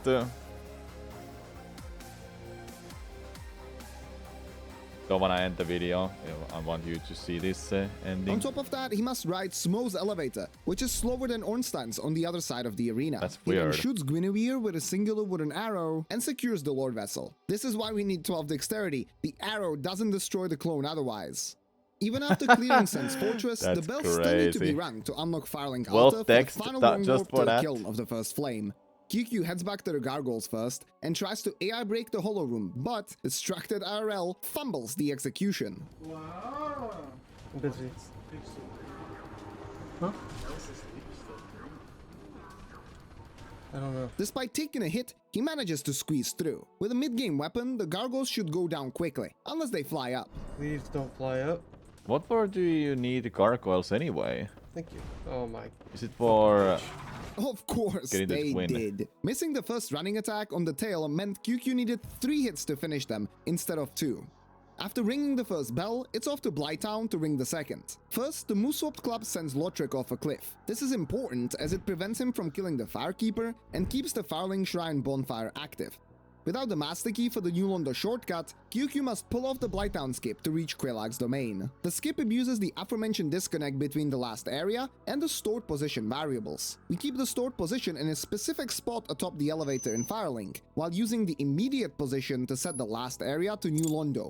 Don't wanna end the video. I want you to see this ending. On top of that, he must ride Smo's elevator, which is slower than Ornstein's on the other side of the arena. That's He then weird. shoots Guinevere with a singular wooden arrow and secures the Lord Vessel. This is why we need 12 Dexterity. The arrow doesn't destroy the clone otherwise. Even after clearing Sen's Fortress, the That's bells still need to be crazy. rung to unlock Firelink Well, Altar for the text final that- rung just warp for to the that. kiln of the first flame. QQ heads back to the Gargoyles first and tries to AI break the Hollow Room, but distracted IRL fumbles the execution. Busy. Huh? I don't know. Despite taking a hit, he manages to squeeze through. With a mid-game weapon, the Gargoyles should go down quickly, unless they fly up. Please don't fly up. What for do you need gargoyles anyway? Thank you. Oh my. Is it for... Of course Getting the they twin. did. Missing the first running attack on the tail meant QQ needed 3 hits to finish them, instead of 2. After ringing the first bell, it's off to Blighttown to ring the second. First, the Mooswap Club sends Lothric off a cliff. This is important as it prevents him from killing the Firekeeper and keeps the Firelink Shrine bonfire active. Without the Master Key for the New Londo shortcut, QQ must pull off the Blighttown skip to reach Quelaag's domain. The skip abuses the aforementioned disconnect between the last area and the stored position variables. We keep the stored position in a specific spot atop the elevator in Firelink, while using the immediate position to set the last area to New Londo.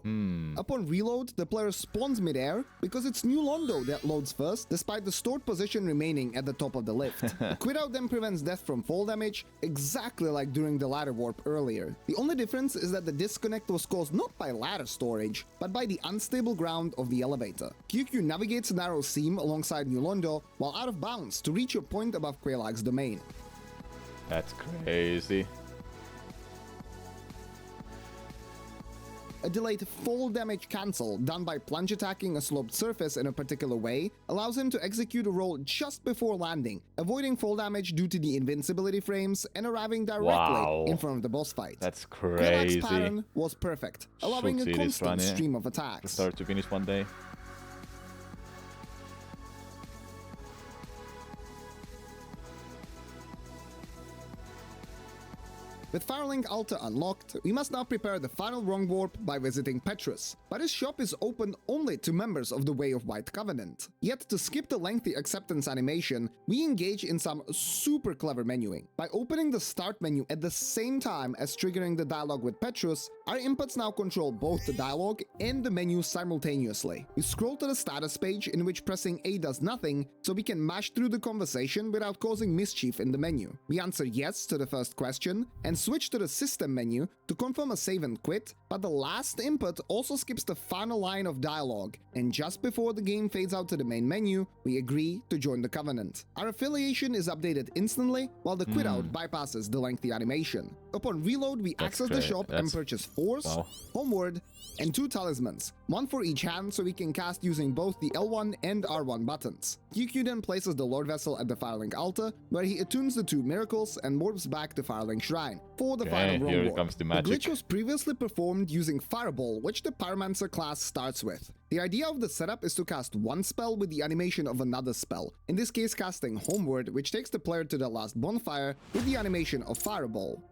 Upon reload, the player spawns midair because it's New Londo that loads first, despite the stored position remaining at the top of the lift. Quit out then prevents death from fall damage, exactly like during the ladder warp earlier. The only difference is that the disconnect was caused not by ladder storage, but by the unstable ground of the elevator. QQ navigates a narrow seam alongside New Londo while out of bounds to reach a point above Quelaag's domain. That's crazy. A delayed fall damage cancel done by plunge attacking a sloped surface in a particular way allows him to execute a roll just before landing, avoiding fall damage due to the invincibility frames and arriving directly in front of the boss fight. That's Quelaag's crazy. pattern was perfect, allowing Should a see this constant run, yeah. stream of To attacks. start to finish one day. With Firelink Altar unlocked, we must now prepare the final wrong warp by visiting Petrus, but his shop is open only to members of the Way of White Covenant. Yet to skip the lengthy acceptance animation, we engage in some super clever menuing. By opening the start menu at the same time as triggering the dialogue with Petrus, our inputs now control both the dialogue and the menu simultaneously. We scroll to the status page, in which pressing A does nothing, so we can mash through the conversation without causing mischief in the menu. We answer yes to the first question, and switch to the system menu to confirm a save and quit, but the last input also skips the final line of dialogue, and just before the game fades out to the main menu, we agree to join the Covenant. Our affiliation is updated instantly, while the quit out bypasses the lengthy animation. Upon reload, we access the shop and purchase Force, Wow. Homeward, and 2 talismans, one for each hand so we can cast using both the L1 and R1 buttons. QQ then places the Lord Vessel at the Firelink altar, where he attunes the 2 miracles and warps back to Firelink Shrine for the final Wrong here Warp. comes the The magic. glitch was previously performed using Fireball, which the Pyromancer class starts with. The idea of the setup is to cast one spell with the animation of another spell, in this case casting Homeward, which takes the player to the last bonfire with the animation of Fireball.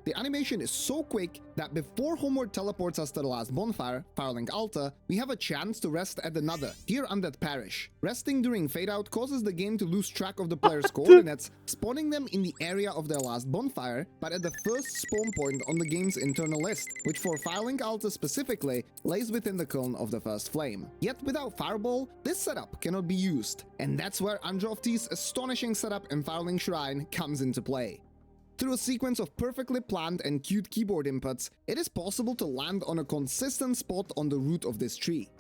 The animation is so quick that before Homeward teleports us to the last bonfire, Firelink Altar, we have a chance to rest at another, here Undead Parish. Resting during Fade Out causes the game to lose track of the player's coordinates, spawning them in the area of their last bonfire, but at the first spawn point on the game's internal list, which for Firelink Altar specifically, lays within the cone of the first flame. Yet without Fireball, this setup cannot be used, and that's where Androfti's astonishing setup in Firelink Shrine comes into play. Through a sequence of perfectly planned and cute keyboard inputs, it is possible to land on a consistent spot on the root of this tree.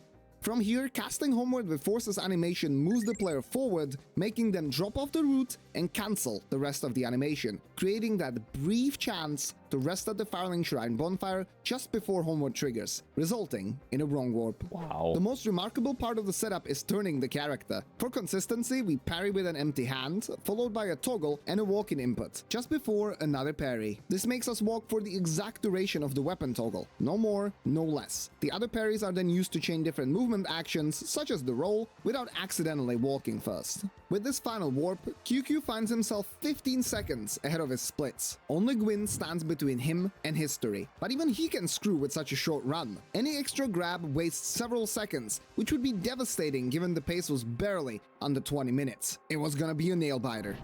From here, casting Homeward with Force's animation moves the player forward, making them drop off the root and cancel the rest of the animation, creating that brief chance to rest at the Firelink Shrine bonfire just before Homeward triggers, resulting in a Wrong Warp. Wow. The most remarkable part of the setup is turning the character. For consistency, we parry with an empty hand, followed by a toggle and a walk-in input, just before another parry. This makes us walk for the exact duration of the weapon toggle, no more, no less. The other parries are then used to chain different movement actions, such as the roll, without accidentally walking first. With this final warp, QQ finds himself 15 seconds ahead of his splits. Only Gwyn stands between him and history, but even he can screw with such a short run. Any extra grab wastes several seconds, which would be devastating given the pace was barely under 20 minutes. It was gonna be a nail-biter.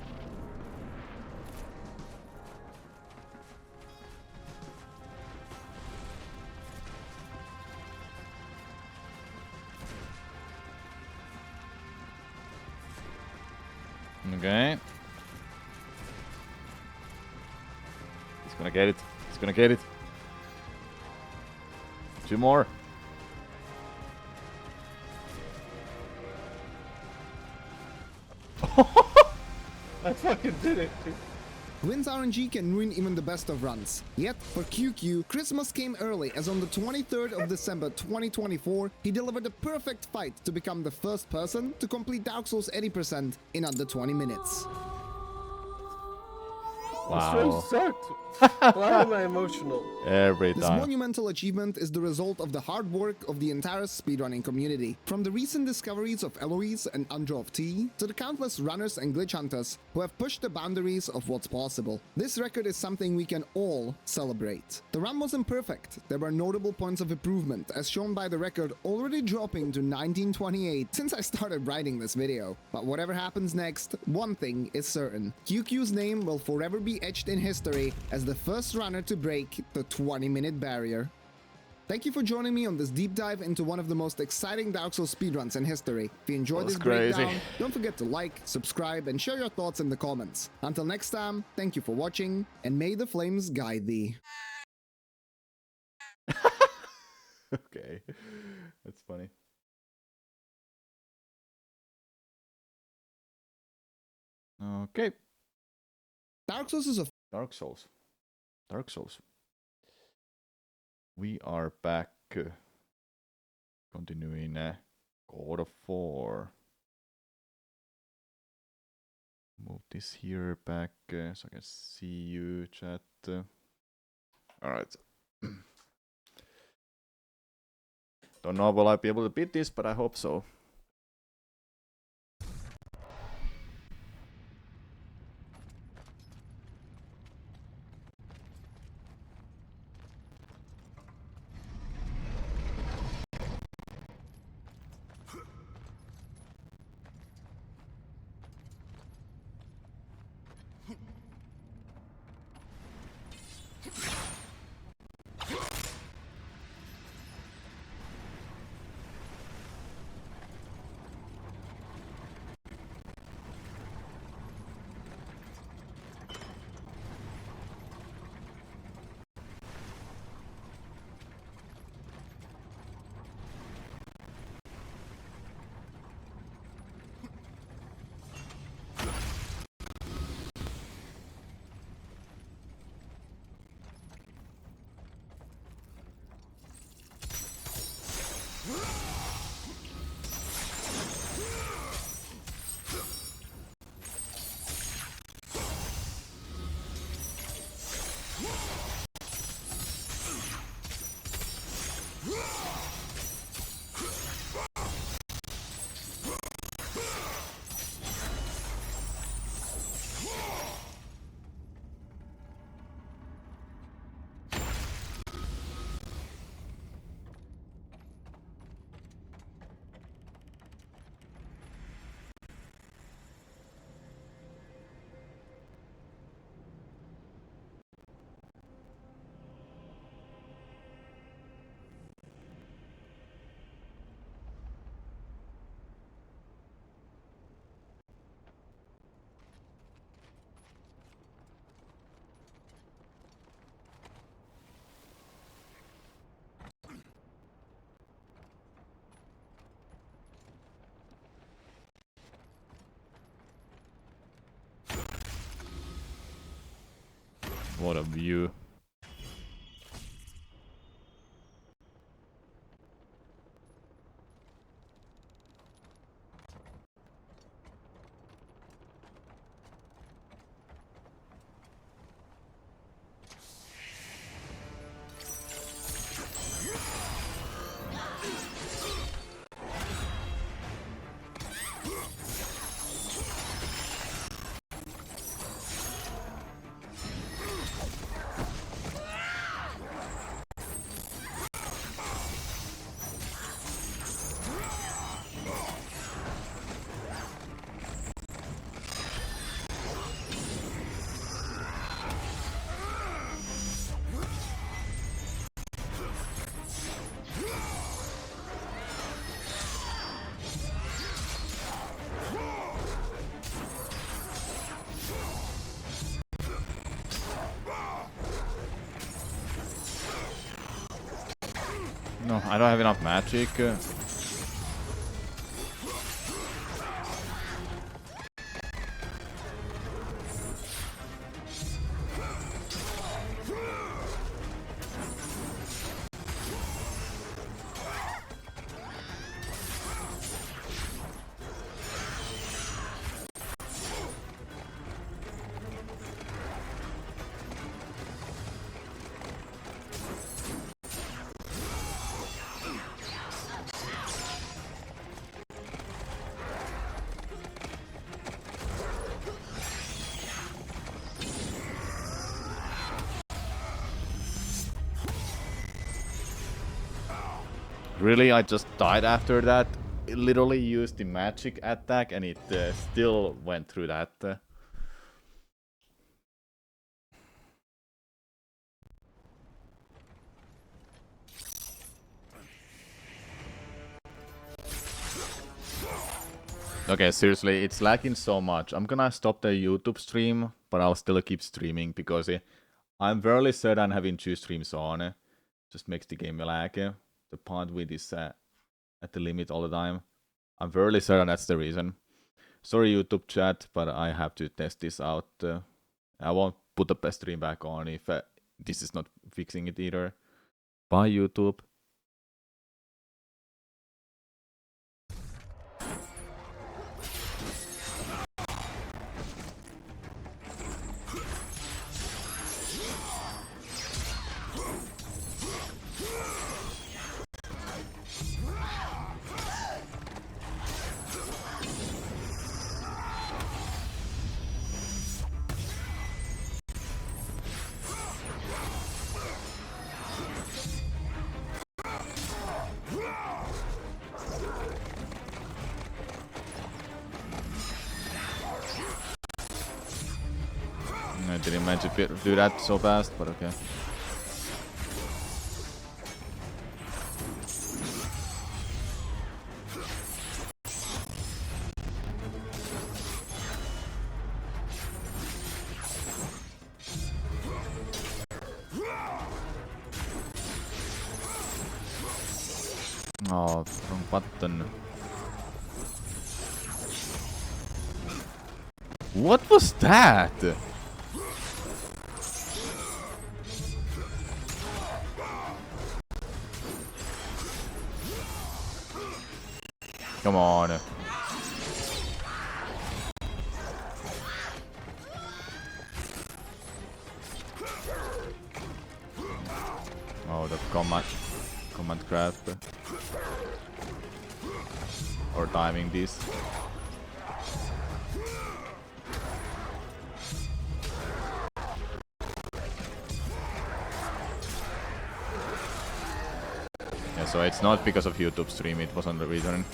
Okay. He's gonna get it. He's gonna get it. 2 more. I fucking did it, dude. Gwyn's RNG can ruin even the best of runs. Yet, for QQ, Christmas came early as on the 23rd of December 2024, he delivered a perfect fight to become the first person to complete Dark Souls 80% in under 20 minutes. Wow. This sucked. Why am I emotional? Every This time. monumental achievement is the result of the hard work of the entire speedrunning community. From the recent discoveries of Eloise and Androv T, to the countless runners and glitch hunters who have pushed the boundaries of what's possible. This record is something we can all celebrate. The run wasn't perfect. There were notable points of improvement, as shown by the record already dropping to 1928 since I started writing this video. But whatever happens next, one thing is certain. QQ's name will forever be etched in history as the first runner to break the 20-minute barrier. Thank you for joining me on this deep dive into one of the most exciting Dark Souls speedruns in history. If you enjoyed this breakdown, don't forget to like, subscribe, and share your thoughts in the comments. Until next time, thank you for watching, and may the flames guide thee. Okay. That's funny. Okay. Dark Souls is a Dark Souls. Dark Souls. We are back. Continuing God of War. Move this here back so I can see you, chat. Alright. Don't know will I be able to beat this, but I hope so. What a view. No, I don't have enough magic. Really, I just died after that. It literally used the magic attack and it still went through that. Okay, seriously, it's lagging so much. I'm gonna stop the YouTube stream, but I'll still keep streaming because I'm fairly certain having 2 streams on just makes the game lag. The bandwidth is at the limit all the time. I'm fairly certain that's the reason. Sorry YouTube chat, but I have to test this out. I won't put the stream back on if this is not fixing it either. Bye YouTube. I didn't mean to do that so fast, but okay. Oh, wrong button. What was that? Come on. Oh, the command grab. Or timing this. Yeah, so it's not because of YouTube stream, it was on the return.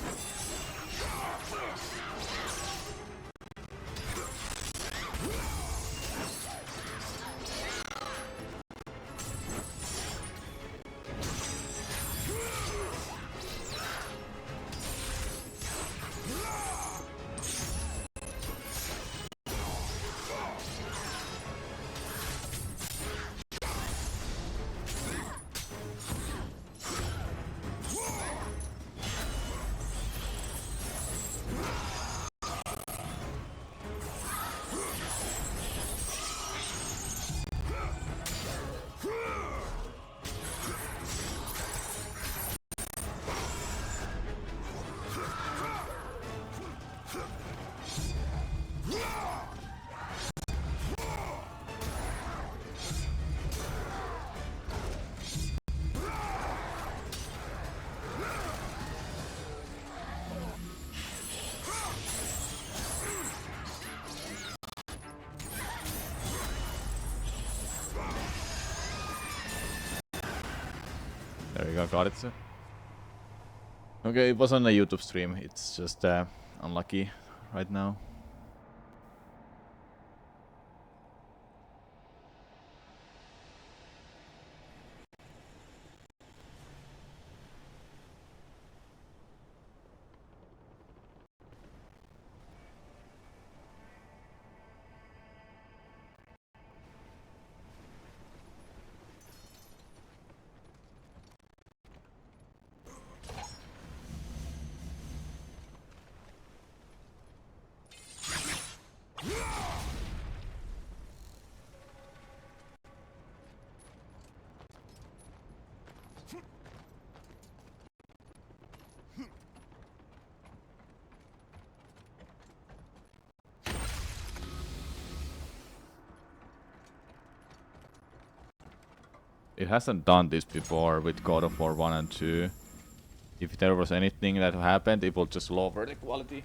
There you go, got it. Okay, it was on a YouTube stream. It's just unlucky right now. It hasn't done this before with God of War 1 and 2. If there was anything that happened, it will just lower the quality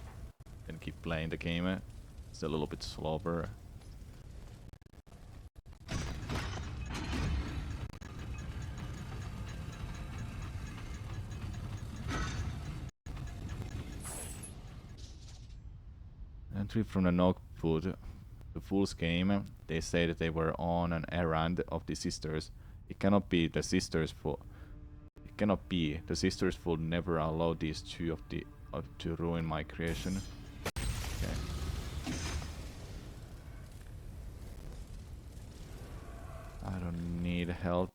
and keep playing the game. It's a little bit slower. Entry from the notebook. The Fool's game. They say that they were on an errand of the sisters. It cannot be the sisters for. It cannot be. The sisters will never allow these two of the to ruin my creation. Okay. I don't need help.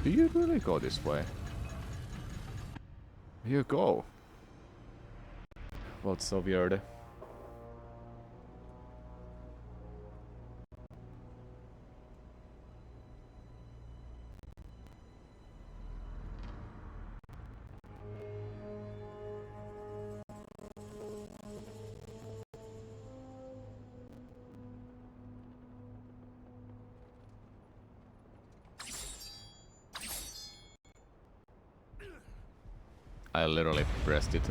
Do you really go this way? Here you go. Well, it's so weird. I literally pressed it.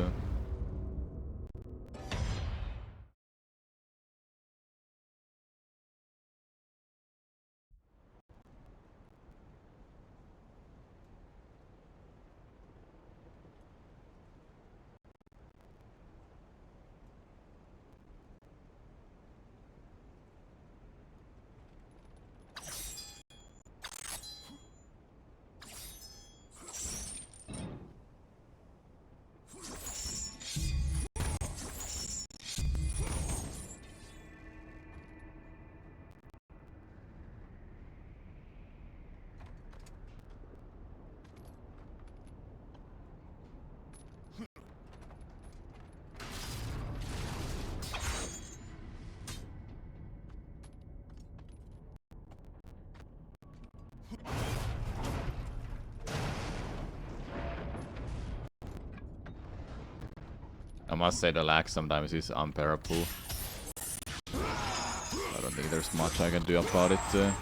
I must say the lag sometimes is unbearable. I don't think there's much I can do about it.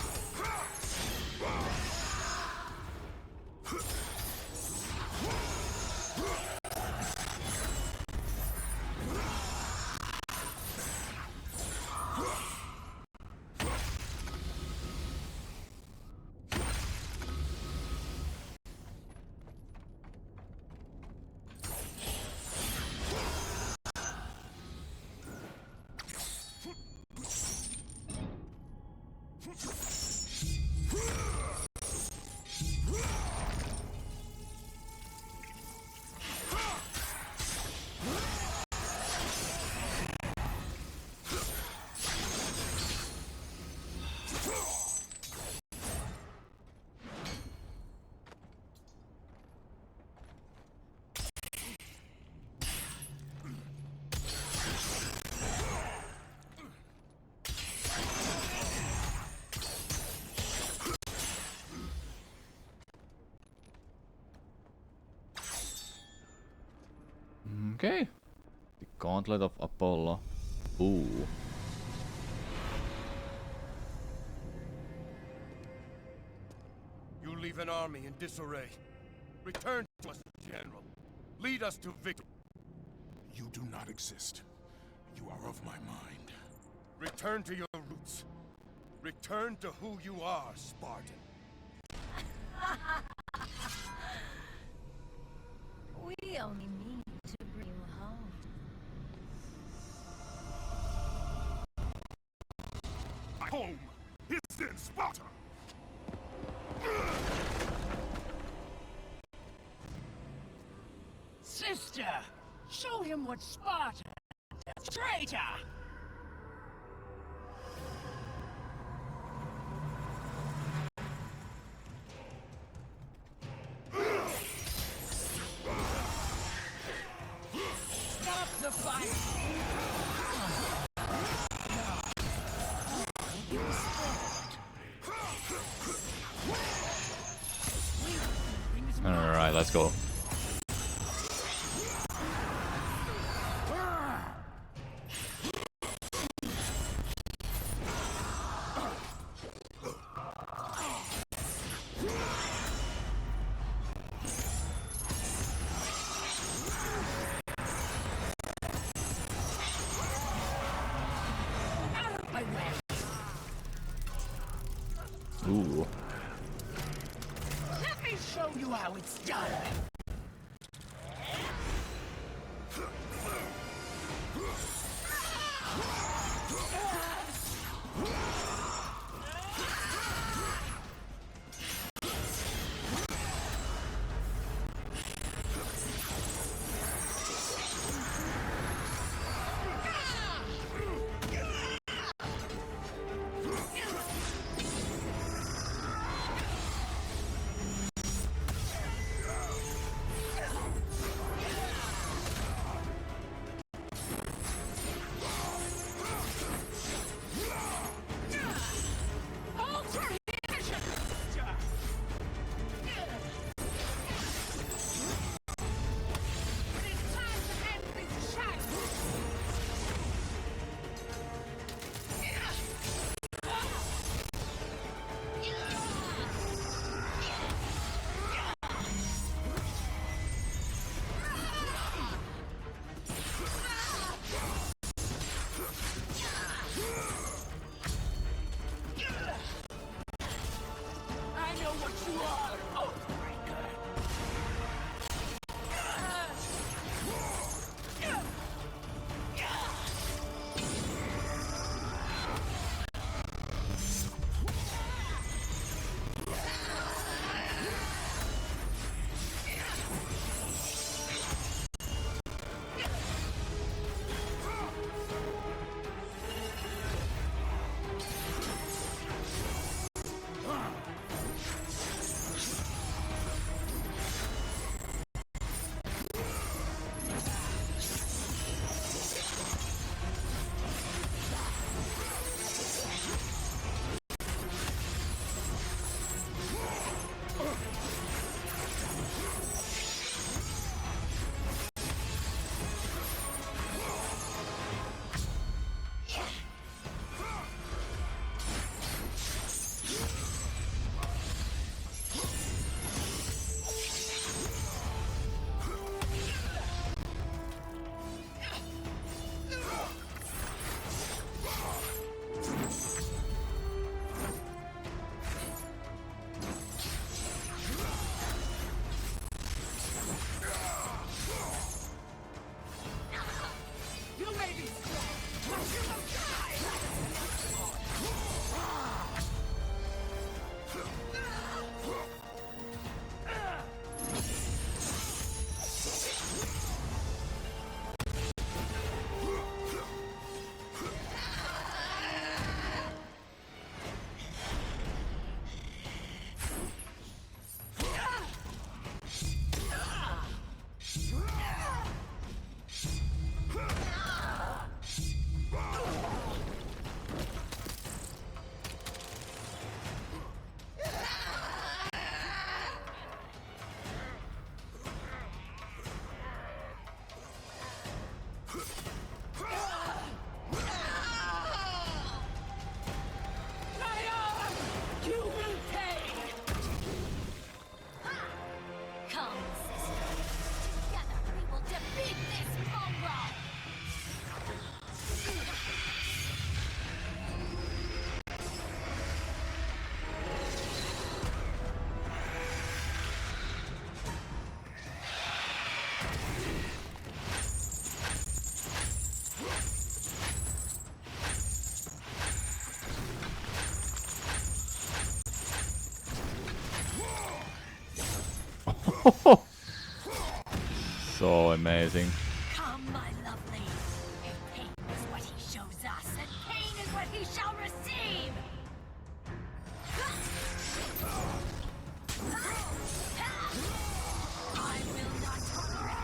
Okay. Gauntlet of Apollo. Ooh. You leave an army in disarray. Return to us, General. Lead us to victory. You do not exist. You are of my mind. Return to your roots. Return to who you are, Spartan. We only mean to bring you home. My home is in Sparta! Sister, show him what Sparta is. Traitor! Stop the fight! Alright, let's go. Ooh. Let me show you how it's done! So amazing. Come, my lovely. Pain is what he shows us, and pain is what he shall receive. I will not tolerate.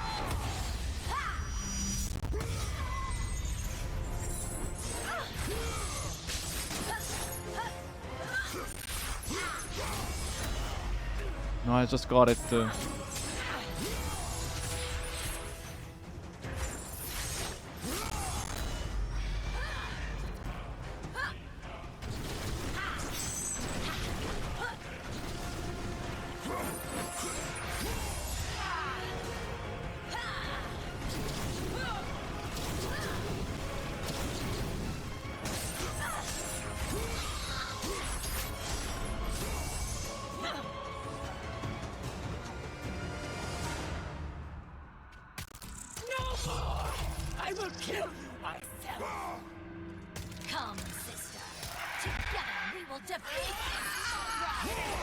No, I just got it. I will kill you myself. Come, sister. Together we will defeat this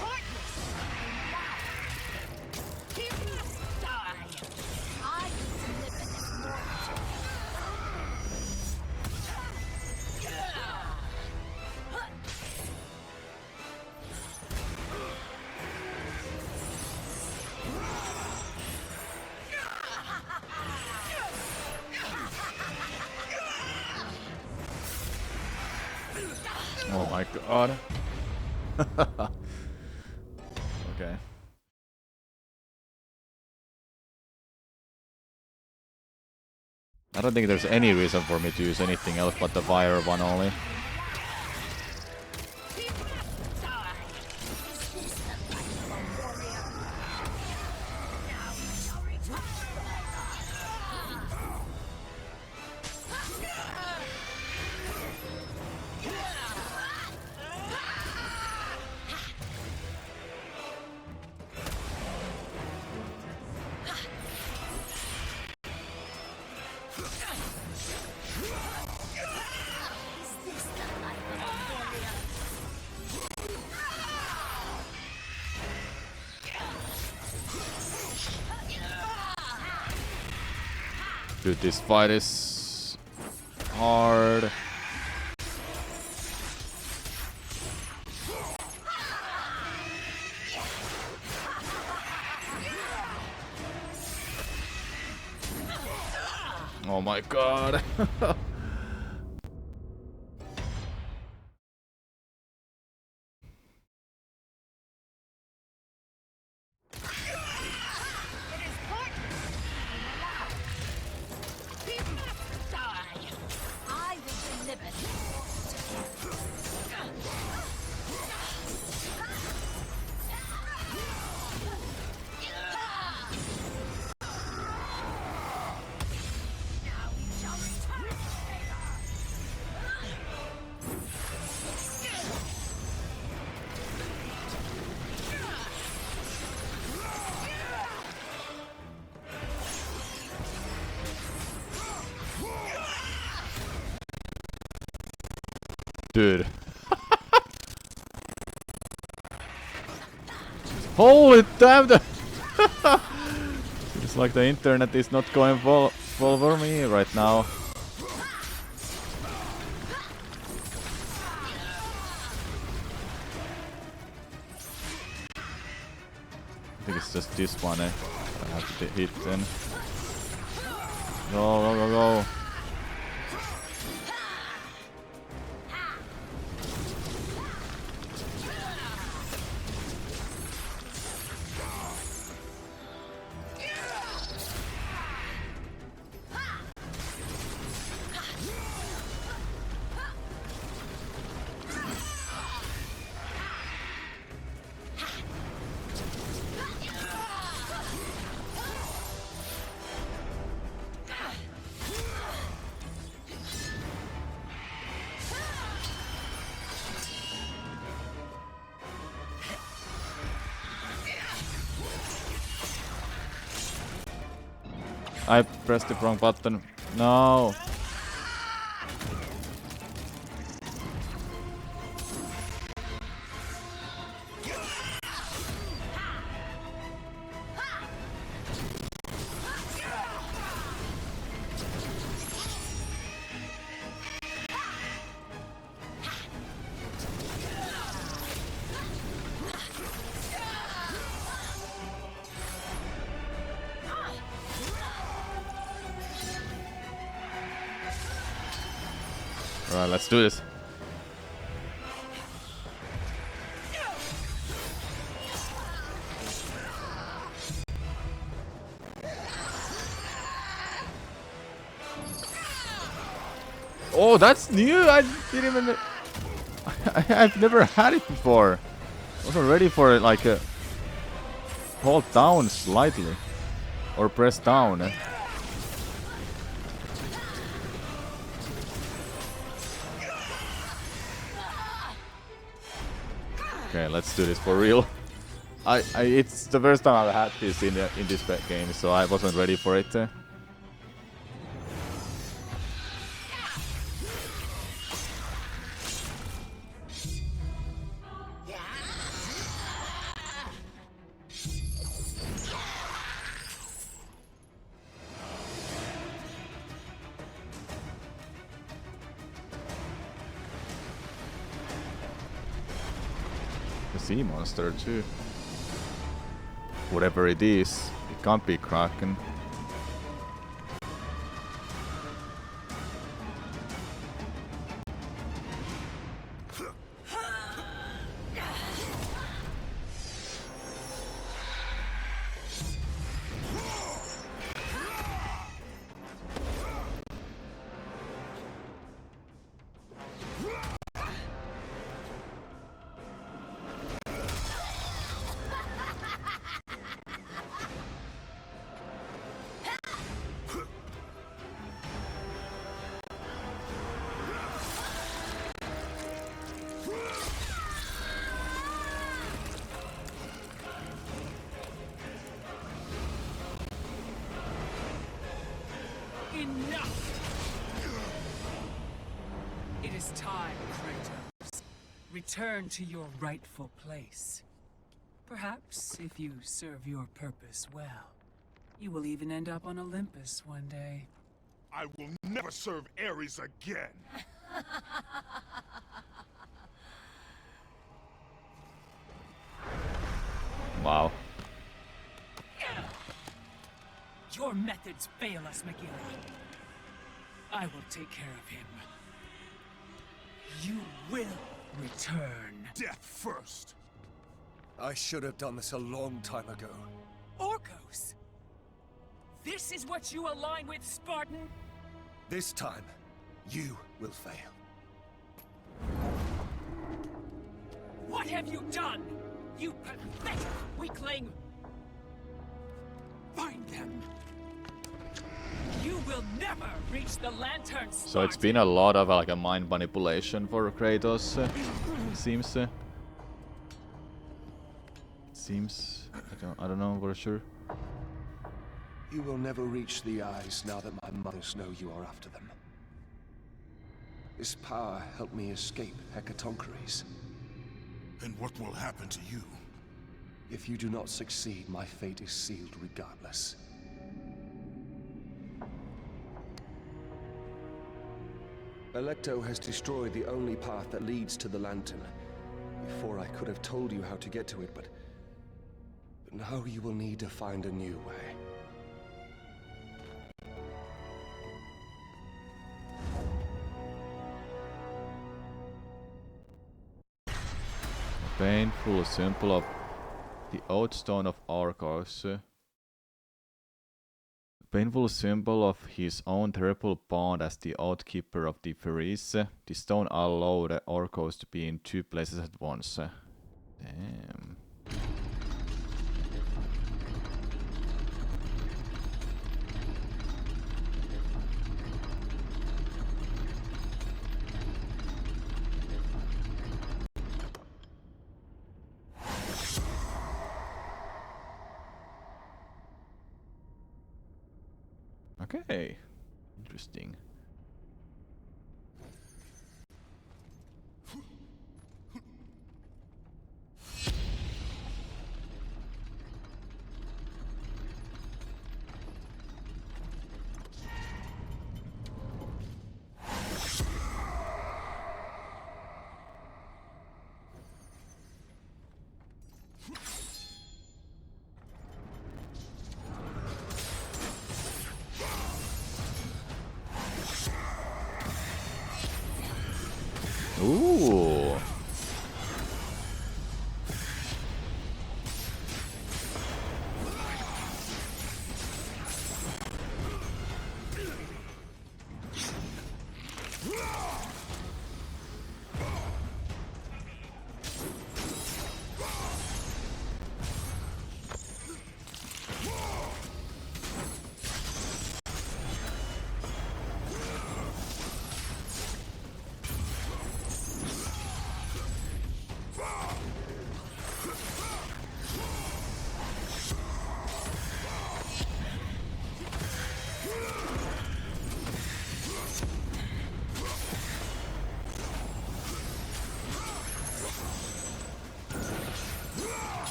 heartless. He must die. I will deliver this mortal. Oh my god. Okay. I don't think there's any reason for me to use anything else but the fire one only. Dude, this fight is hard. Oh my god. Dude. Holy damn! It's like the internet is not going full for me right now. I think it's just this one, eh? I have to hit then. Go, go, go, go. I pressed the wrong button. No. Alright, let's do this. Oh, that's new! I didn't even... I've never had it before. I wasn't ready for it, like... hold down slightly. Or press down. Okay, let's do this for real. It's the first time I've had this in this game, so I wasn't ready for it. The sea monster too. Whatever it is, it can't be Kraken. It is time, Kratos. Return to your rightful place. Perhaps, if you serve your purpose well, you will even end up on Olympus one day. I will never serve Ares again! Wow. Your methods fail us, Megillah. I will take care of him. You will return. Death first! I should have done this a long time ago. Orcos! This is what you align with, Spartan? This time, you will fail. What have you done? You pathetic weakling! Find them! You will never reach the lantern, Spartan! So it's been a lot of like a mind manipulation for Kratos, it seems. I don't know for sure. You will never reach the eyes now that my mothers know you are after them. This power helped me escape Hecatoncheires. And what will happen to you? If you do not succeed, my fate is sealed regardless. Alecto has destroyed the only path that leads to the lantern. Before I could have told you how to get to it, but now you will need to find a new way. Painful symbol of the Oathstone of Arcos. Painful symbol of his own terrible bond as the Oathkeeper of the Furies. The stone allowed the Orcos to be in two places at once. Damn. Okay, interesting. Ooh.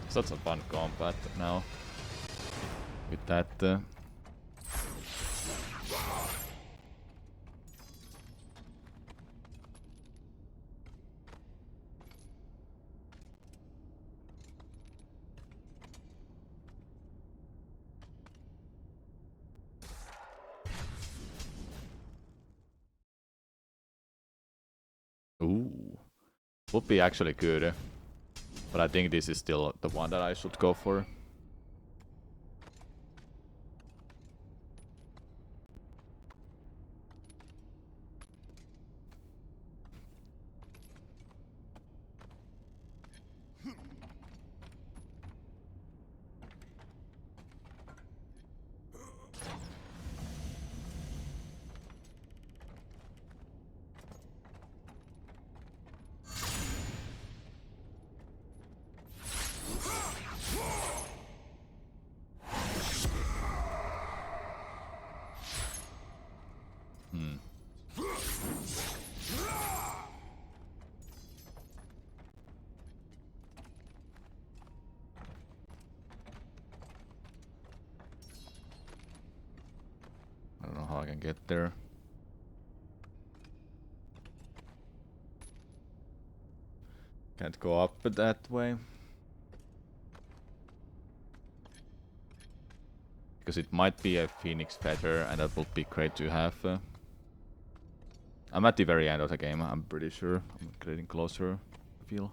Such a fun combat now with that. Ooh, would be actually good, but I think this is still the one that I should go for. I don't know how I can get there. Can't go up that way. Because it might be a Phoenix Feather, and that would be great to have. I'm at the very end of the game, I'm pretty sure. I'm getting closer, I feel.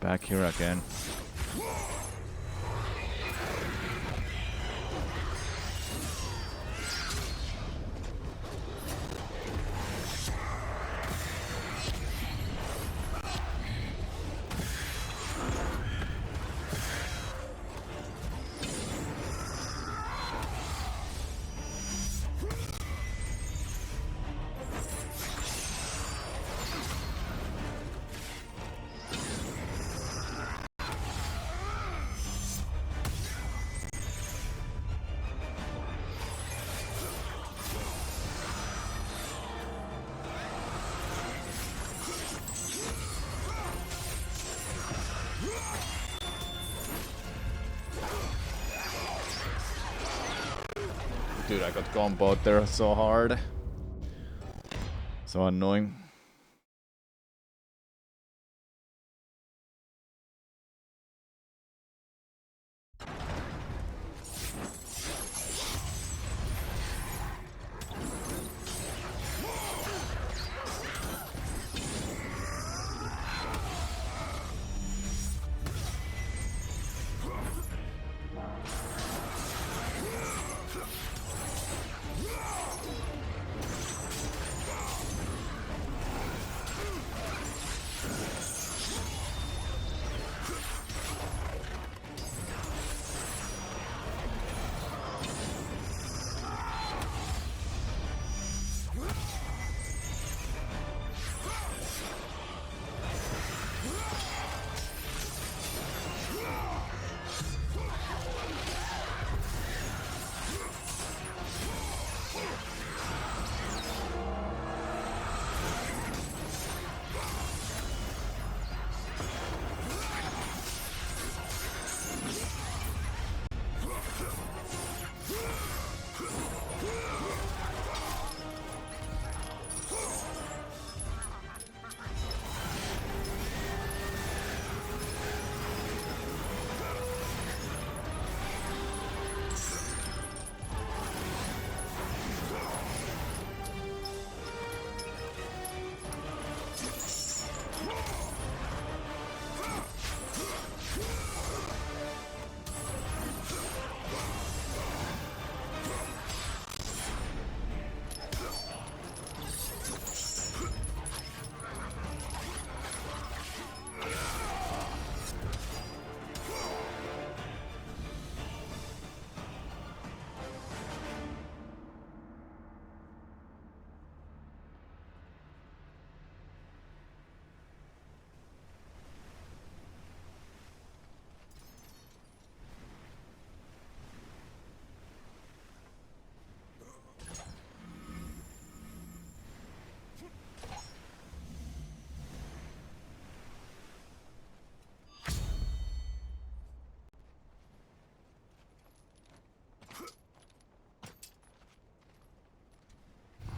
Back here again. Dude, I got comboed there so hard. So annoying.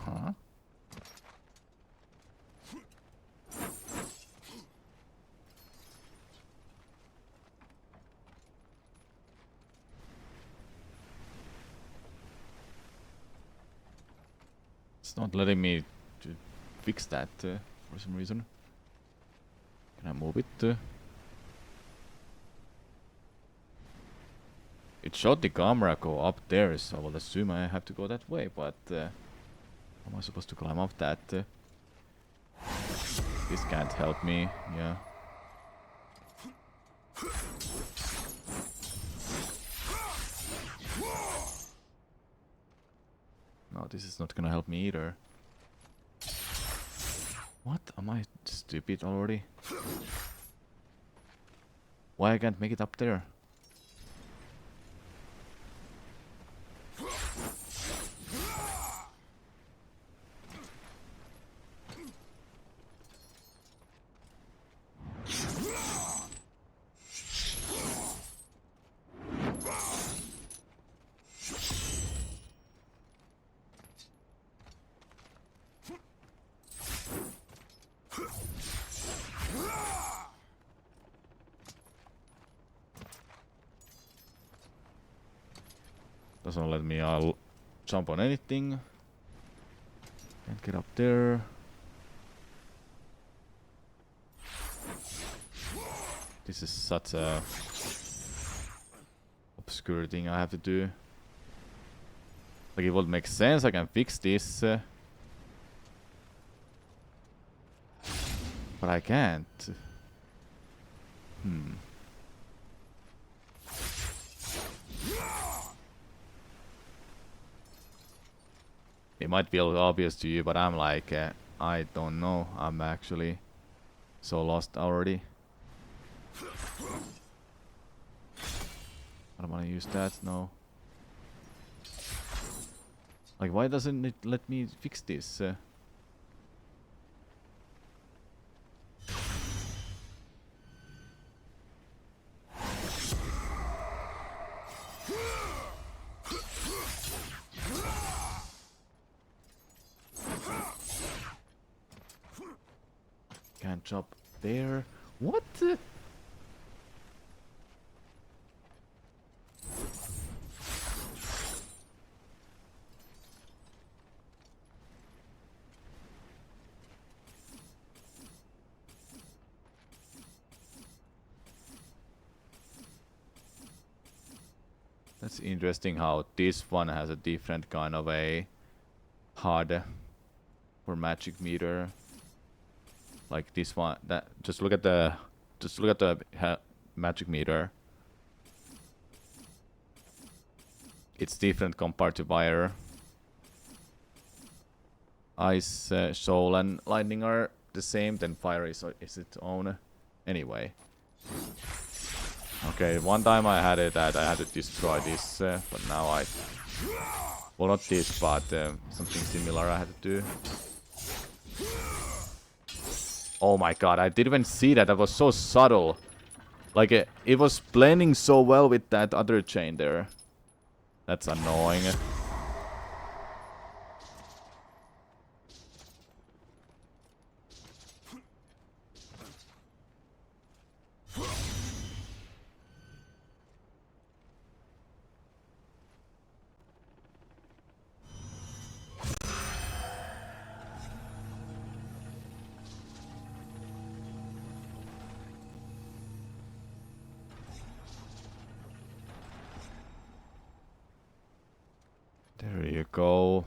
Huh? It's not letting me to fix that for some reason. Can I move it? It showed the camera go up there, so I will assume I have to go that way, but how am I supposed to climb up that? This can't help me, yeah. No, this is not gonna help me either. What? Am I stupid already? Why I can't make it up there? Doesn't let me jump on anything. Can't get up there. This is such a obscure thing I have to do. Like, it would make sense, I can fix this. But I can't. It might be obvious to you, but I'm like, I don't know. I'm actually so lost already. I don't want to use that, no. Like, why doesn't it let me fix this? can't jump there. What? That's interesting how this one has a different kind of a HUD for magic meter. Like this one, that just look at the magic meter. It's different compared to Fire. Ice, Soul, and Lightning are the same. Then Fire is its own. Anyway. Okay, one time I had it that I had to destroy this, but now I... Well, not this, but something similar I had to do. Oh my god, I didn't even see that. That was so subtle. Like, it was blending so well with that other chain there. That's annoying. There you go.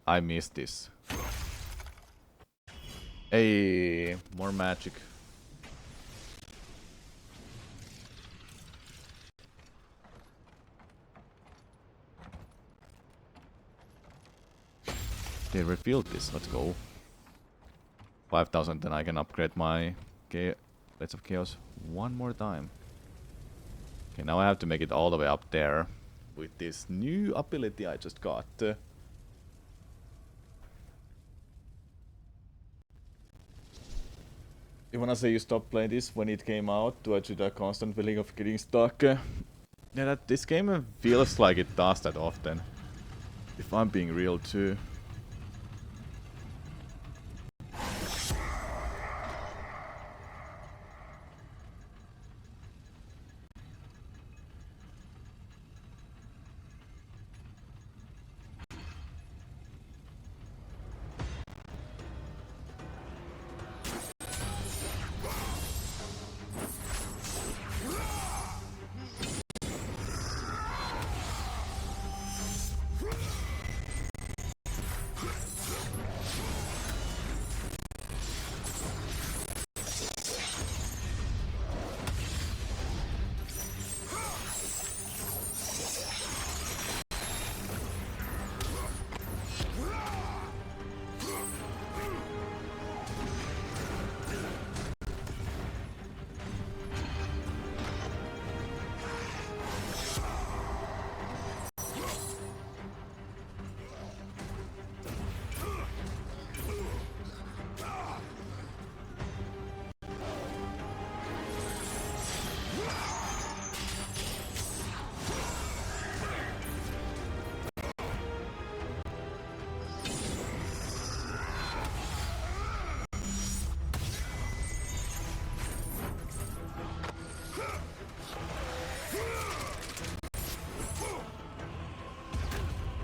I missed this. Hey, more magic. They revealed this. Let's go. 5,000, then I can upgrade my Blades of Chaos one more time. Okay, now I have to make it all the way up there with this new ability I just got. You wanna say you stopped playing this when it came out due to the constant feeling of getting stuck? Yeah, this game feels like it does that often. If I'm being real too.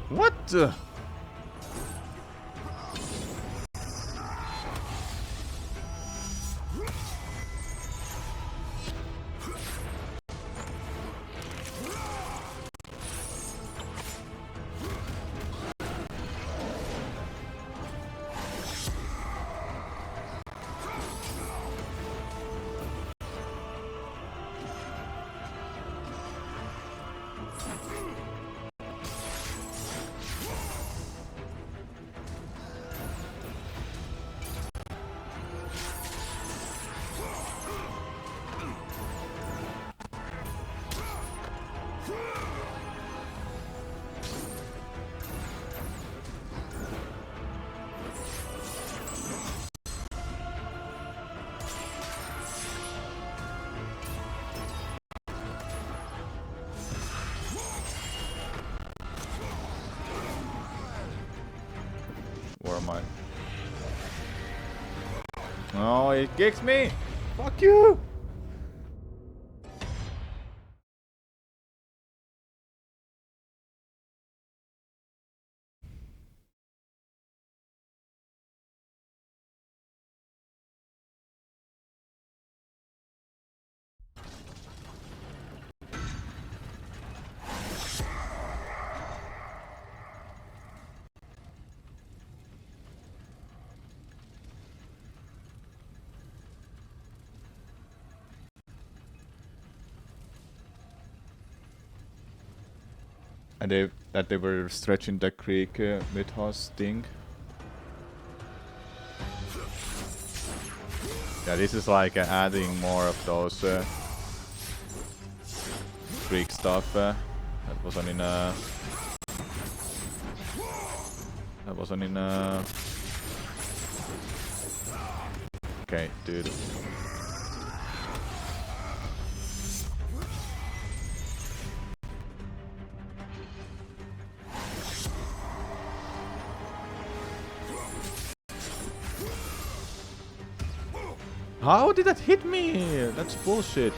What? Never mind. Oh, it kicks me! Fuck you! And they were stretching the creek mid-house thing. Yeah, this is like adding more of those creek stuff. That wasn't in That wasn't in Okay, dude. How did that hit me? That's bullshit.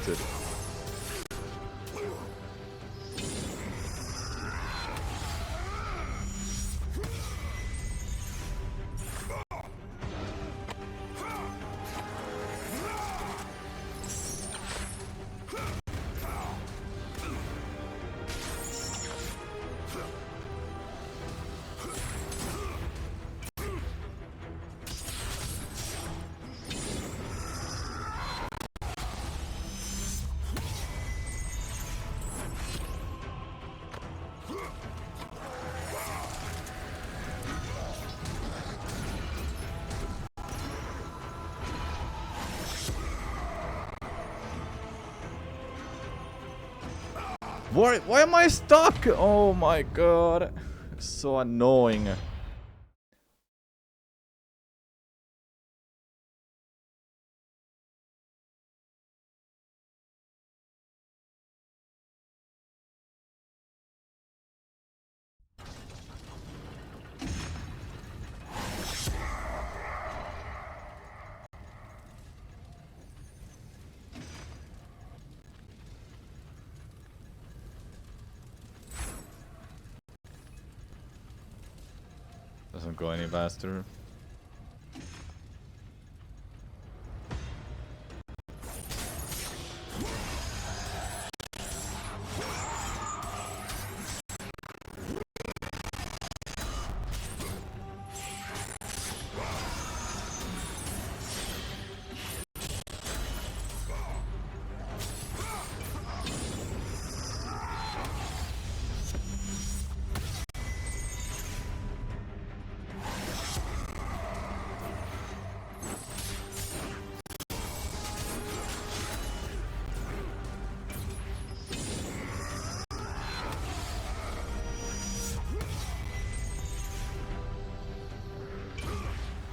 Why am I stuck? Oh my god. So annoying. Doesn't go any faster.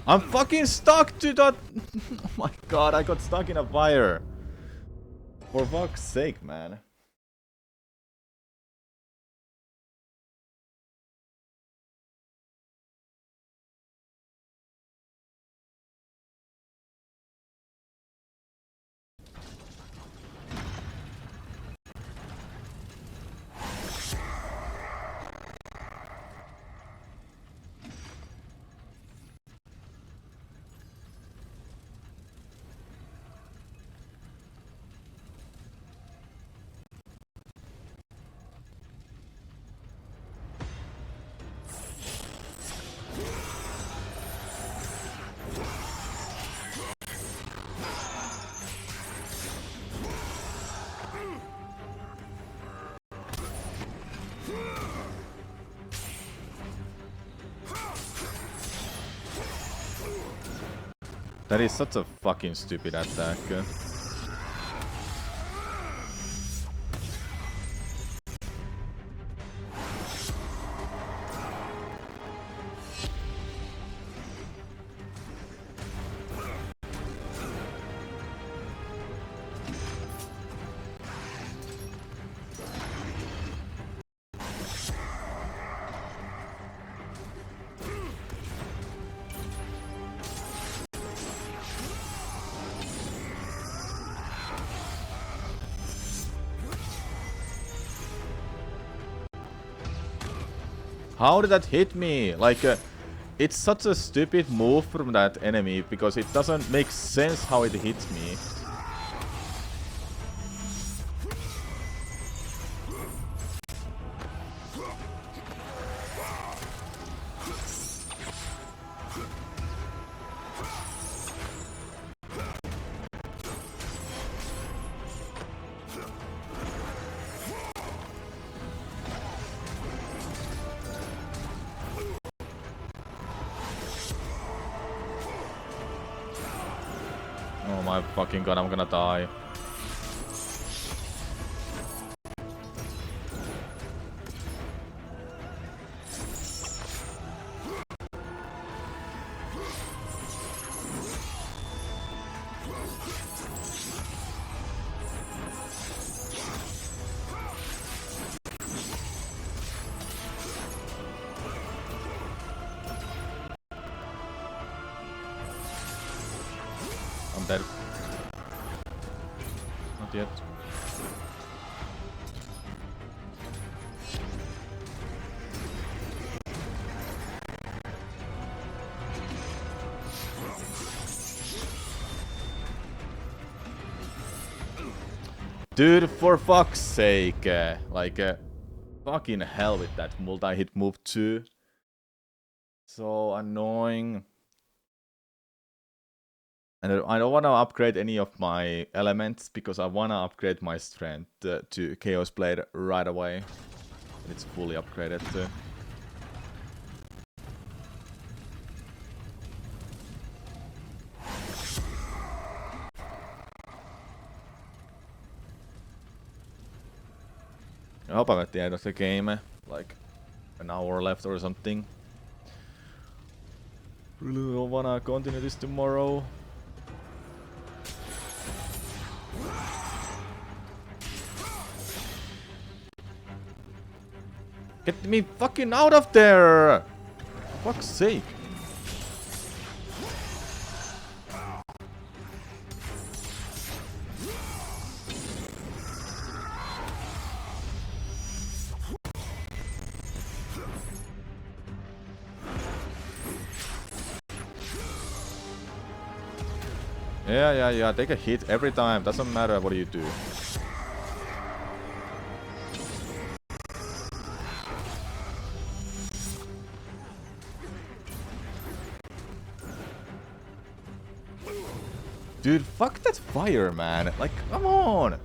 I'm fucking stuck to that. Oh my god, I got stuck in a fire. For fuck's sake, man. That is such a fucking stupid attack. How did that hit me? Like, it's such a stupid move from that enemy because it doesn't make sense how it hits me. Oh my fucking god, I'm gonna die. I'm dead. Not yet. Dude, for fuck's sake. Fucking hell with that multi-hit move too. So annoying. And I don't want to upgrade any of my elements because I want to upgrade my strength to Chaos Blade right away. And it's fully upgraded too. I hope I'm at the end of the game, like an hour left or something. Really don't wanna continue this tomorrow. Get me fucking out of there! For fuck's sake. Yeah, take a hit every time, doesn't matter what you do. Dude, fuck that fire, man. Like, come on!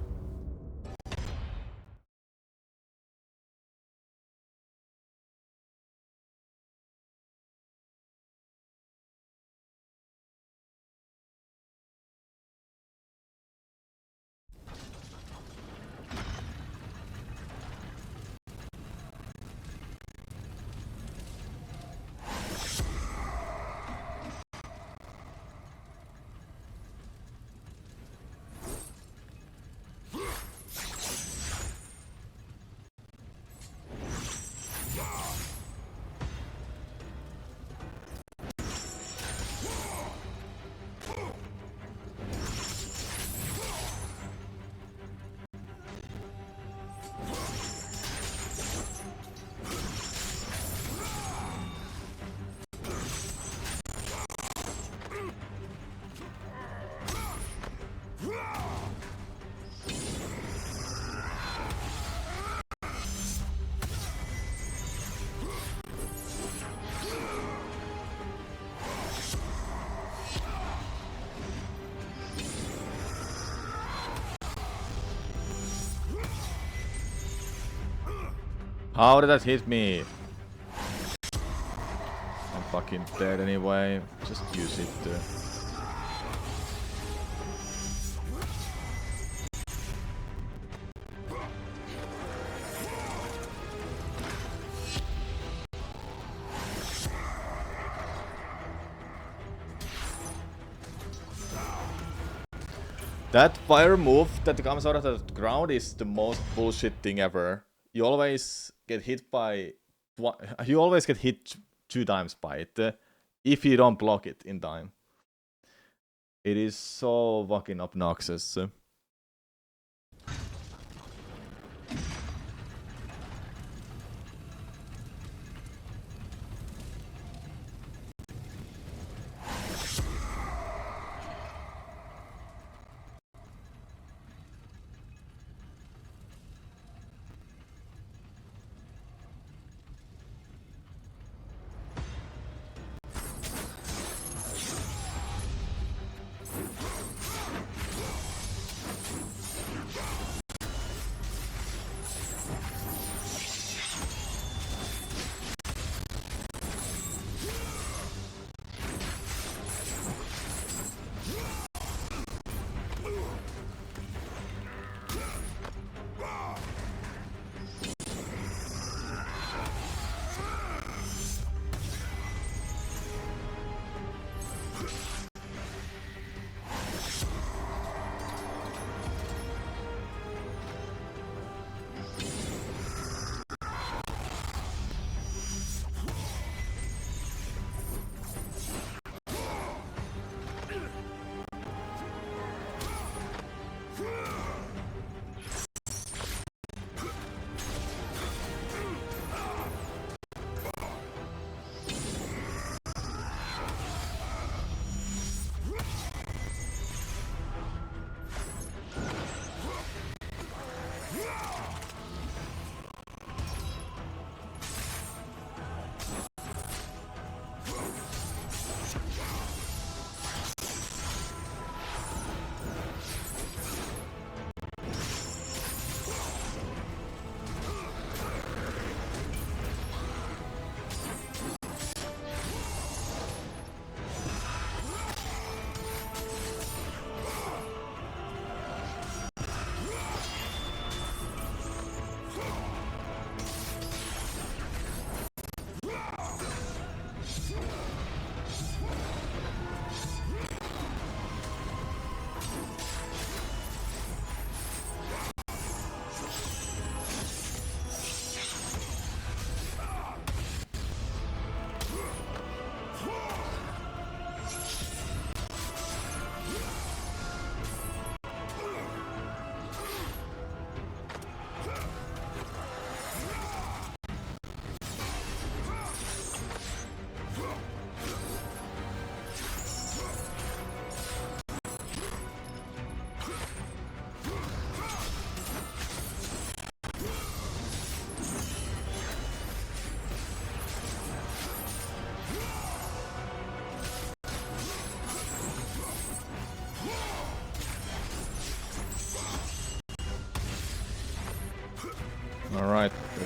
How did that hit me? I'm fucking dead anyway. Just use it. That fire move that comes out of the ground is the most bullshit thing ever. You always get hit by... You always get hit 2 times by it if you don't block it in time. It is so fucking obnoxious.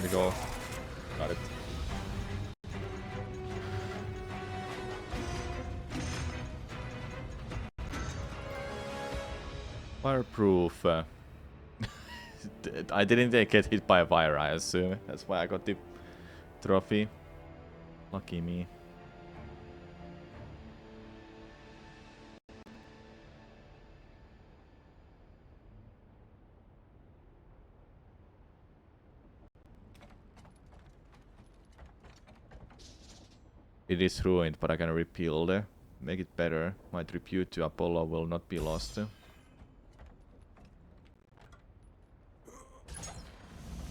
we go. Got it. Fireproof. I didn't get hit by a fire, I assume. That's why I got the trophy. Lucky me. It is ruined, but I can rebuild it. Make it better. My tribute to Apollo will not be lost.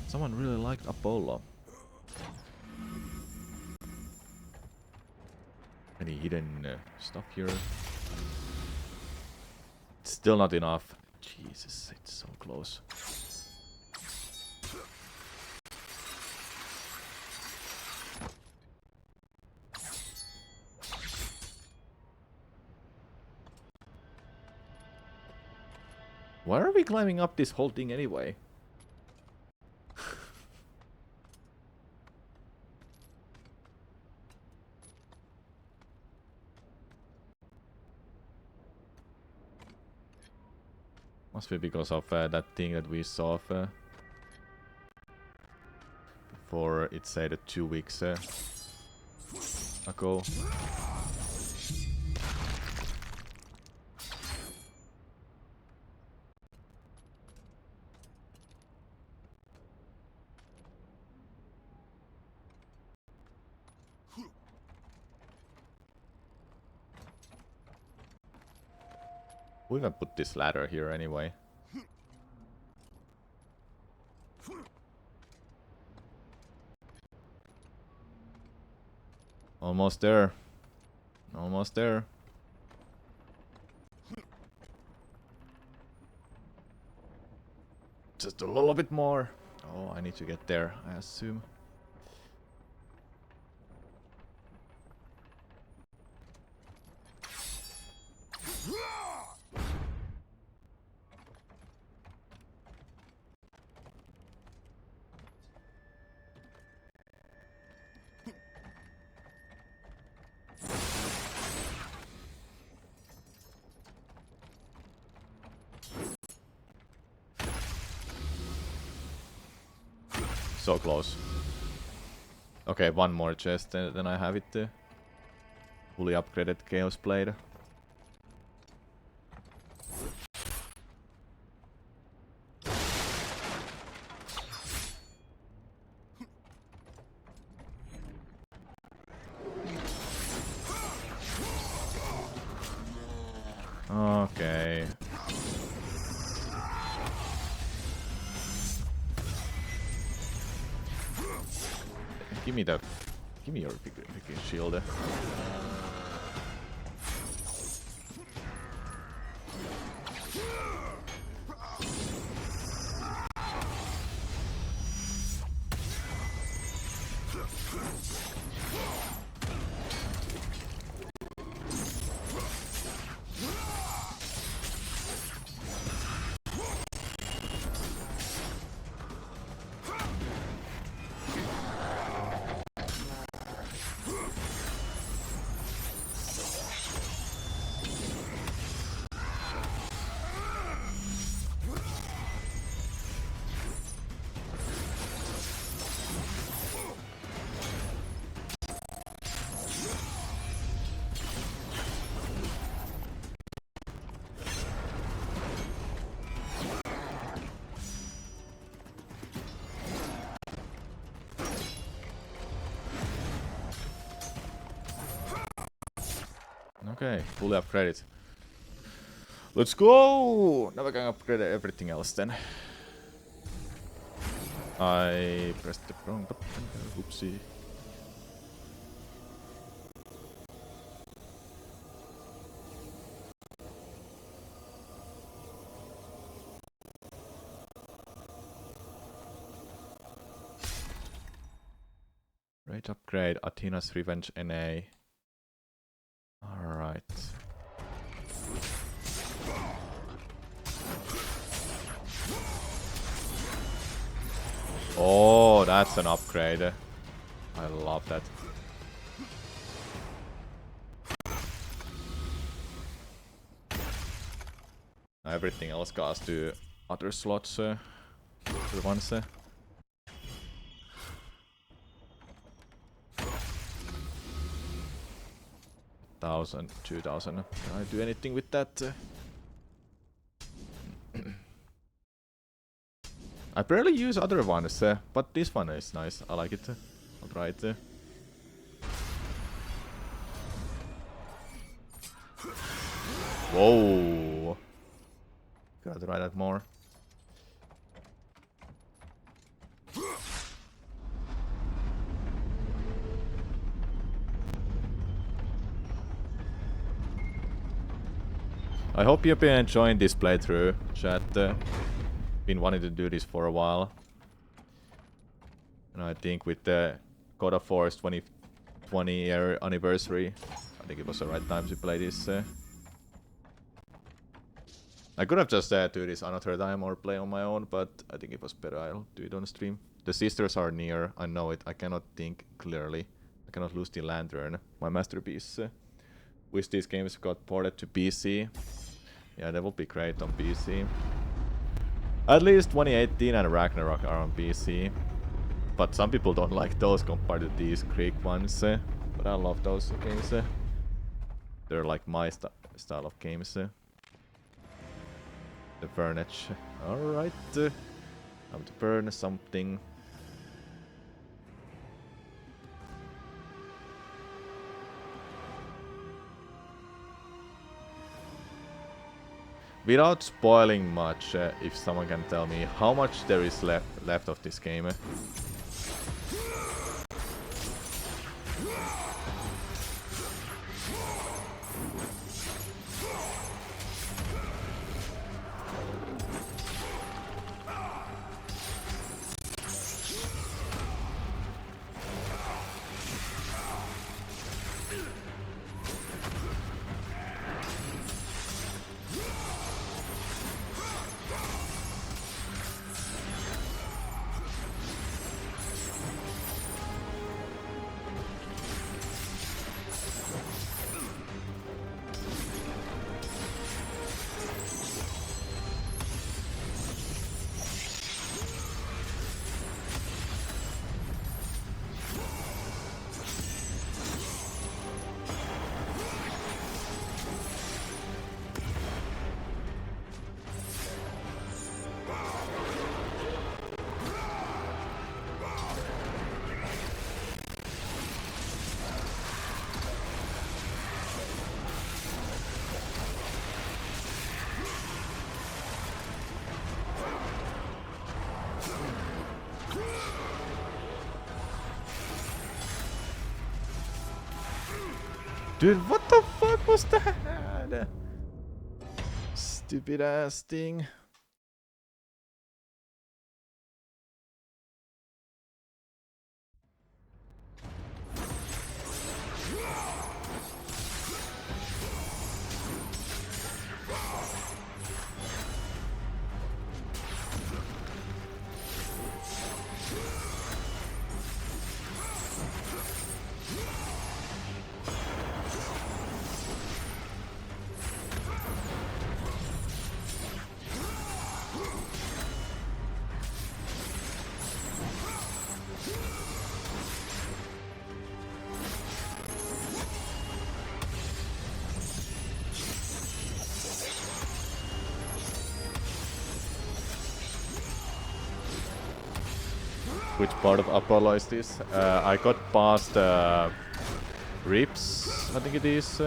Someone really liked Apollo. Any hidden stuff here? It's still not enough. Jesus, it's so close. Why are we climbing up this whole thing anyway? Must be because of that thing that we saw before it said 2 weeks ago. We can put this ladder here anyway. Almost there. Almost there. Just a little bit more. Oh, I need to get there, I assume. So close. Okay, one more chest, then I have it. Fully upgraded Chaos Blade. Okay. Give me your big shield. Okay, fully upgraded. Let's go! Now we can upgrade everything else then. I pressed the wrong button. Oopsie. Rage upgrade, Athena's Revenge NA. Alright. Oh, that's an upgrade. I love that. Everything else goes to other slots. The ones. 1,000, 2,000. Can I do anything with that? I barely use other ones, but this one is nice. I like it. I'll try it. Whoa! Gotta try that more. I hope you've been enjoying this playthrough, chat. Been wanting to do this for a while. And I think with the God of War's 20-year anniversary, I think it was the right time to play this. I could have just do this another time or play on my own, but I think it was better I'll do it on stream. The sisters are near, I know it, I cannot think clearly. I cannot lose the lantern, my masterpiece. Wish these games got ported to PC. Yeah, that would be great on PC. At least 2018 and Ragnarok are on PC. But some people don't like those compared to these Greek ones. But I love those games. They're like my style of games. The furniture. Alright. Time to burn something. Without spoiling much, if someone can tell me how much there is left of this game. Dude, what the fuck was that? Stupid ass thing. Which part of Apollo is this? I got past Rips, I think it is.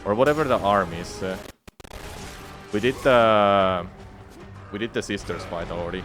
Or whatever the arm is. We did the sisters fight already.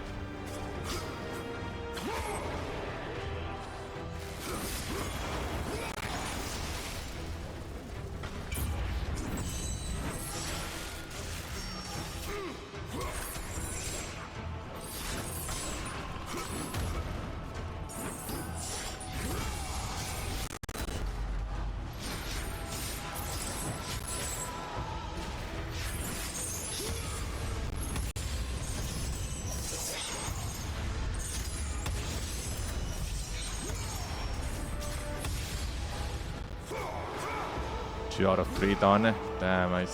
2 out of 3 done. Damn,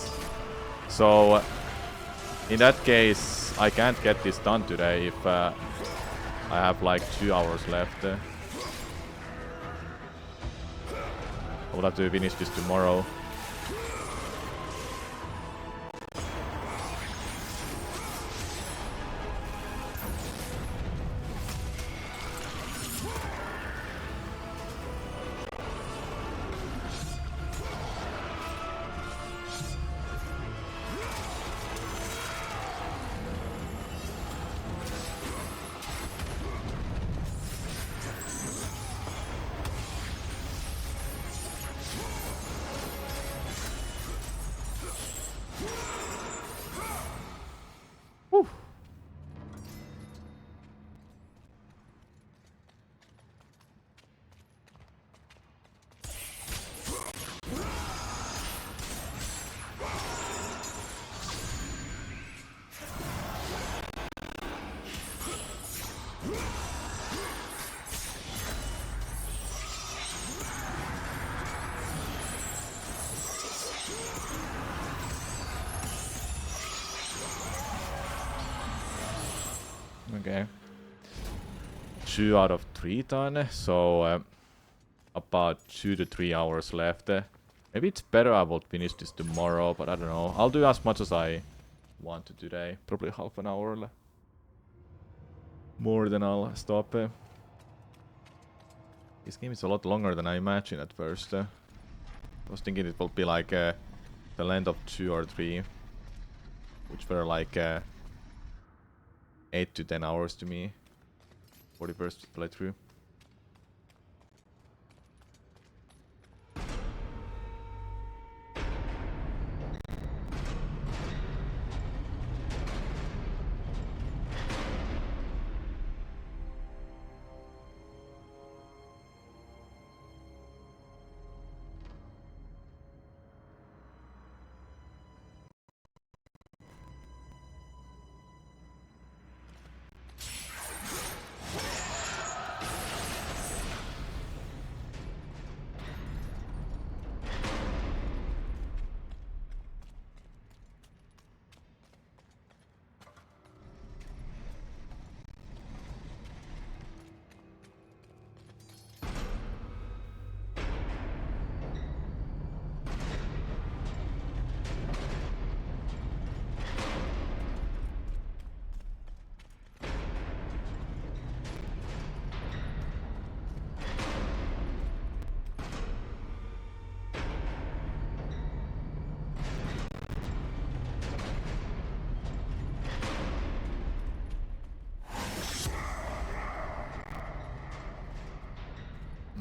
so in that case, I can't get this done today if I have like 2 hours left. I will have to finish this tomorrow. Okay. 2 out of 3 done, so about 2 to 3 hours left. Maybe it's better I will finish this tomorrow, but I don't know. I'll do as much as I want to today. Probably half an hour more than I'll stop. This game is a lot longer than I imagined at first. I was thinking it will be like the length of 2 or 3, which were like 8 to 10 hours to me for the first playthrough.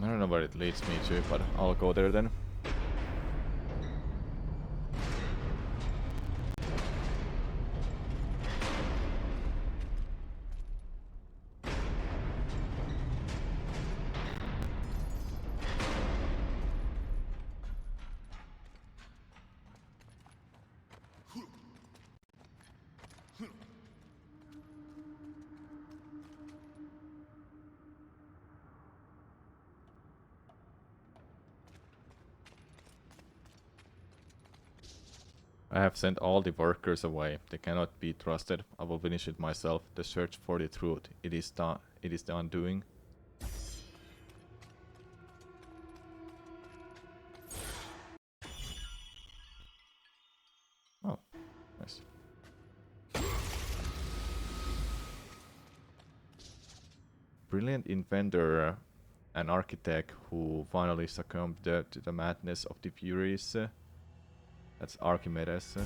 I don't know where it leads me to, but I'll go there then. I have sent all the workers away. They cannot be trusted. I will finish it myself. The search for the truth. It is done. It is the undoing. Oh, nice. Brilliant inventor, an architect who finally succumbed to the madness of the Furies. That's Archimedes.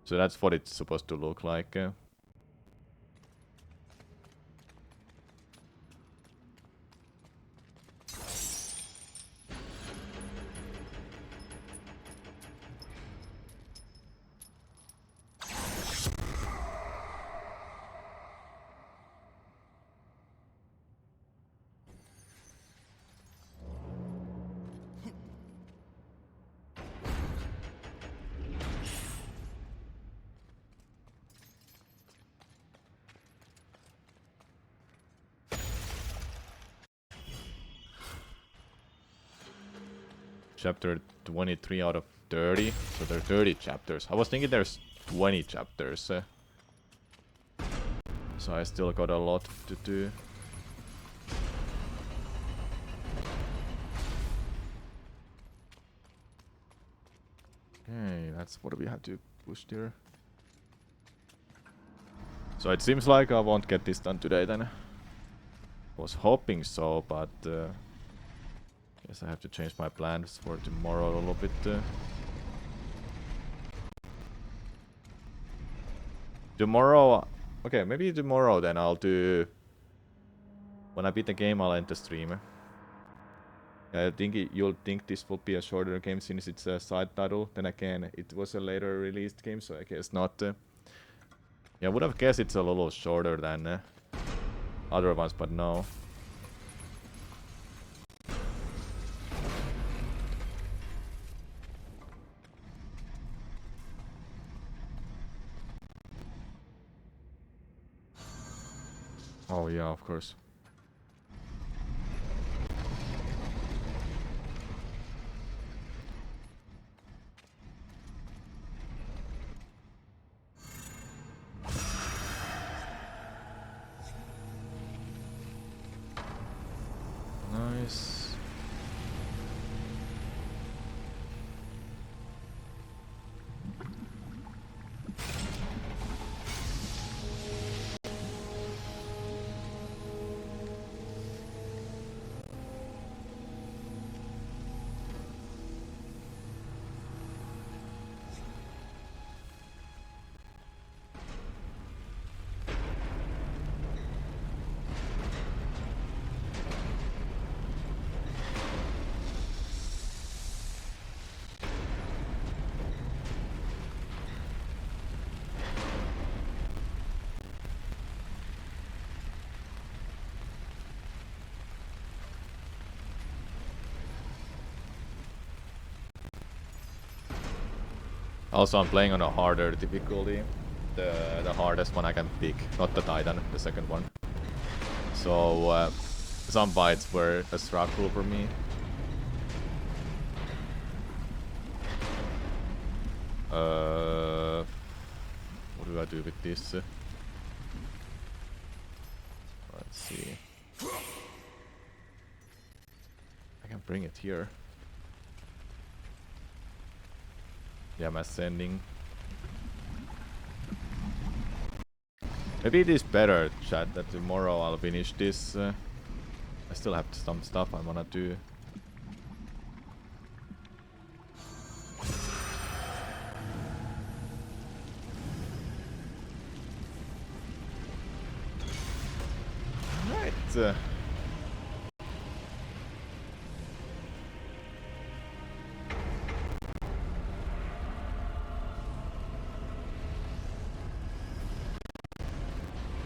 So that's what it's supposed to look like. chapter 23 out of 30. So there are 30 chapters. I was thinking there's 20 chapters. So I still got a lot to do. Okay, that's what we have to push there. So it seems like I won't get this done today then. Was hoping so, but guess I have to change my plans for tomorrow a little bit. Tomorrow, okay, maybe tomorrow then I'll do. When I beat the game, I'll end the stream. I think you'll think this will be a shorter game since it's a side title. Then again, it was a later released game, so I guess not. Yeah, I would have guessed it's a little shorter than other ones, but no. Oh yeah, of course. Nice. Also, I'm playing on a harder difficulty. The hardest one I can pick, not the Titan, the second one. So, some fights were a struggle for me. What do I do with this? Let's see. I can bring it here. Yeah, I'm ascending. Maybe it is better, chat, that tomorrow I'll finish this. I still have some stuff I wanna do. Right.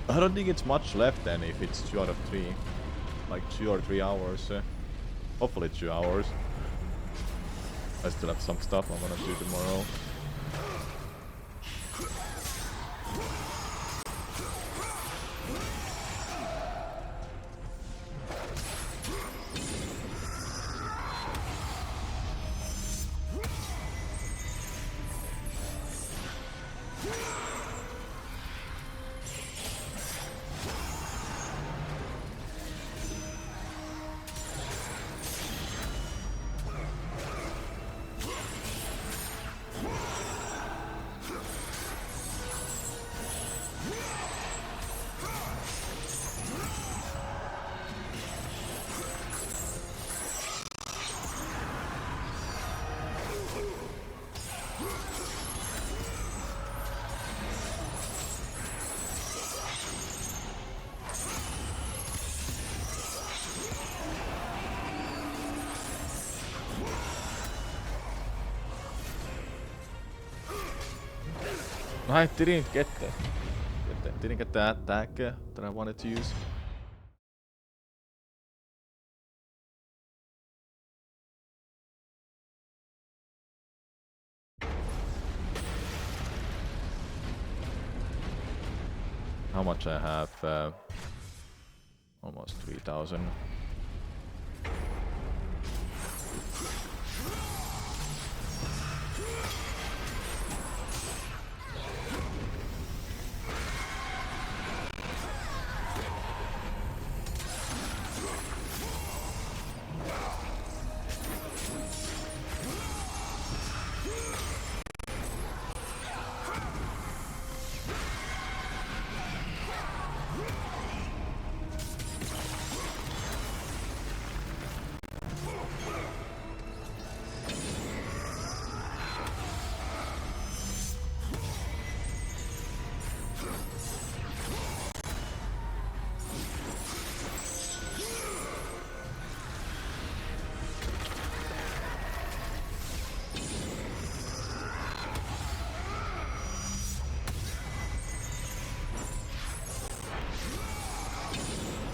I don't think it's much left then if it's 2 out of 3. Like 2 or 3 hours. Hopefully 2 hours. I still have some stuff I wanna do tomorrow. I didn't get the attack that I wanted to use. How much I have? Almost 3,000.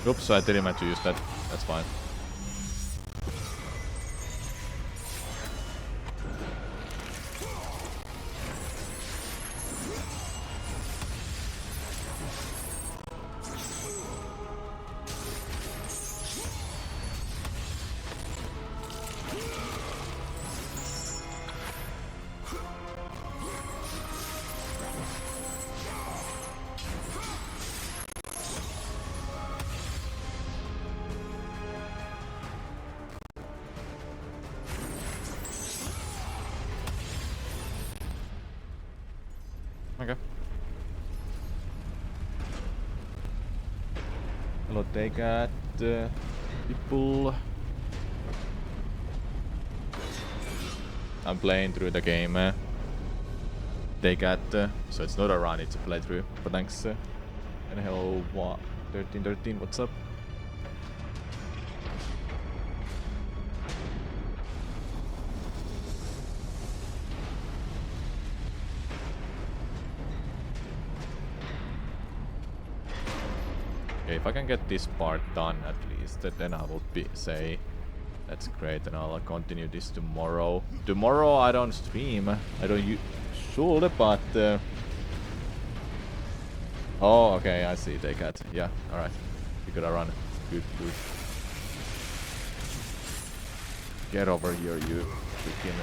Oops, I didn't meant to use that. That's fine. Okay. Hello, they got people. I'm playing through the game. They got so it's not a run, it's a playthrough. But thanks. And hello, what? 1313, what's up? Okay, if I can get this part done at least, then I will say that's great, and I'll continue this tomorrow. Tomorrow I don't stream. I don't should, but oh, okay, I see. They got yeah. All right, you gotta run. Good, good. Get over here, you freaking.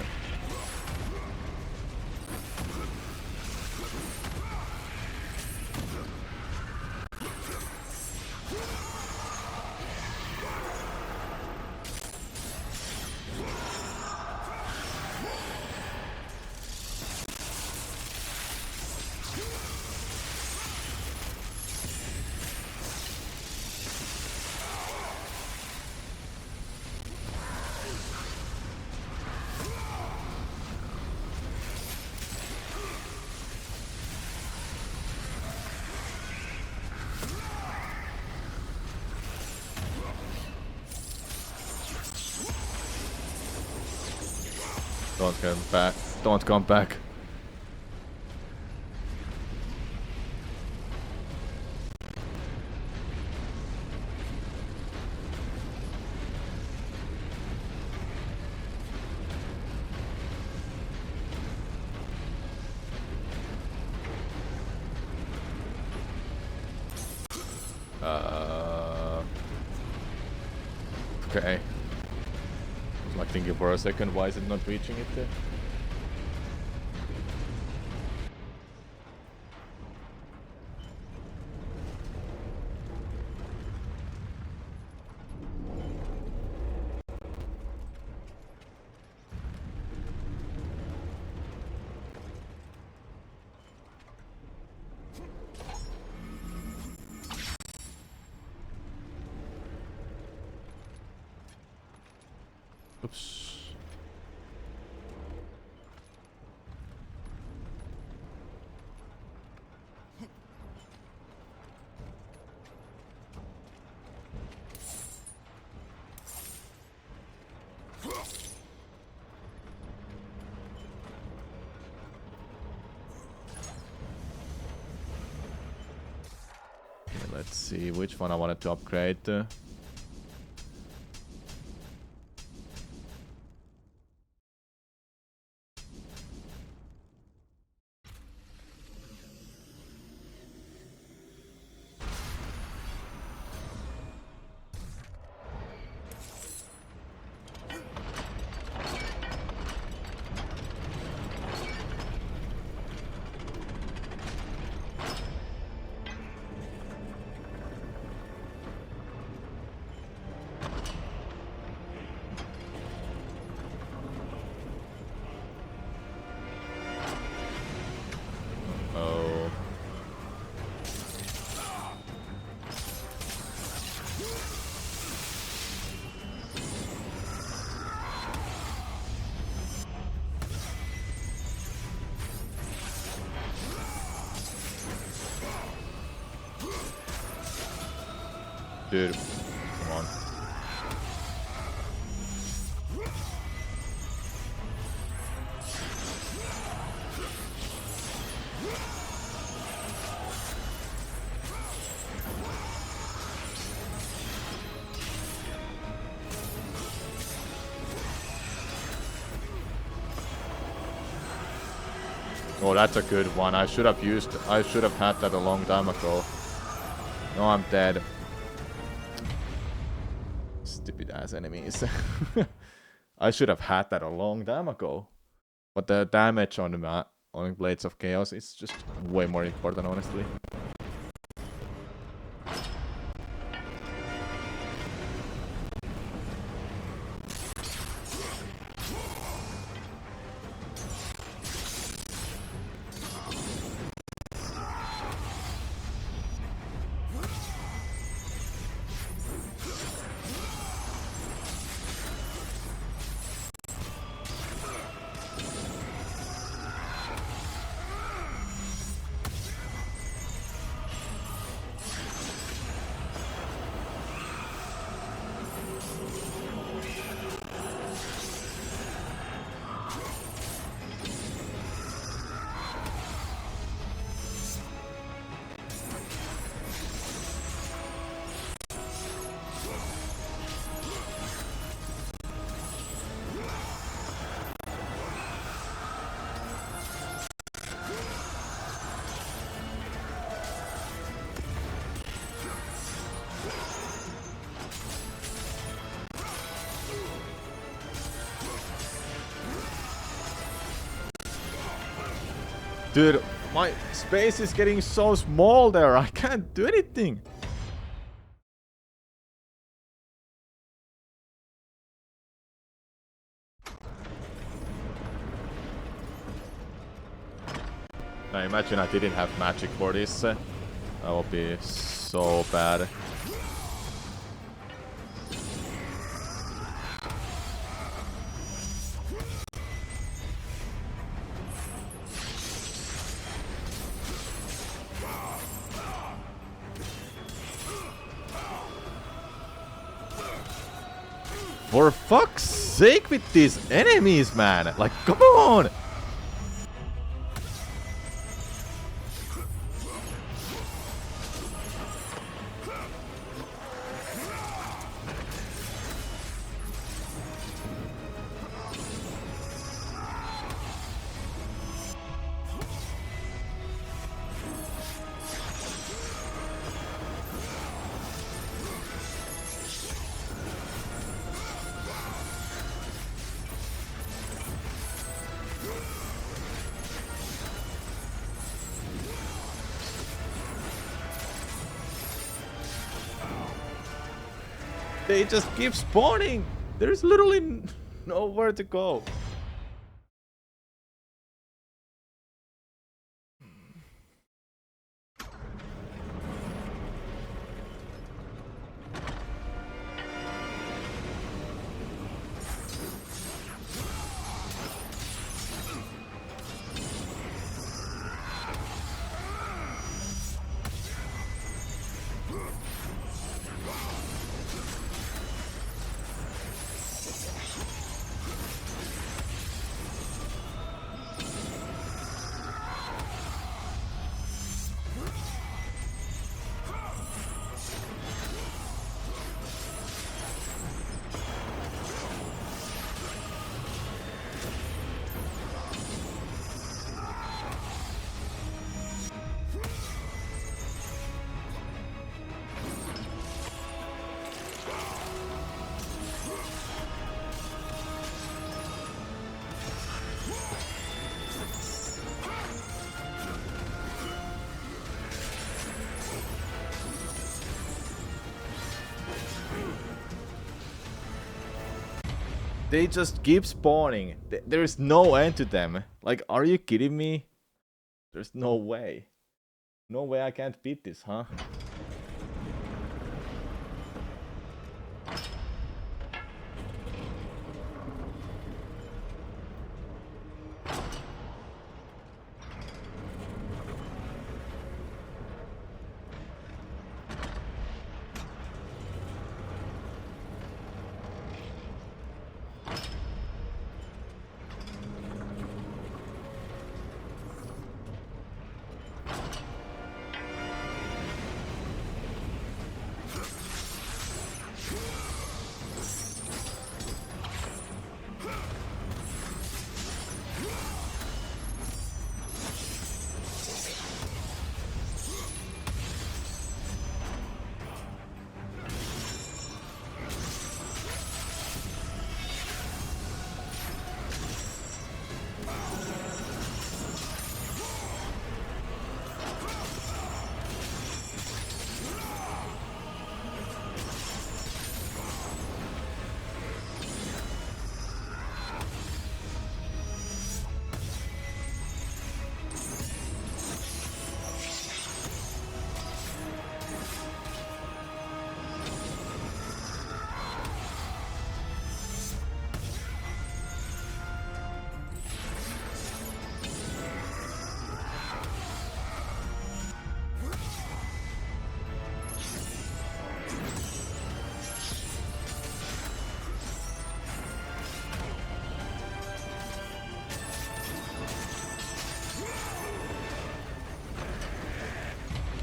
Don't come back. Don't come back. Okay. I was like thinking for a second, why is it not reaching it there? Oops. Okay, let's see which one I wanted to upgrade. Oh. Dude, come on. Oh, that's a good one. I should have had that a long time ago. No, I'm dead. Stupid ass enemies. I should have had that a long time ago. But the damage on the Blades of Chaos is just way more important, honestly. Dude, my space is getting so small there, I can't do anything. Now imagine I didn't have magic for this. That would be so bad. For fuck's sake with these enemies, man! Like, come on! They just keep spawning! There's literally nowhere to go. They just keep spawning. There is no end to them. Like, are you kidding me? There's no way. No way I can't beat this, huh?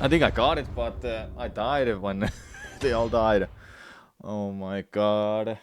I think I got it, but I died when they all died. Oh my god.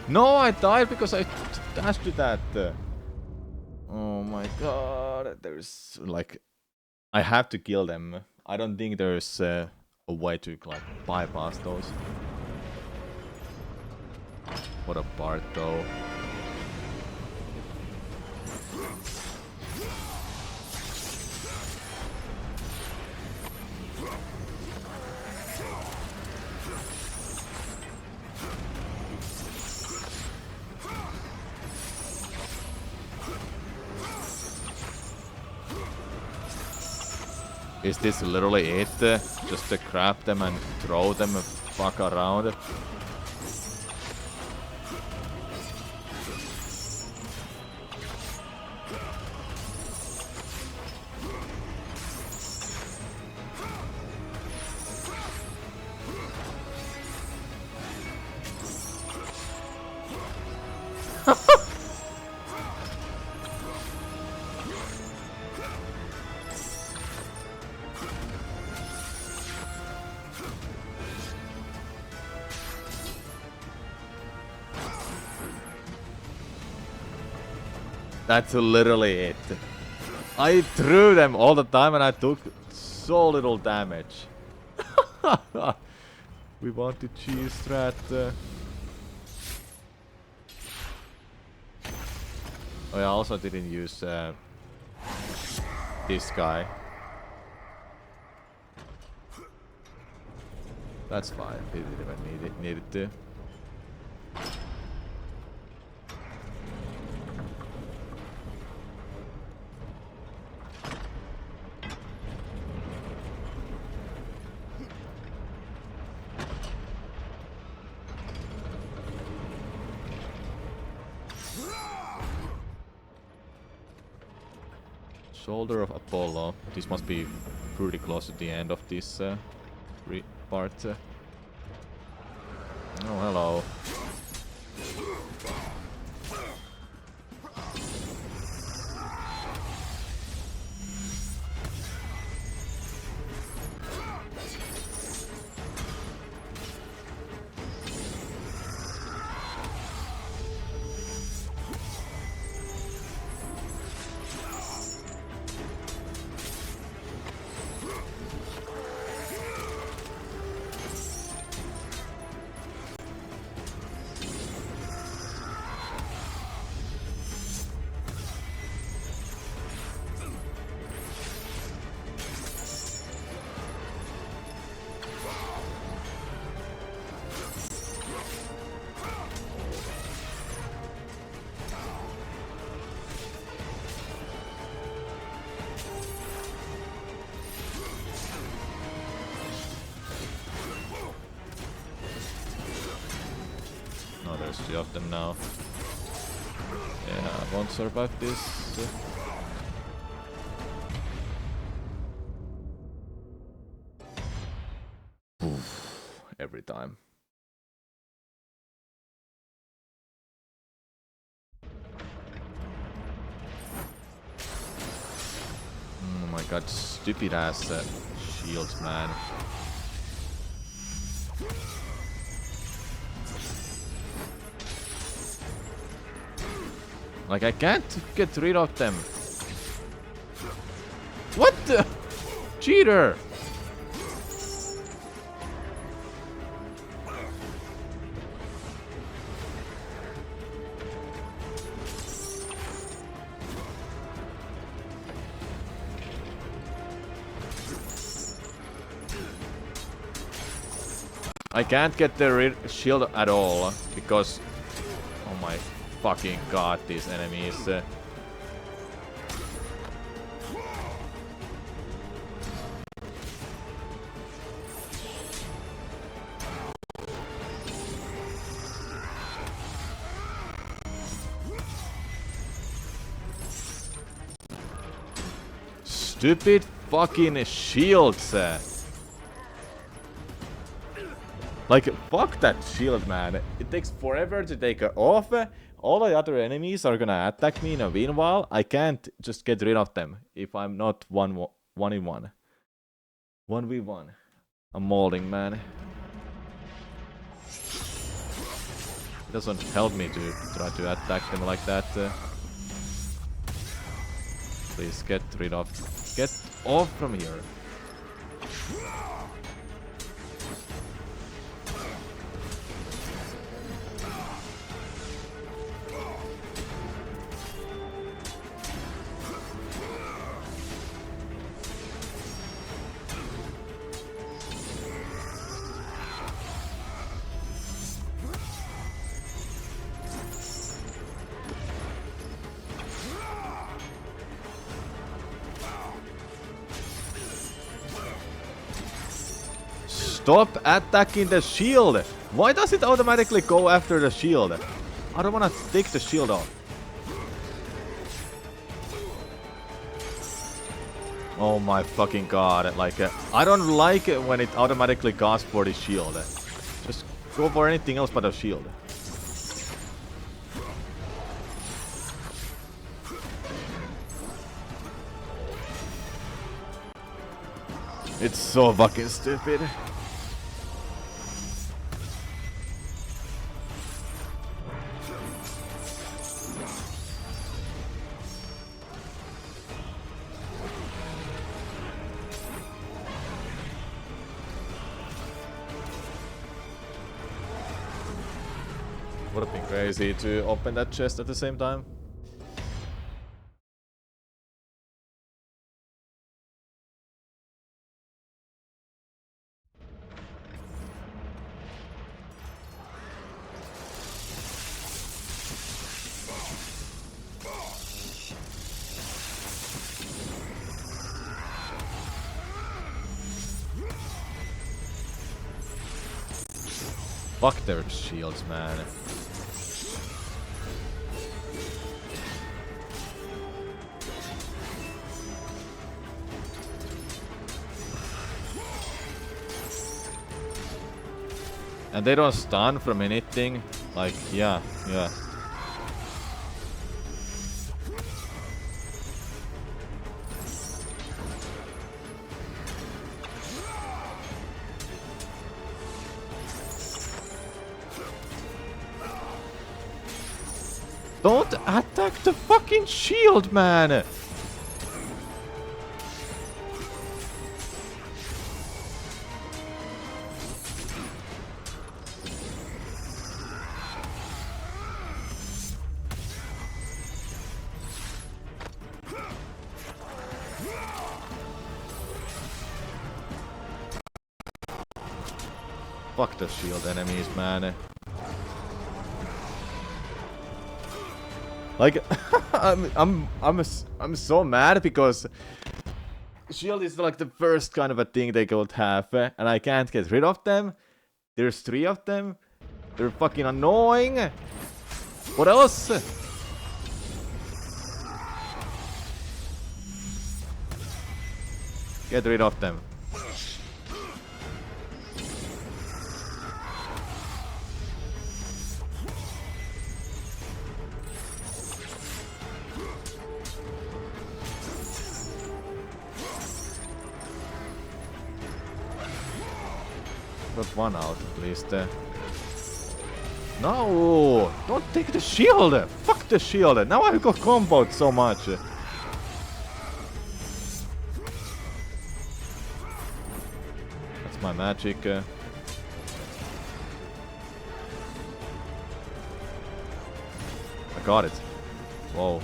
No, I died because I dashed to that. Oh my god. There's like... I have to kill them. I don't think there's a way to like bypass those. What a part though. Is this literally it? Just to grab them and throw them and fuck around? That's literally it. I threw them all the time and I took so little damage. We want to cheese strat. Oh, I also didn't use this guy. That's fine. Didn't even need it to. Shoulder of Apollo. This must be pretty close to the end of this part. Oh, hello. There's 2 of them now. Yeah, I won't survive this. Oof, every time. Oh my god, stupid ass shields, man. Like, I can't get rid of them. What the? Cheater! I can't get the shield at all because, oh my fucking god, these enemies. Stupid fucking shields. Like, fuck that shield, man. It takes forever to take it off. All the other enemies are gonna attack me in a meanwhile. I can't just get rid of them if I'm not one in one. 1v1. I'm molding, man. It doesn't help me to try to attack them like that. Please get rid of... Get off from here. Stop attacking the shield! Why does it automatically go after the shield? I don't wanna take the shield off. Oh my fucking god, like, I don't like it when it automatically goes for the shield. Just go for anything else but a shield. It's so fucking stupid. Would have been crazy to open that chest at the same time. Fuck their shields, man. And they don't stun from anything. Like, yeah. Don't attack the fucking shield, man! Fuck the shield enemies, man. Like, I'm so mad because shield is like the first kind of a thing they could have, and I can't get rid of them. There's 3 of them. They're fucking annoying. What else? Get rid of them. Got one out at least. No! Don't take the shield! Fuck the shield! Now I've got comboed so much! That's my magic. I got it. Whoa.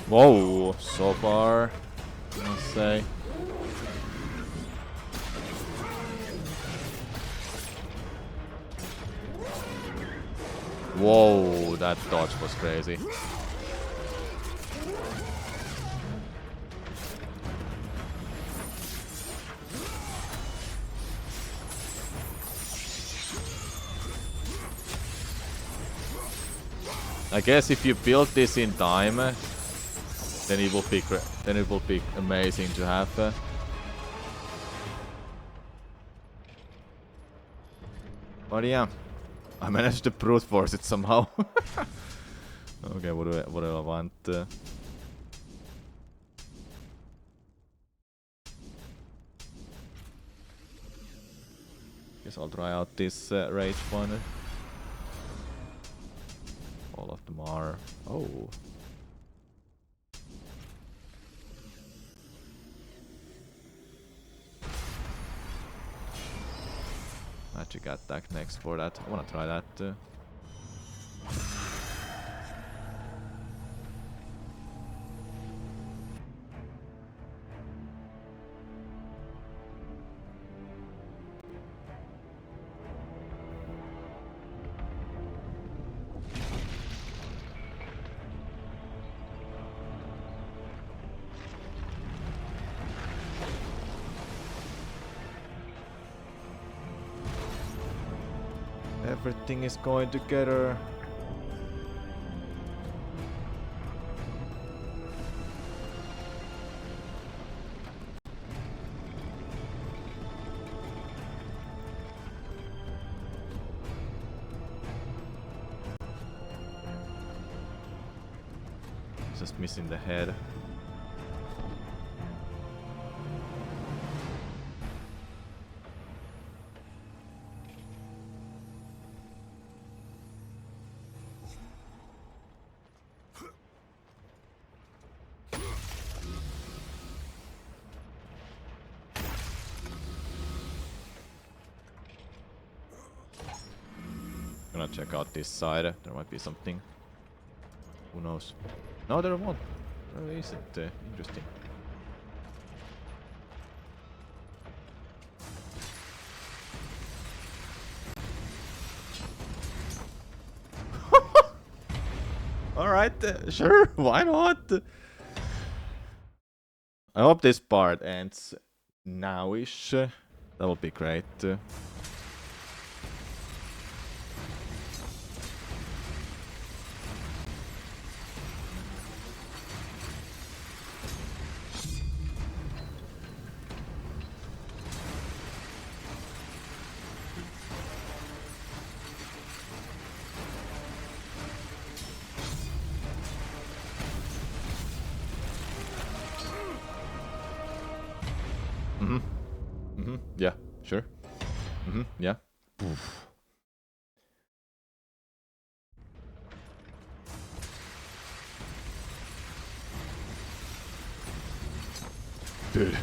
Whoa, so far, I must say. Whoa, that dodge was crazy. I guess if you build this in time, then it will be amazing to have. But yeah, I managed to brute force it somehow. Okay, what do I want? Guess I'll try out this rage one. All of them are. Oh. Magic attack next for that. I wanna try that. Everything is going together. Just missing the head. Gonna check out this side. There might be something. Who knows? No, there won't. Or is it interesting? Alright, sure, why not? I hope this part ends now-ish. That would be great. Yeah, sure. Yeah. Oof. Dude.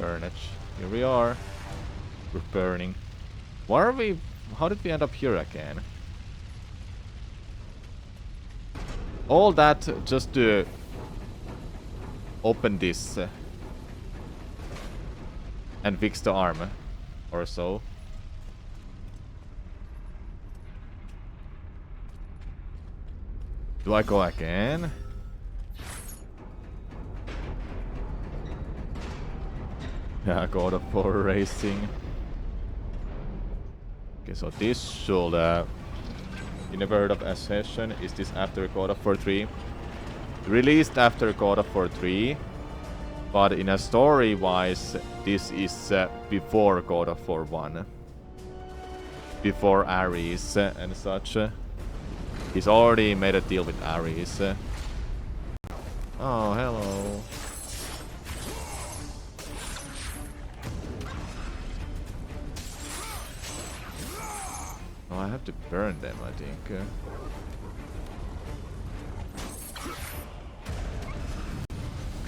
Burnage. Here we are. We're burning. Why are we... How did we end up here again? All that just to open this and fix the arm or so. Do I go again? Yeah, God of War Racing. Okay, so this should... you never heard of Ascension? Is this after God of War 3? Released after God of War 3. But in a story-wise, this is before God of War 1. Before Ares and such. He's already made a deal with Ares. Oh, hello. Oh, I have to burn them, I think.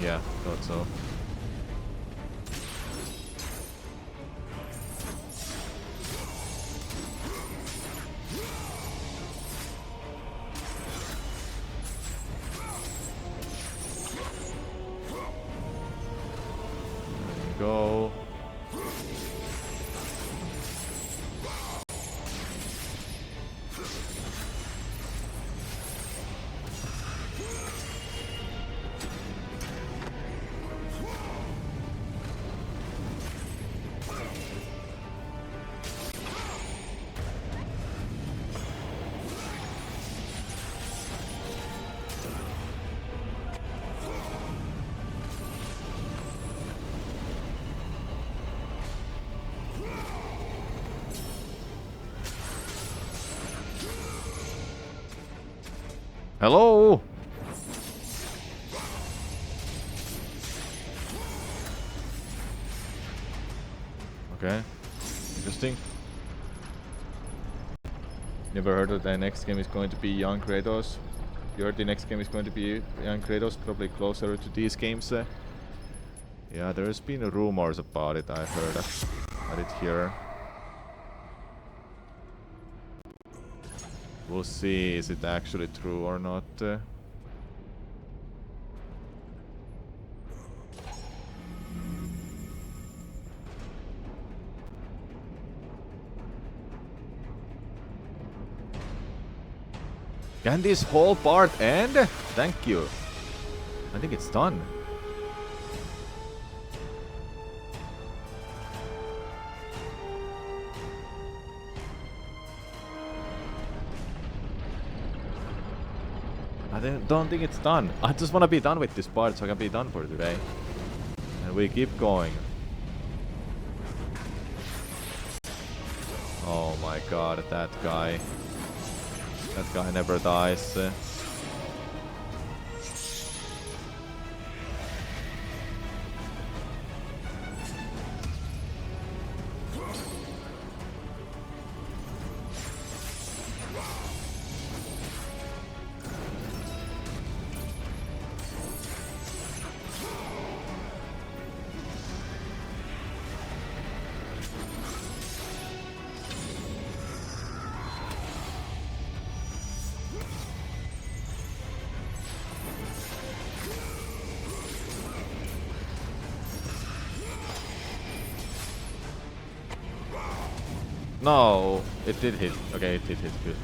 Yeah, thought so. There you go. Hello? Okay. Interesting. Never heard that the next game is going to be young Kratos. You heard the next game is going to be young Kratos, probably closer to these games. Yeah, there's been rumors about it, I heard at it here. We'll see, is it actually true or not. Can this whole part end? Thank you. I think it's done. don't think it's done. I just want to be done with this part so I can be done for today. And we keep going. Oh my god, that guy. That guy never dies. No, it did hit. Okay, it did hit. Good.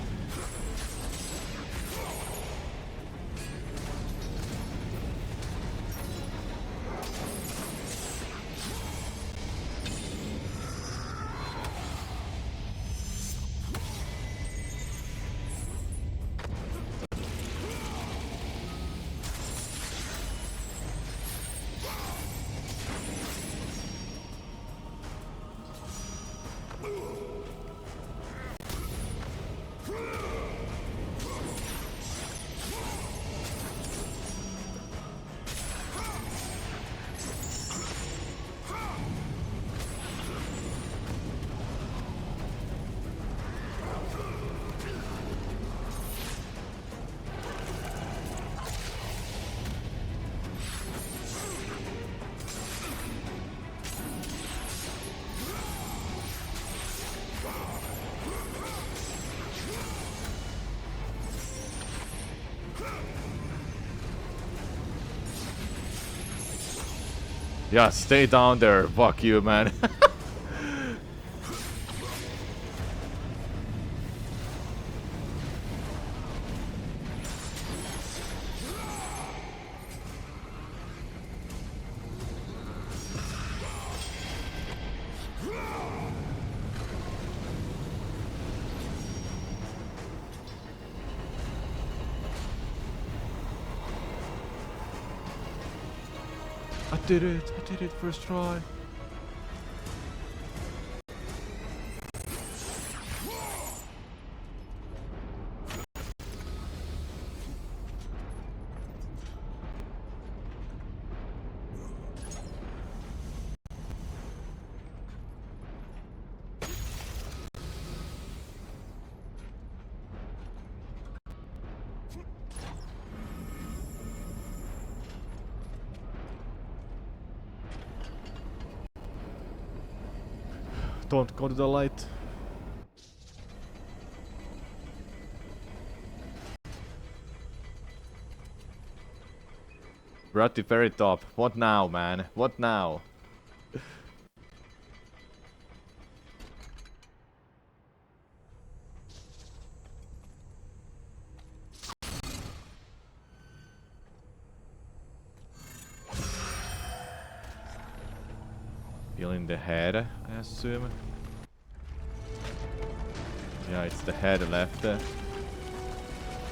Yeah, stay down there. Fuck you, man. I did it first try. Don't go to the light. We're at the very top. What now, man? What now? Feeling the head, I assume. Yeah, it's the head left.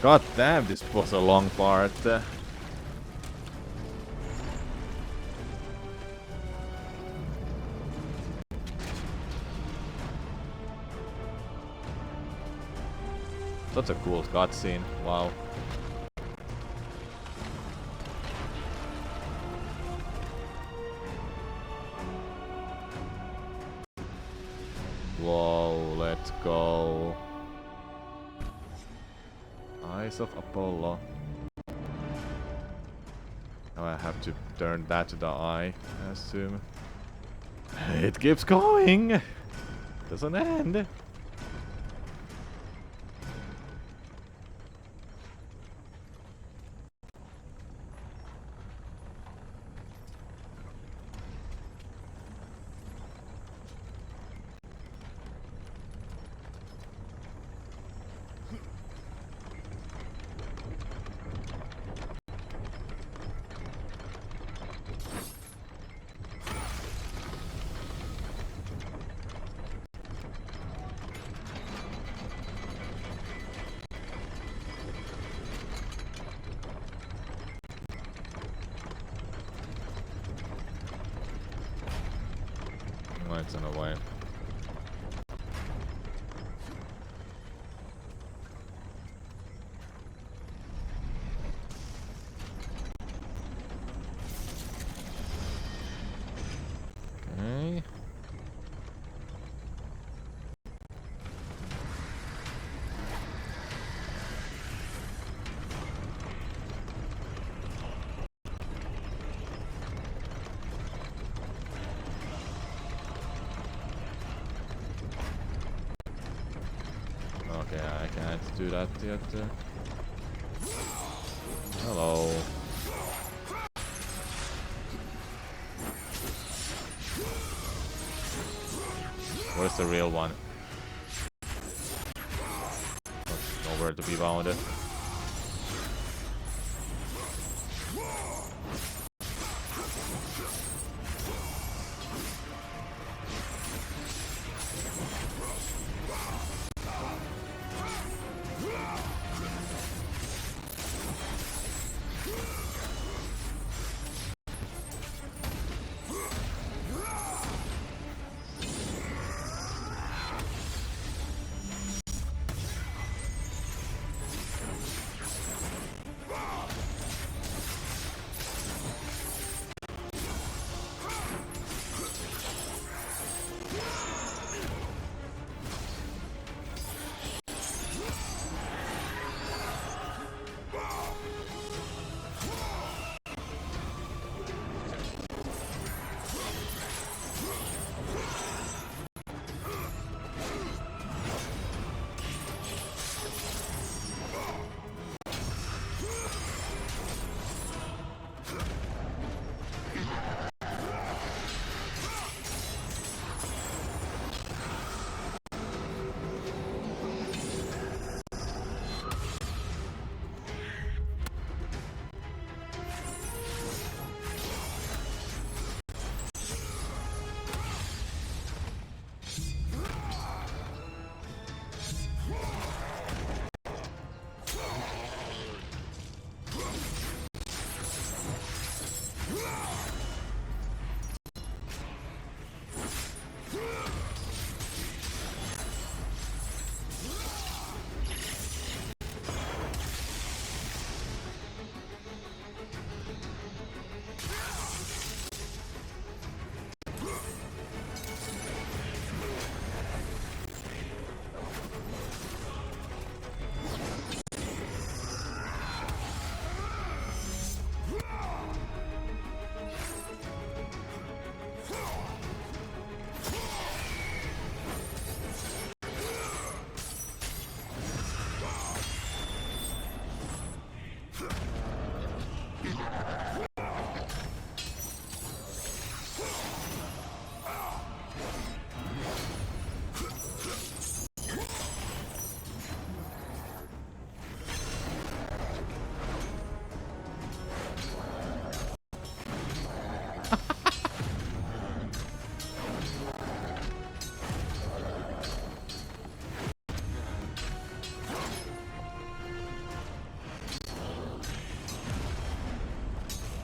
God damn, this was a long part. Such a cool cutscene. Wow. Whoa, let's go. Eyes of Apollo. Now I have to turn that to the eye, I assume. It keeps going! Doesn't end. it's on the way. Okay. Okay, I can't do that yet. Hello. Where's the real one? Nowhere to be found.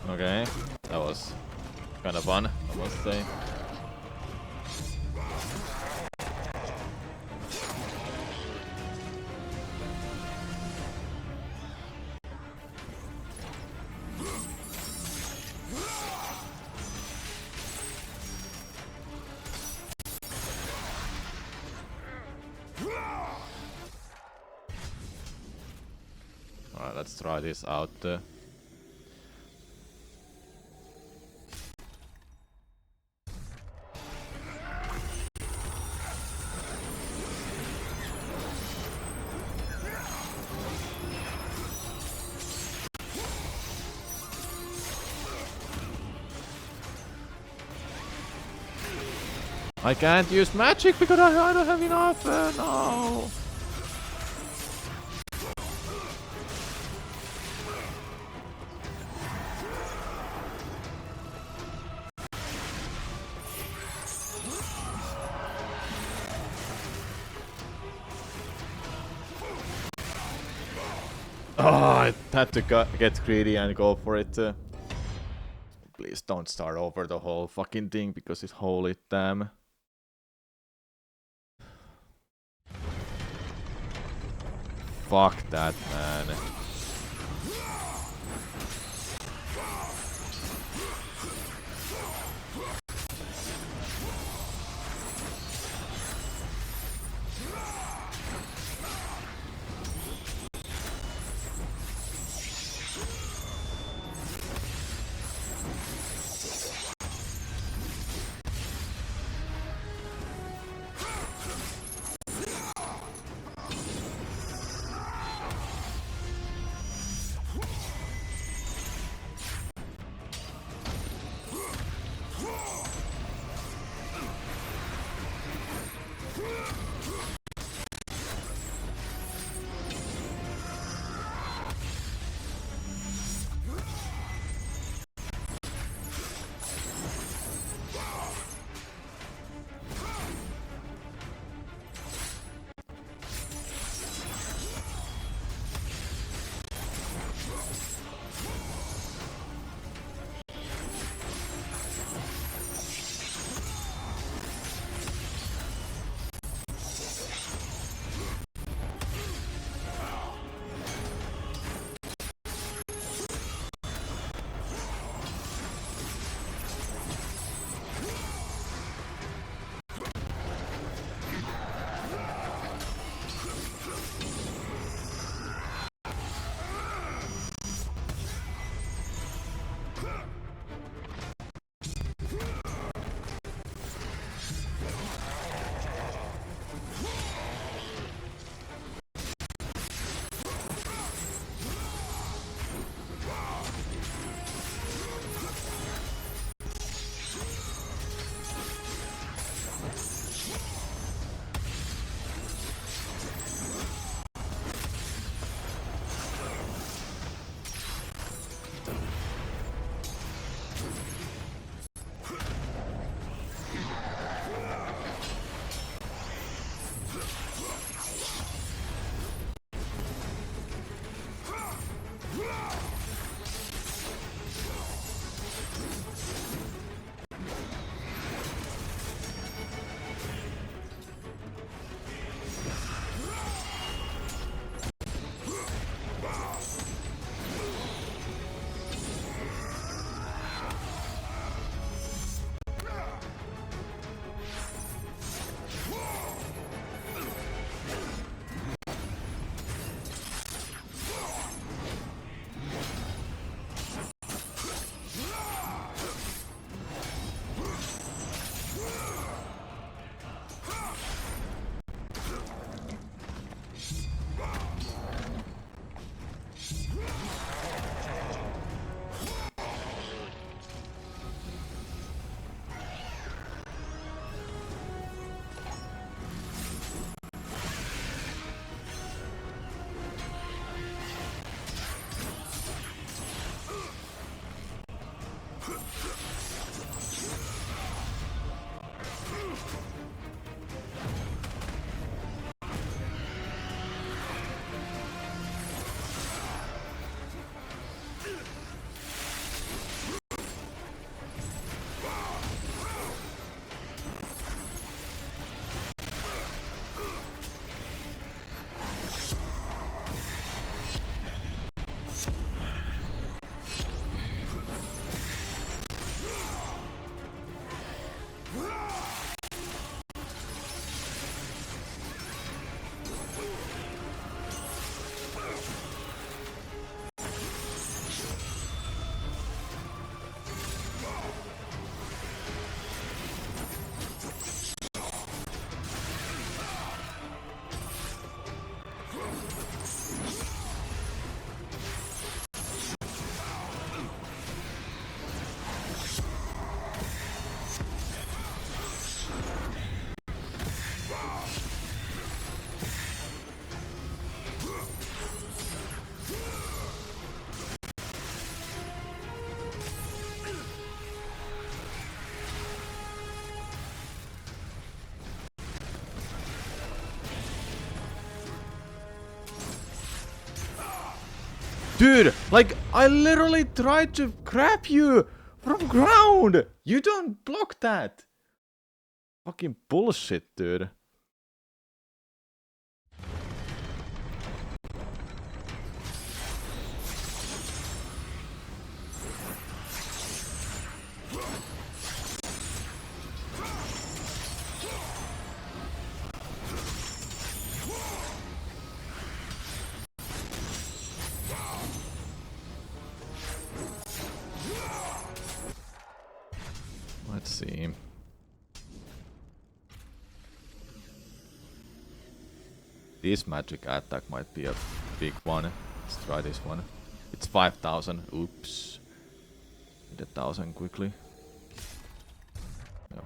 Okay, that was kind of fun, I must say. Alright, let's try this out. I can't use magic because I don't have enough. No. Oh, I had to get greedy and go for it. Please don't start over the whole fucking thing because it's holy damn. Fuck that, man. Dude, like, I literally tried to grab you from ground! You don't block that! Fucking bullshit, dude. Let's see. This magic attack might be a big one. Let's try this one. It's 5,000. Oops. Need 1,000 quickly. Yep.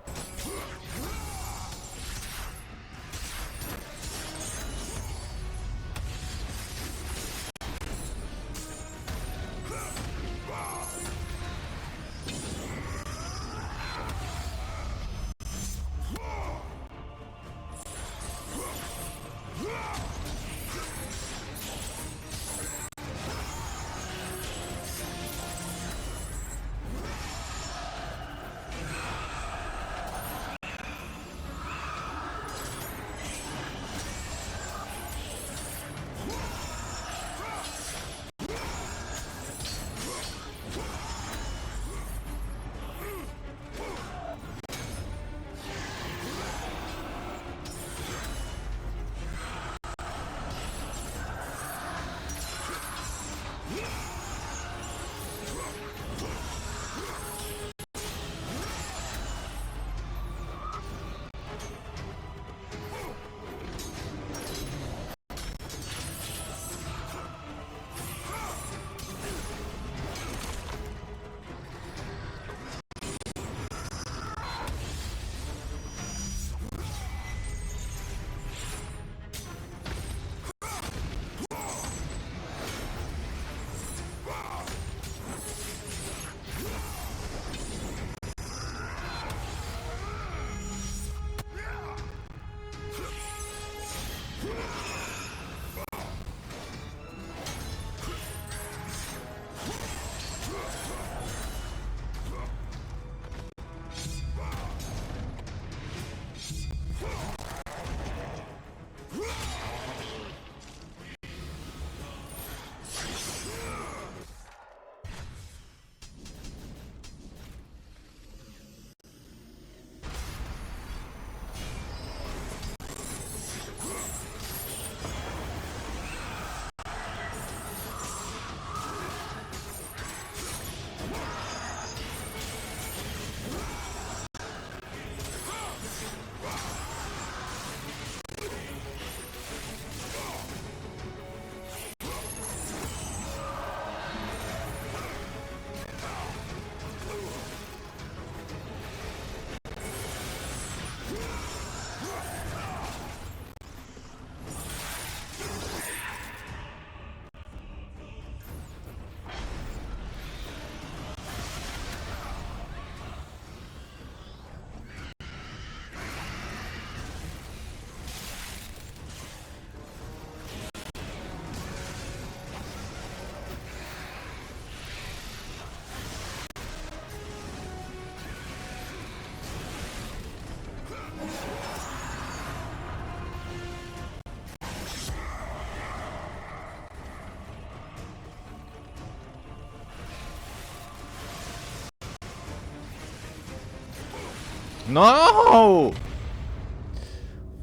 No!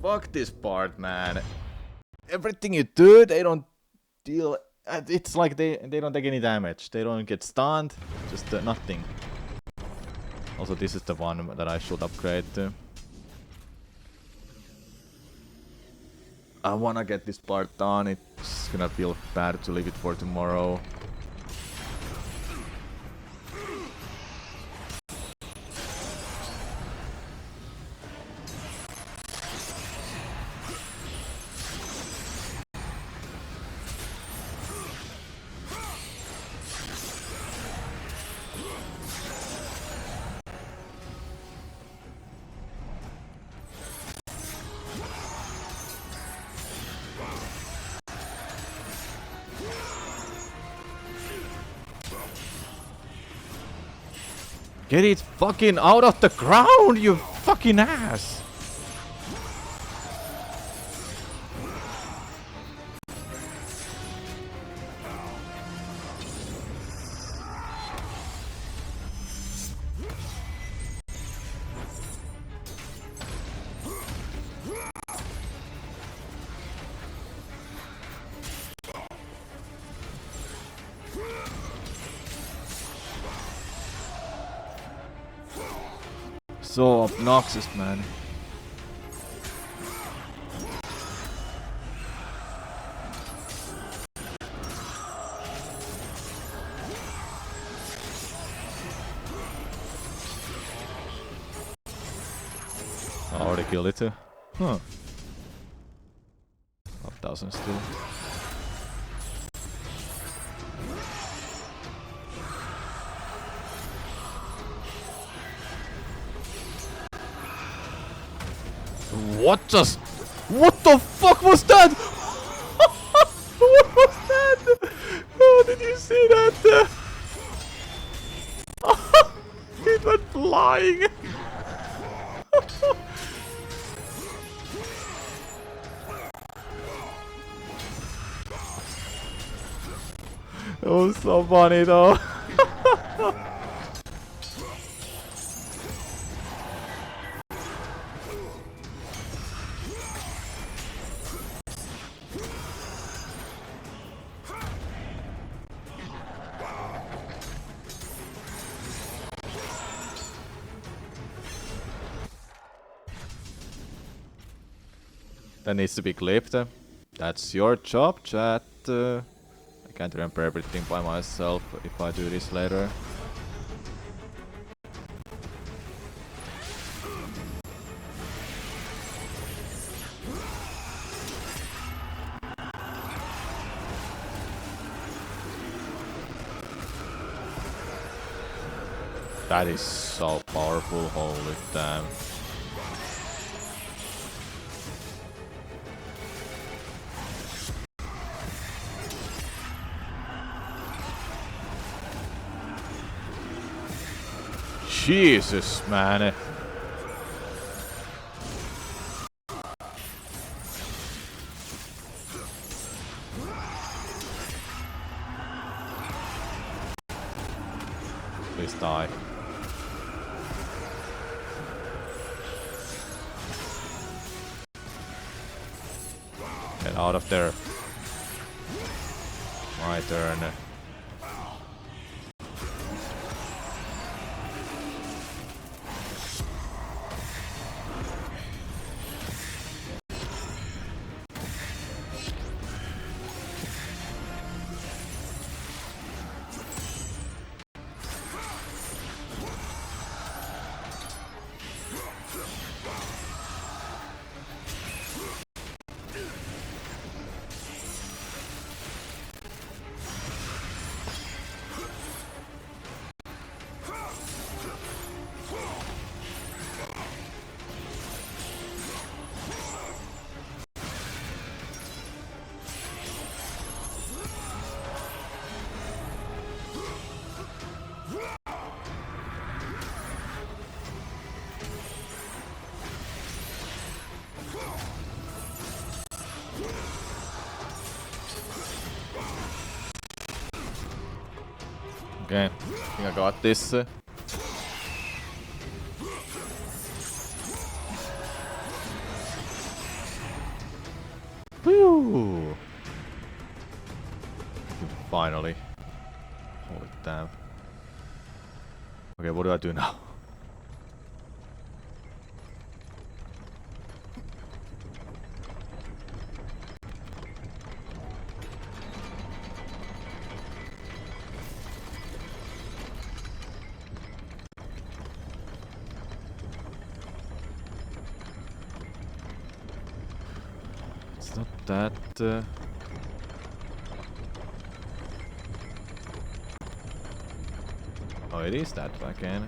Fuck this part, man. Everything you do, they don't deal. It's like they don't take any damage. They don't get stunned. Just nothing. Also, this is the one that I should upgrade to. I wanna get this part done. It's gonna feel bad to leave it for tomorrow. Get it fucking out of the ground, you fucking ass! So obnoxious, man. I already killed it too. Huh. 12,000 still. What the fuck was that? What was that? Oh, did you see that? It went flying. It was so funny though. That needs to be clipped. That's your job, chat. I can't remember everything by myself if I do this later. That is so powerful, holy damn. Jesus, man. Please die. Get out of there. My turn. Okay, I think I got this. Woo! Finally. Holy damn. Okay, what do I do now? It's not that... Oh, it is that again.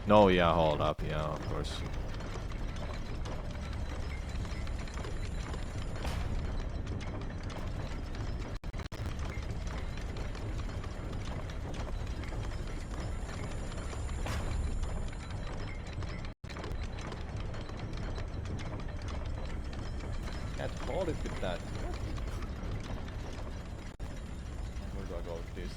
No, yeah, hold up, yeah, of course. Can't hold it with that. Where do I go with this?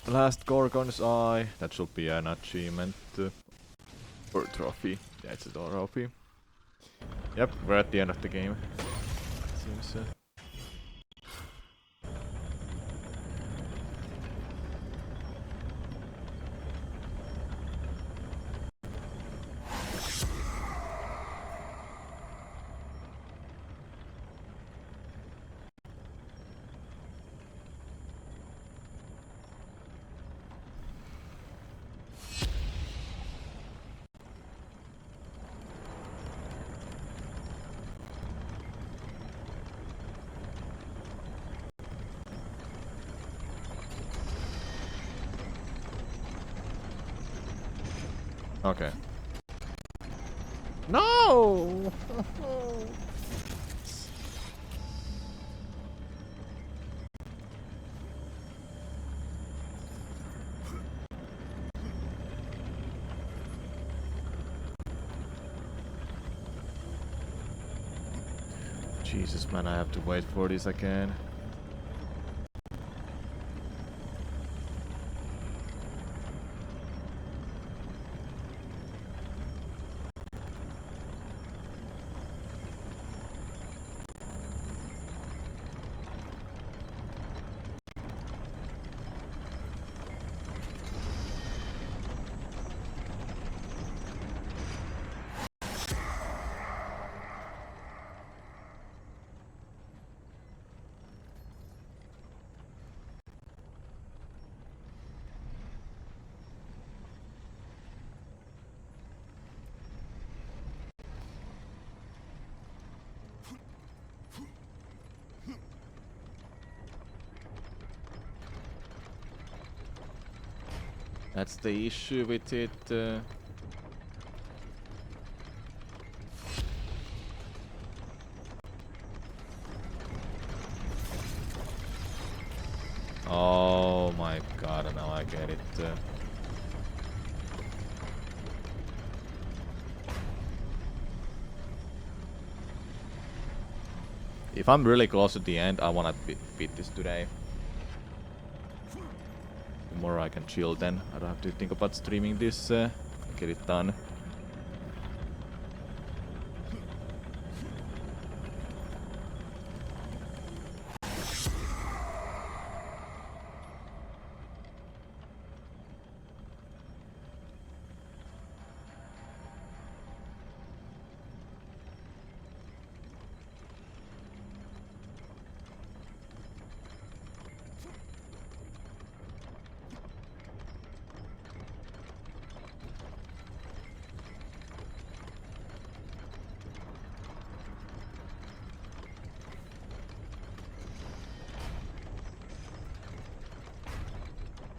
Last Gorgon's Eye. That should be an achievement. Or trophy. Yeah, it's a trophy. Yep, we're at the end of the game. Seems. Okay. No! Jesus, man, I have to wait for this again. That's the issue with it. Oh my god, now I get it. If I'm really close to the end, I wanna beat this today. Tomorrow I can chill then. I don't have to think about streaming this. Get it done.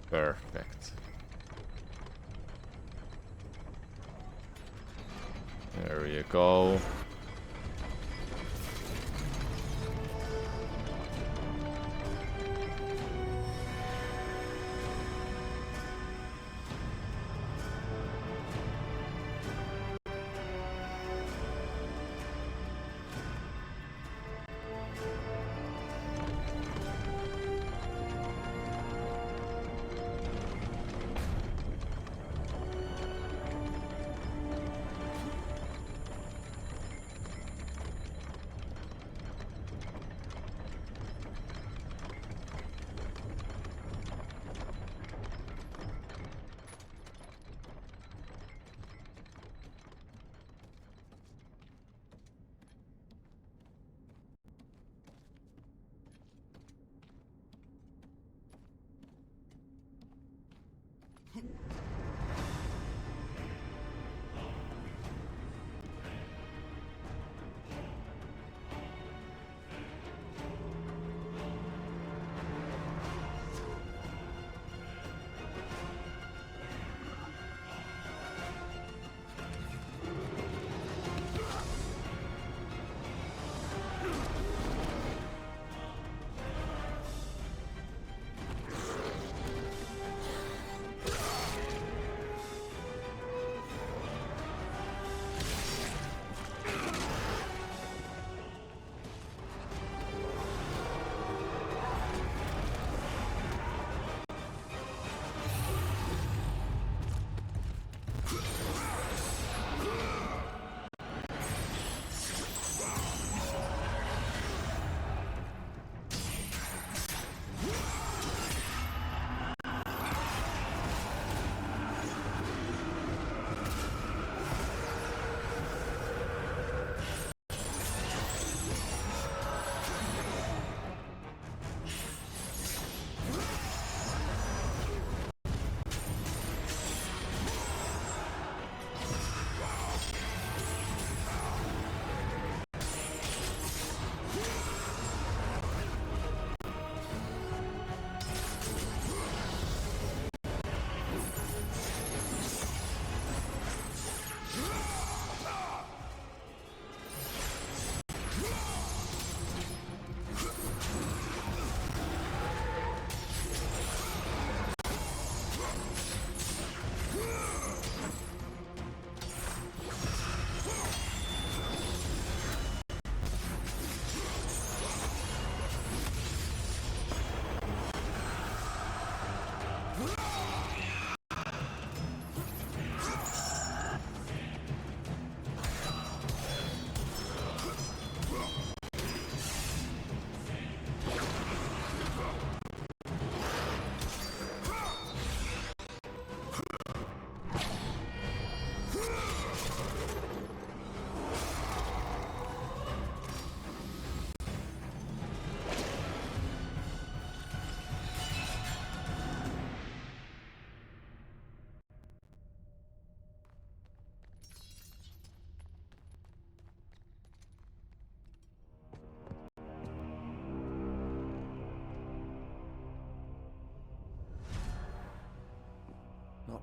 Perfect. There you go.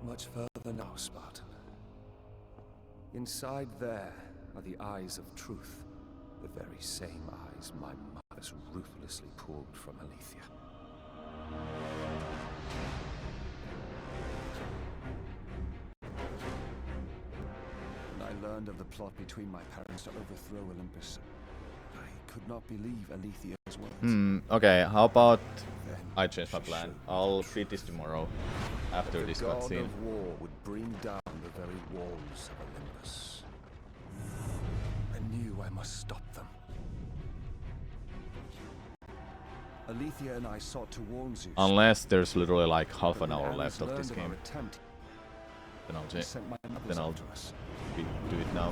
Not much further now, Spartan. Inside there are the eyes of truth. The very same eyes my mothers ruthlessly pulled from Alethea. When I learned of the plot between my parents to overthrow Olympus, I could not believe Alethea's words. Okay, how about I change my plan? I'll beat this tomorrow, after this the god cutscene. of war would bring down the very walls of Olympus. I knew I must stop them. Alethea and I sought to warn Zeus. Unless there's literally like half but an when hour Ares left of this learned game. our attempt, Then I'll he change. sent my mothers Then I'll after us. do it now.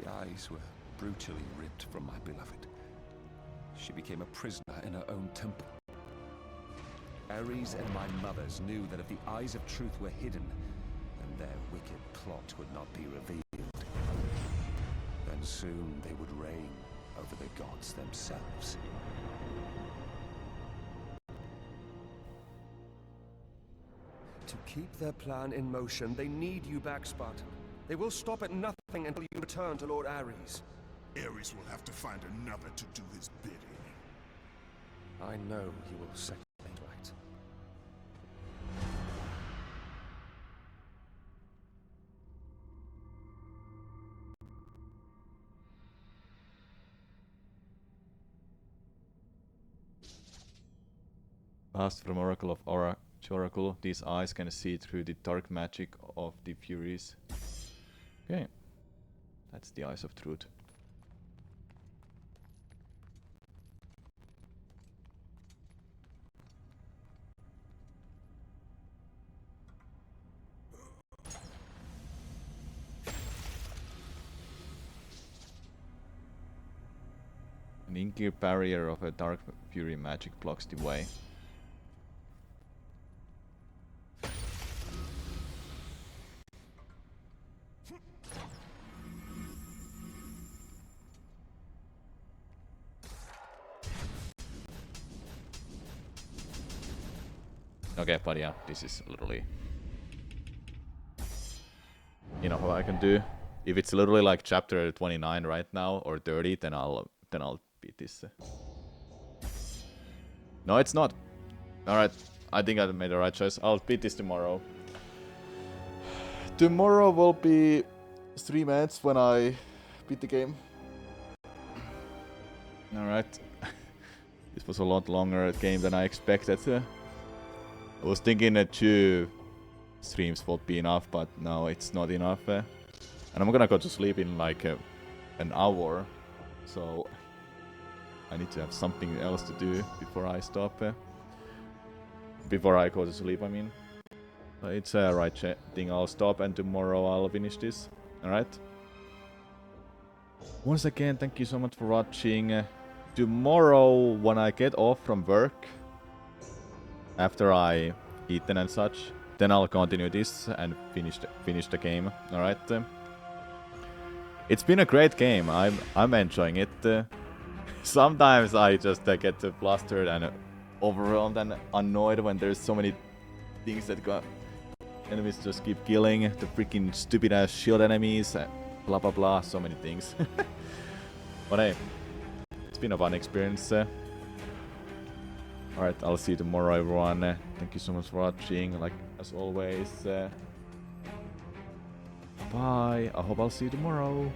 The eyes were brutally ripped from my beloved. She became a prisoner in her own temple. Ares and my mothers knew that if the eyes of truth were hidden, then their wicked plot would not be revealed. Then soon they would reign over the gods themselves. To keep their plan in motion, they need you back, Spartan. They will stop at nothing until you return to Lord Ares. Ares will have to find another to do his bidding. I know you will set things right. Asked from Oracle of Oracle, these eyes can see through the dark magic of the Furies. Okay. That's the eyes of truth. An inky barrier of a dark fury magic blocks the way. Okay, but yeah, this is literally enough what I can do. If it's literally like chapter 29 right now or 30, then I'll beat this. No, it's not. All right, I think I made the right choice. I'll beat this tomorrow. Tomorrow will be 3 minutes when I beat the game. All right. This was a lot longer game than I expected. I was thinking that 2 streams would be enough, but no, it's not enough. And I'm gonna go to sleep in like an hour, so I need to have something else to do before I stop. Before I go to sleep, I mean. So it's a right thing. I'll stop, and tomorrow I'll finish this. All right. Once again, thank you so much for watching. Tomorrow, when I get off from work, after I eaten and such, then I'll continue this and finish the game. All right. It's been a great game. I'm enjoying it. Sometimes I just get flustered and overwhelmed and annoyed when there's so many things that go. Enemies just keep killing the freaking stupid ass shield enemies. Blah blah blah. So many things. But hey, it's been a fun experience. Alright, I'll see you tomorrow, everyone. Thank you so much for watching, like as always. Bye. I hope I'll see you tomorrow.